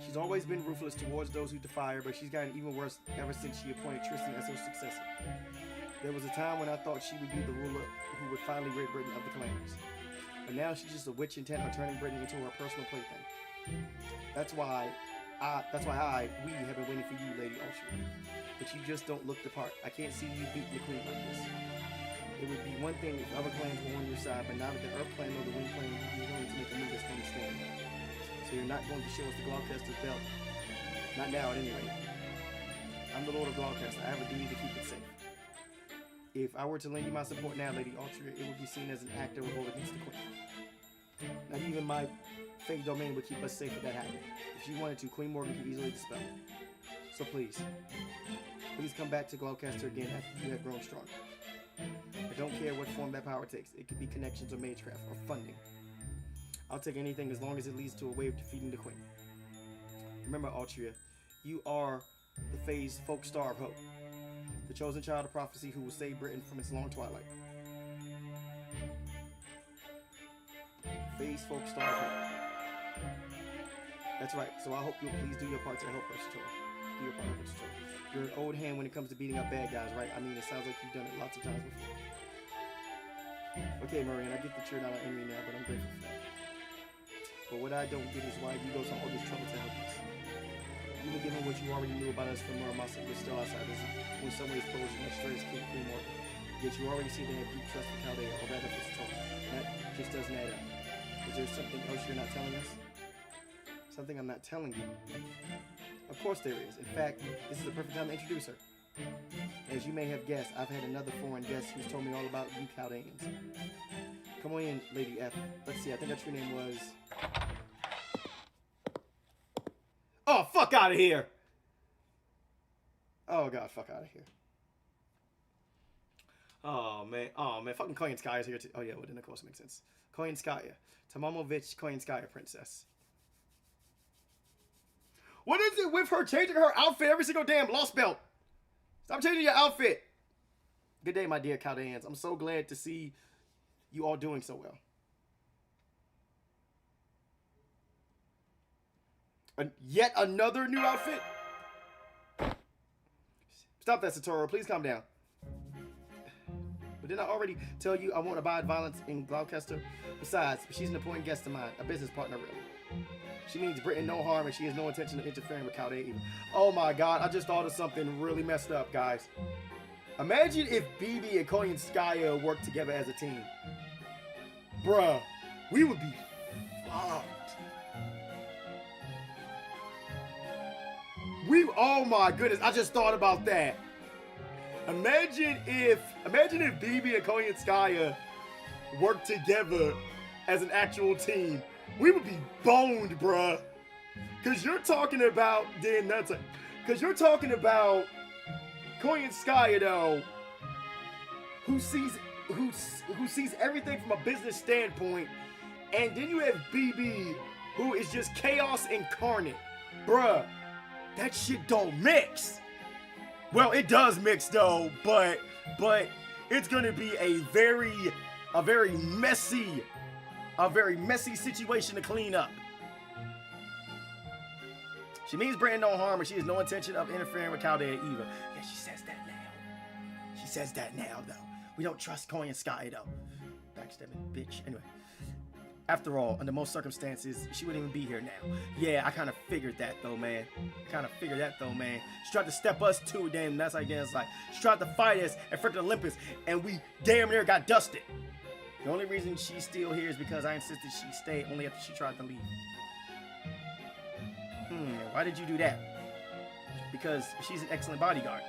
She's always been ruthless towards those who defy her, but she's gotten even worse ever since she appointed Tristan as her successor. There was a time when I thought she would be the ruler who would finally rid Britain of the calamities. But now she's just a witch intent on turning Britain into her personal plaything. That's why we have been waiting for you, Lady Ultra. But you just don't look the part. I can't see you beating the queen like this. It would be one thing if other clans were on your side, but now that the Earth clan or the Wind clan would be willing to make a move that's going to stand. So you're not going to show us the Gloucester's belt. Not now, at any rate. I'm the Lord of Gloucester. I have a duty to keep it safe. If I were to lend you my support now, Lady Altria, it would be seen as an act of revolt against the Queen. Not even my fake domain would keep us safe if that happened. If she wanted to, Queen Morgan could easily dispel it. So please come back to Gloucester again after you have grown strong. I don't care what form that power takes. It could be connections or magecraft or funding. I'll take anything as long as it leads to a way of defeating the Queen. Remember, Altria, you are the Fae's folk star of hope. The chosen child of prophecy who will save Britain from its long twilight. Fae's folk star of hope. That's right, so I hope you'll please do your part to help us, Tor. Do your part to help us, Tor. You're an old hand when it comes to beating up bad guys, right? I mean, it sounds like you've done it lots of times before. Okay, Marianne, I get that you're not an enemy now, but I'm grateful for that. But what I don't get is why you go to all this trouble to help us. Even given what you already knew about us from Muramasa, we're still outsiders, who in some ways pose as much threat as King Queen Morgan. Yet you already see they have deep trust for Chaldea, or rather for Tor. That just doesn't add up. Is there something else you're not telling us? Something I'm not telling you? Of course there is. In fact, this is the perfect time to introduce her. As you may have guessed, I've had another foreign guest who's told me all about you Chaldeans. Come on in, Lady F. Let's see, I think that your name was... Oh, fuck out of here! Oh, God, fuck out of here. Oh, man, fucking Koyanskaya here too. Oh, yeah, well, then of course it makes sense. Koyanskaya. Tomomovich Koyanskaya, princess. What is it with her changing her outfit every single damn Lostbelt? Stop changing your outfit. Good day, my dear Chaldeans. I'm so glad to see you all doing so well. Yet another new outfit? Stop that, Satoru. Please calm down. But didn't I already tell you I won't abide violence in Gloucester? Besides, she's an important guest of mine. A business partner, really. She means Britain no harm, and she has no intention of interfering with Chaldea either. Oh my God, I just thought of something really messed up, guys. Imagine if BB and Koyanskaya worked together as a team. Bruh, we would be fucked. Oh my goodness, I just thought about that. Imagine if BB and Koyanskaya worked together as an actual team. We would be boned, bruh. Cause you're talking about cause you're talking about Koyanskaya though, who sees everything from a business standpoint, and then you have BB, who is just chaos incarnate. Bruh, that shit don't mix. Well, it does mix though, but it's gonna be a very messy situation to clean up. She means Britain no harm, and she has no intention of interfering with Chaldea either. Yeah, she says that now. She says that now, though. We don't trust Koyanskaya, though. Backstabbing bitch. Anyway. After all, under most circumstances, she wouldn't even be here now. Yeah, I kind of figured that, though, man. She tried to step us, too, damn. That's like, it's like, she tried to fight us at freaking Olympus, and we damn near got dusted. The only reason she's still here is because I insisted she stay only after she tried to leave. Why did you do that? Because she's an excellent bodyguard.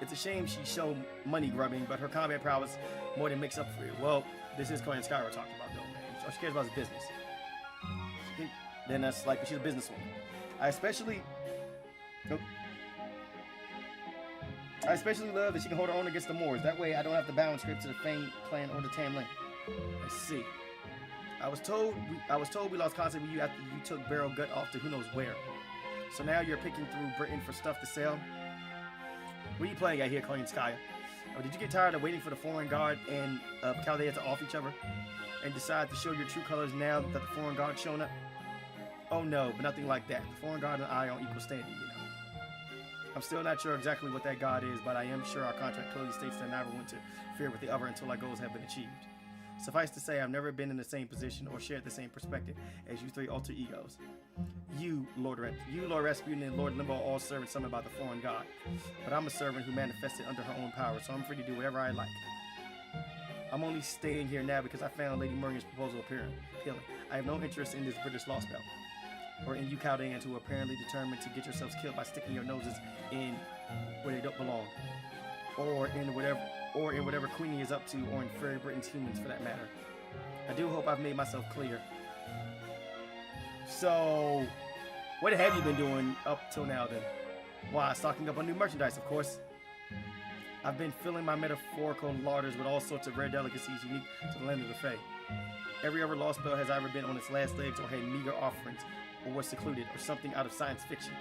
It's a shame she showed money grubbing, but her combat prowess more than makes up for it. Well, this is Koyanskaya we're talking about, though, man. All she cares about is business. Then that's like, she's a businesswoman. I especially love that she can hold her own against the Moors. That way, I don't have to bow and script to the Fang clan or the Tamlin. I see. I was told we lost contact with you after you took Barrel Gut off to who knows where. So now you're picking through Britain for stuff to sell. What are you playing at here, Koyanskaya? Oh, did you get tired of waiting for the Foreign Guard and Chaldea to off each other, and decide to show your true colors now that the Foreign Guard's shown up? Oh no, but nothing like that. The Foreign Guard and I are on equal standing, you know. I'm still not sure exactly what that God is, but I am sure our contract clearly states that neither will interfere with the other until our goals have been achieved. Suffice to say, I've never been in the same position or shared the same perspective as you three alter egos. You, Lord Rasputin, and Lord Limbo all servants summoned by the Foreign God. But I'm a servant who manifested under her own power, so I'm free to do whatever I like. I'm only staying here now because I found Lady Morgan's proposal appealing. I have no interest in this British Lostbelt, or in you Chaldeans who are apparently determined to get yourselves killed by sticking your noses in where they don't belong, or in whatever Queenie is up to, or in Fairy Britain's humans for that matter. I do hope I've made myself clear. So, what have you been doing up till now then? Why, stocking up on new merchandise, of course. I've been filling my metaphorical larders with all sorts of rare delicacies unique to the land of the Fay. Every other Lostbelt has either been on its last legs or had meager offerings, or was secluded, or something out of science fiction.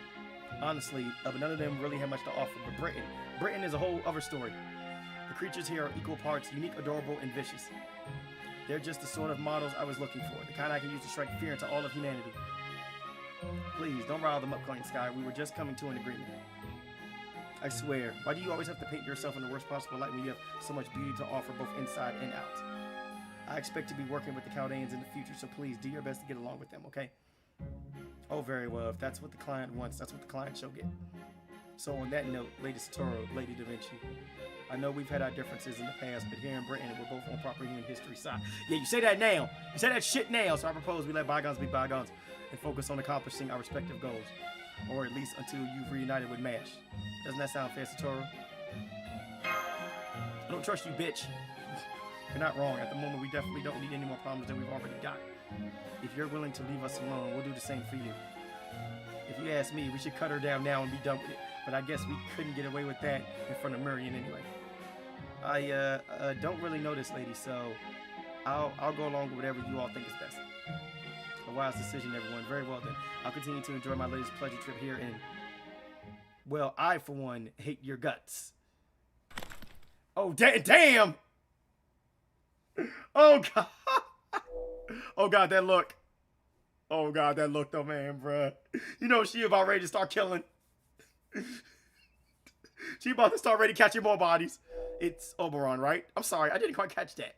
Honestly, none of them really have much to offer, but Britain is a whole other story. The creatures here are equal parts unique, adorable, and vicious. They're just the sort of models I was looking for, the kind I can use to strike fear into all of humanity. Please, don't rile them up, Coin Sky. We were just coming to an agreement. I swear, why do you always have to paint yourself in the worst possible light when you have so much beauty to offer both inside and out? I expect to be working with the Chaldeans in the future, so please do your best to get along with them, okay? Oh, very well. If that's what the client wants, that's what the client shall get. So on that note, Lady Satoru, Lady Da Vinci, I know we've had our differences in the past, but here in Britain, we're both on proper human history side. Yeah, you say that now. You say that shit now. So I propose we let bygones be bygones and focus on accomplishing our respective goals. Or at least until you've reunited with MASH. Doesn't that sound fair, Satoru? I don't trust you, bitch. You're not wrong. At the moment, we definitely don't need any more problems than we've already got. If you're willing to leave us alone, we'll do the same for you. If you ask me, we should cut her down now and be done with it. But I guess we couldn't get away with that in front of Murian anyway. I don't really know this lady, so I'll go along with whatever you all think is best. A wise decision, everyone. Very well then. I'll continue to enjoy my latest pleasure trip here and, well, I, for one, hate your guts. Oh, damn! Oh, God. Oh, God, that look. Oh, God, that look, though, man, bruh. You know she about ready to start killing. She about to start ready catching more bodies. It's Oberon, right? I'm sorry, I didn't quite catch that.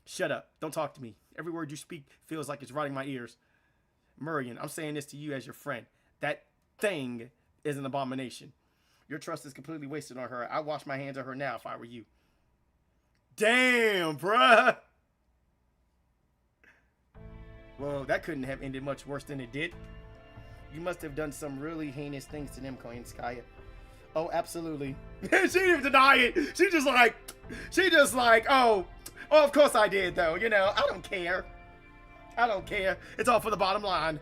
Shut up. Don't talk to me. Every word you speak feels like it's rotting my ears. Murian, I'm saying this to you as your friend. That thing is an abomination. Your trust is completely wasted on her. I'd wash my hands of her now if I were you. Damn, bruh. Well, that couldn't have ended much worse than it did. You must have done some really heinous things to them, Koyanskaya. Oh, absolutely. She didn't even deny it. She just like, oh, of course I did, though. You know, I don't care. I don't care. It's all for the bottom line.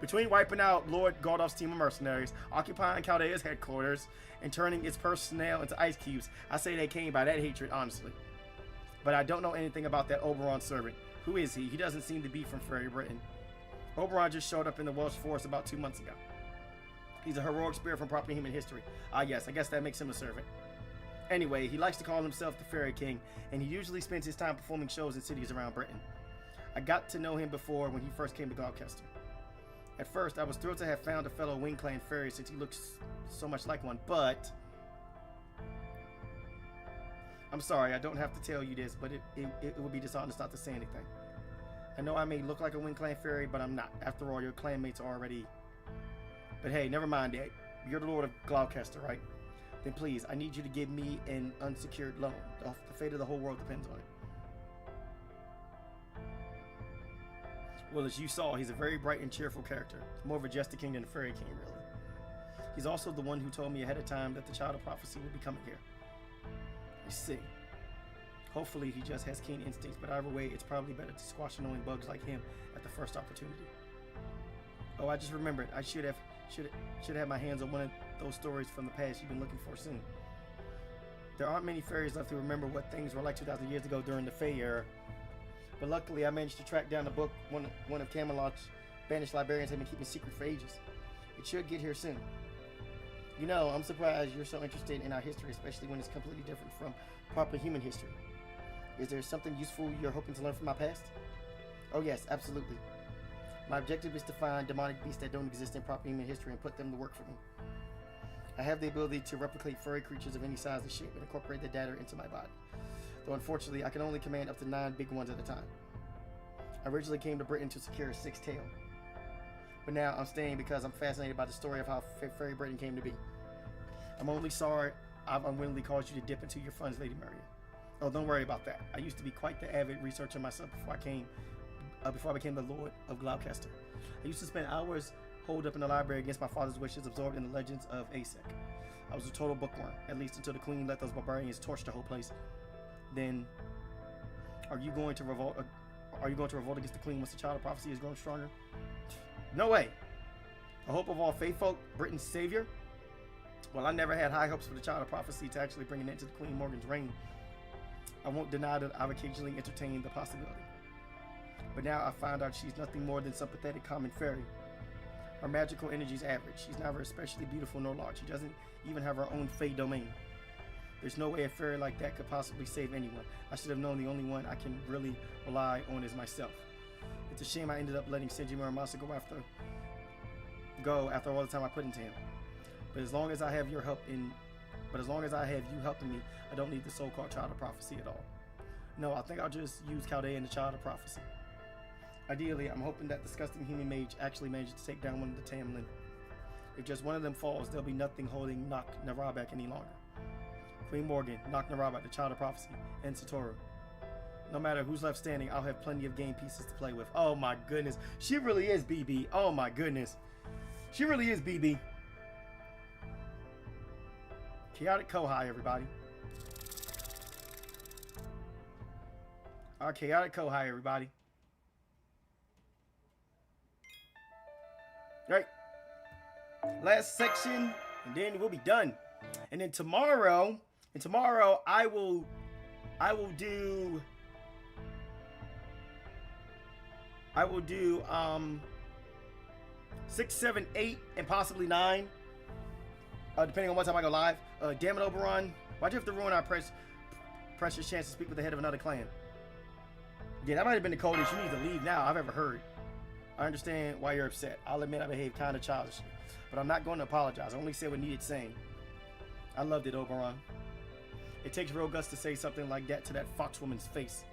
Between wiping out Lord Galdolf's team of mercenaries, occupying Chaldea's headquarters, and turning its personnel into ice cubes, I say they came by that hatred, honestly. But I don't know anything about that Oberon servant. Who is he? He doesn't seem to be from Fairy Britain. Oberon just showed up in the Welsh forest about 2 months ago. He's a heroic spirit from proper human history. Ah, yes, I guess that makes him a servant. Anyway, he likes to call himself the Fairy King, and he usually spends his time performing shows in cities around Britain. I got to know him before when he first came to Barghest. At first, I was thrilled to have found a fellow Wing Clan fairy since he looks so much like one, but... I'm sorry, I don't have to tell you this, but it would be dishonest not to say anything. I know I may look like a Wing Clan fairy, but I'm not. After all, your clanmates are already... But hey, never mind that. You're the Lord of Gloucester, right? Then please, I need you to give me an unsecured loan. The fate of the whole world depends on it. Well, as you saw, he's a very bright and cheerful character. More of a Jester King than a Fairy King, really. He's also the one who told me ahead of time that the Child of Prophecy would be coming here. I see. Hopefully he just has keen instincts, but either way, it's probably better to squash annoying bugs like him at the first opportunity. Oh, I just remembered. I should have my hands on one of those stories from the past you've been looking for soon. There aren't many fairies left to remember what things were like 2,000 years ago during the Fey era. But luckily, I managed to track down the book one of Camelot's banished librarians had been keeping secret for ages. It should get here soon. You know, I'm surprised you're so interested in our history, especially when it's completely different from proper human history. Is there something useful you're hoping to learn from my past? Oh yes, absolutely. My objective is to find demonic beasts that don't exist in proper human history and put them to work for me. I have the ability to replicate furry creatures of any size and shape and incorporate the data into my body. Though unfortunately, I can only command up to 9 big ones at a time. I originally came to Britain to secure a 6th tail. But now I'm staying because I'm fascinated by the story of how Fairy Britain came to be. I'm only sorry I've unwillingly caused you to dip into your funds, Lady Murian. Oh, don't worry about that. I used to be quite the avid researcher myself before I became the Lord of Gloucester. I used to spend hours holed up in the library against my father's wishes, absorbed in the legends of Asek. I was a total bookworm, at least until the Queen let those barbarians torch the whole place. Then, are you going to revolt against the Queen once the Child of Prophecy is grown stronger? No way. A hope of all faithful, Britain's savior. Well, I never had high hopes for the Child of Prophecy to actually bring an end to the Queen Morgan's reign. I won't deny that I've occasionally entertained the possibility. But now I find out she's nothing more than some pathetic common fairy. Her magical energy is average. She's neither especially beautiful nor large. She doesn't even have her own Fey domain. There's no way a fairy like that could possibly save anyone. I should have known the only one I can really rely on is myself. It's a shame I ended up letting Senji Muramasa go after all the time I put into him. But as long as I have you helping me, I don't need the so-called Child of Prophecy at all. No, I think I'll just use Chaldea and the Child of Prophecy. Ideally, I'm hoping that disgusting human mage actually manages to take down one of the Tamlin. If just one of them falls, there'll be nothing holding Nak Nara back any longer. Queen Morgan, Nak Nara, the Child of Prophecy, and Satoru. No matter who's left standing, I'll have plenty of game pieces to play with. Oh my goodness. She really is BB. Oh my goodness. She really is BB. Chaotic Kohai, everybody. Our Chaotic Kohai, everybody. Right. Last section, and then we'll be done. And then tomorrow I will do 6, 7, 8, and possibly 9. Depending on what time I go live. Damn it, Oberon. Why'd you have to ruin our precious chance to speak with the head of another clan? Yeah, that might have been the coldest you need to leave now I've ever heard. I understand why you're upset. I'll admit I behaved kind of childishly, but I'm not going to apologize. I only said what needed saying. I loved it, Oberon. It takes real guts to say something like that to that foxwoman's face.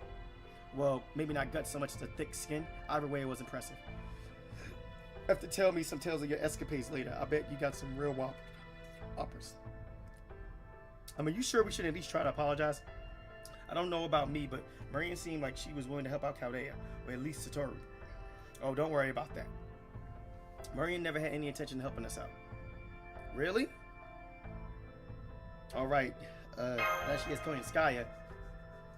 Well, maybe not guts so much as a thick skin. Either way, it was impressive. You have to tell me some tales of your escapades later. I bet you got some real whoppers. I mean, you sure we should at least try to apologize? I don't know about me, but Marion seemed like she was willing to help out Chaldea, or at least Satoru. Oh, don't worry about that. Marion never had any intention of helping us out. Really? Alright, now she has Koyanskaya.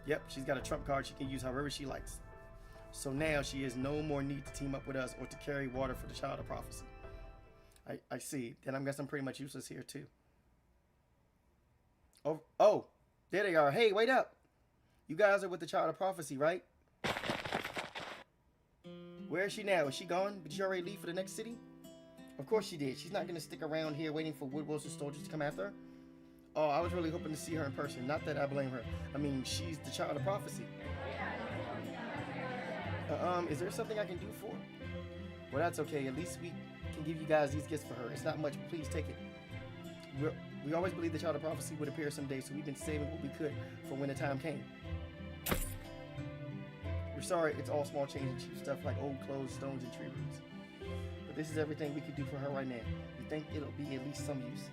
Yep, she's got a trump card she can use however she likes. So now she has no more need to team up with us or to carry water for the Child of Prophecy. I see. Then I guess I'm pretty much useless here too. Oh, there they are. Hey, wait up. You guys are with the Child of Prophecy, right? Where is she now? Is she gone? Did she already leave for the next city? Of course she did. She's not going to stick around here waiting for Woodwolves soldiers to come after her. Oh, I was really hoping to see her in person. Not that I blame her. I mean, she's the Child of Prophecy. Is there something I can do for her? Well, that's okay. At least we can give you guys these gifts for her. It's not much, but please take it. We always believed the Child of Prophecy would appear someday, so we've been saving what we could for when the time came. We're sorry it's all small change and cheap stuff like old clothes, stones, and tree roots. But this is everything we could do for her right now. We think it'll be at least some use.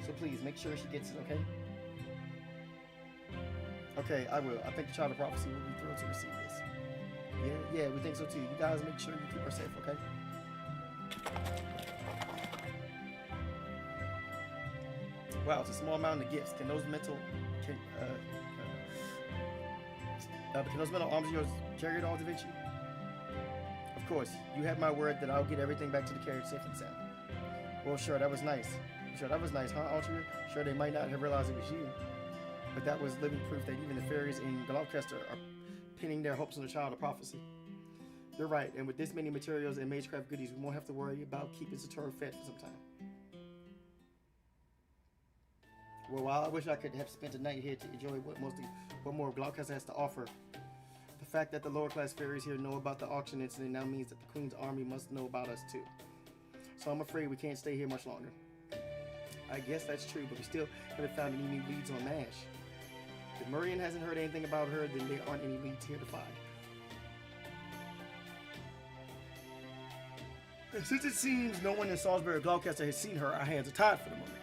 So please, make sure she gets it, okay? Okay, I will. I think the Child of Prophecy will be thrilled to receive this. Yeah, we think so too. You guys make sure you keep her safe, okay? Wow, it's a small amount of gifts. Can those mental arms of yours carry it all to Vinci? Of course. You have my word that I'll get everything back to the carriage safe and sound. Well, sure, that was nice. Sure, that was nice, huh, Altria? Sure, they might not have realized it was you. But that was living proof that even the fairies in Gloucester are pinning their hopes on the Child of Prophecy. You're right, and with this many materials and magecraft goodies, we won't have to worry about keeping Satoru fed for some time. Well, while I wish I could have spent a night here to enjoy what more Gloucester has to offer, the fact that the lower class fairies here know about the auction incident now means that the Queen's army must know about us too. So I'm afraid we can't stay here much longer. I guess that's true, but we still haven't found any new leads on Nash. If Marion hasn't heard anything about her, then there aren't any leads here to find. And since it seems no one in Salisbury or Gloucester has seen her, our hands are tied for the moment.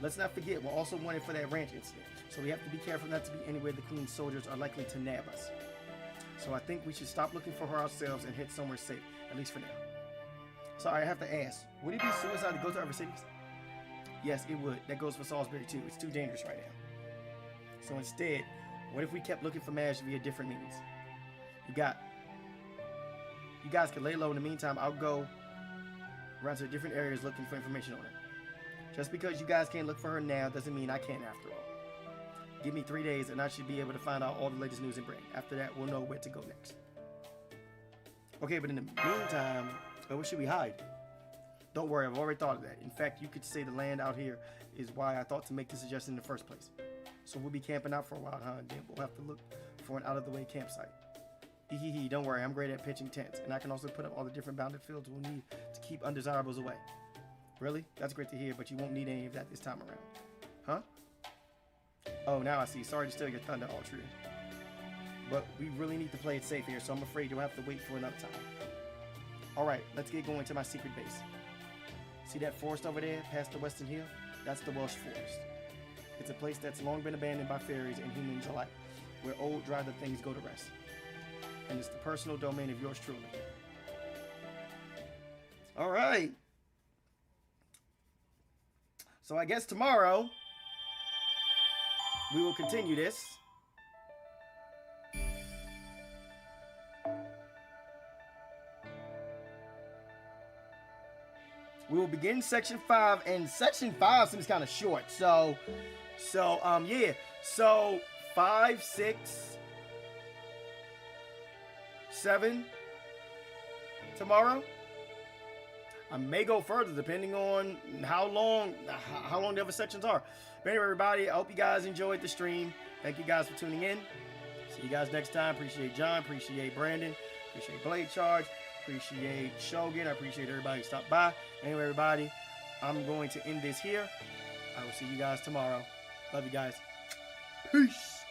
Let's not forget, we're also wanted for that ranch incident. So we have to be careful not to be anywhere the Queen's soldiers are likely to nab us. So I think we should stop looking for her ourselves and head somewhere safe, at least for now. Sorry, I have to ask, would it be suicide to go to other cities? Yes, it would. That goes for Salisbury too. It's too dangerous right now. So instead, what if we kept looking for Madge via different means? You guys can lay low. In the meantime, I'll go around to different areas looking for information on her. Just because you guys can't look for her now doesn't mean I can't after all. Give me 3 days and I should be able to find out all the latest news in Britain. After that, we'll know where to go next. Okay, but in the meantime, where should we hide? Don't worry, I've already thought of that. In fact, you could say the land out here is why I thought to make the suggestion in the first place. So we'll be camping out for a while, huh? And then we'll have to look for an out-of-the-way campsite. Hee, don't worry, I'm great at pitching tents, and I can also put up all the different bounded fields we'll need to keep undesirables away. Really? That's great to hear, but you won't need any of that this time around. Huh? Oh, now I see. Sorry to steal your thunder, all true. But we really need to play it safe here, so I'm afraid you'll have to wait for another time. Alright, let's get going to my secret base. See that forest over there, past the Western Hill? That's the Welsh Forest. It's a place that's long been abandoned by fairies and humans alike, where old, dried up things go to rest. And it's the personal domain of yours truly. Alright. So I guess tomorrow, we will continue this. We will begin section 5, and section 5 seems kind of short. So yeah. So 5, 6, 7 tomorrow. I may go further depending on how long the other sections are. But anyway, everybody, I hope you guys enjoyed the stream. Thank you guys for tuning in. See you guys next time. Appreciate John. Appreciate Brandon. Appreciate Blade Charge. Appreciate Shogun. I appreciate everybody who stopped by. Anyway, everybody, I'm going to end this here. I will see you guys tomorrow. Love you guys. Peace.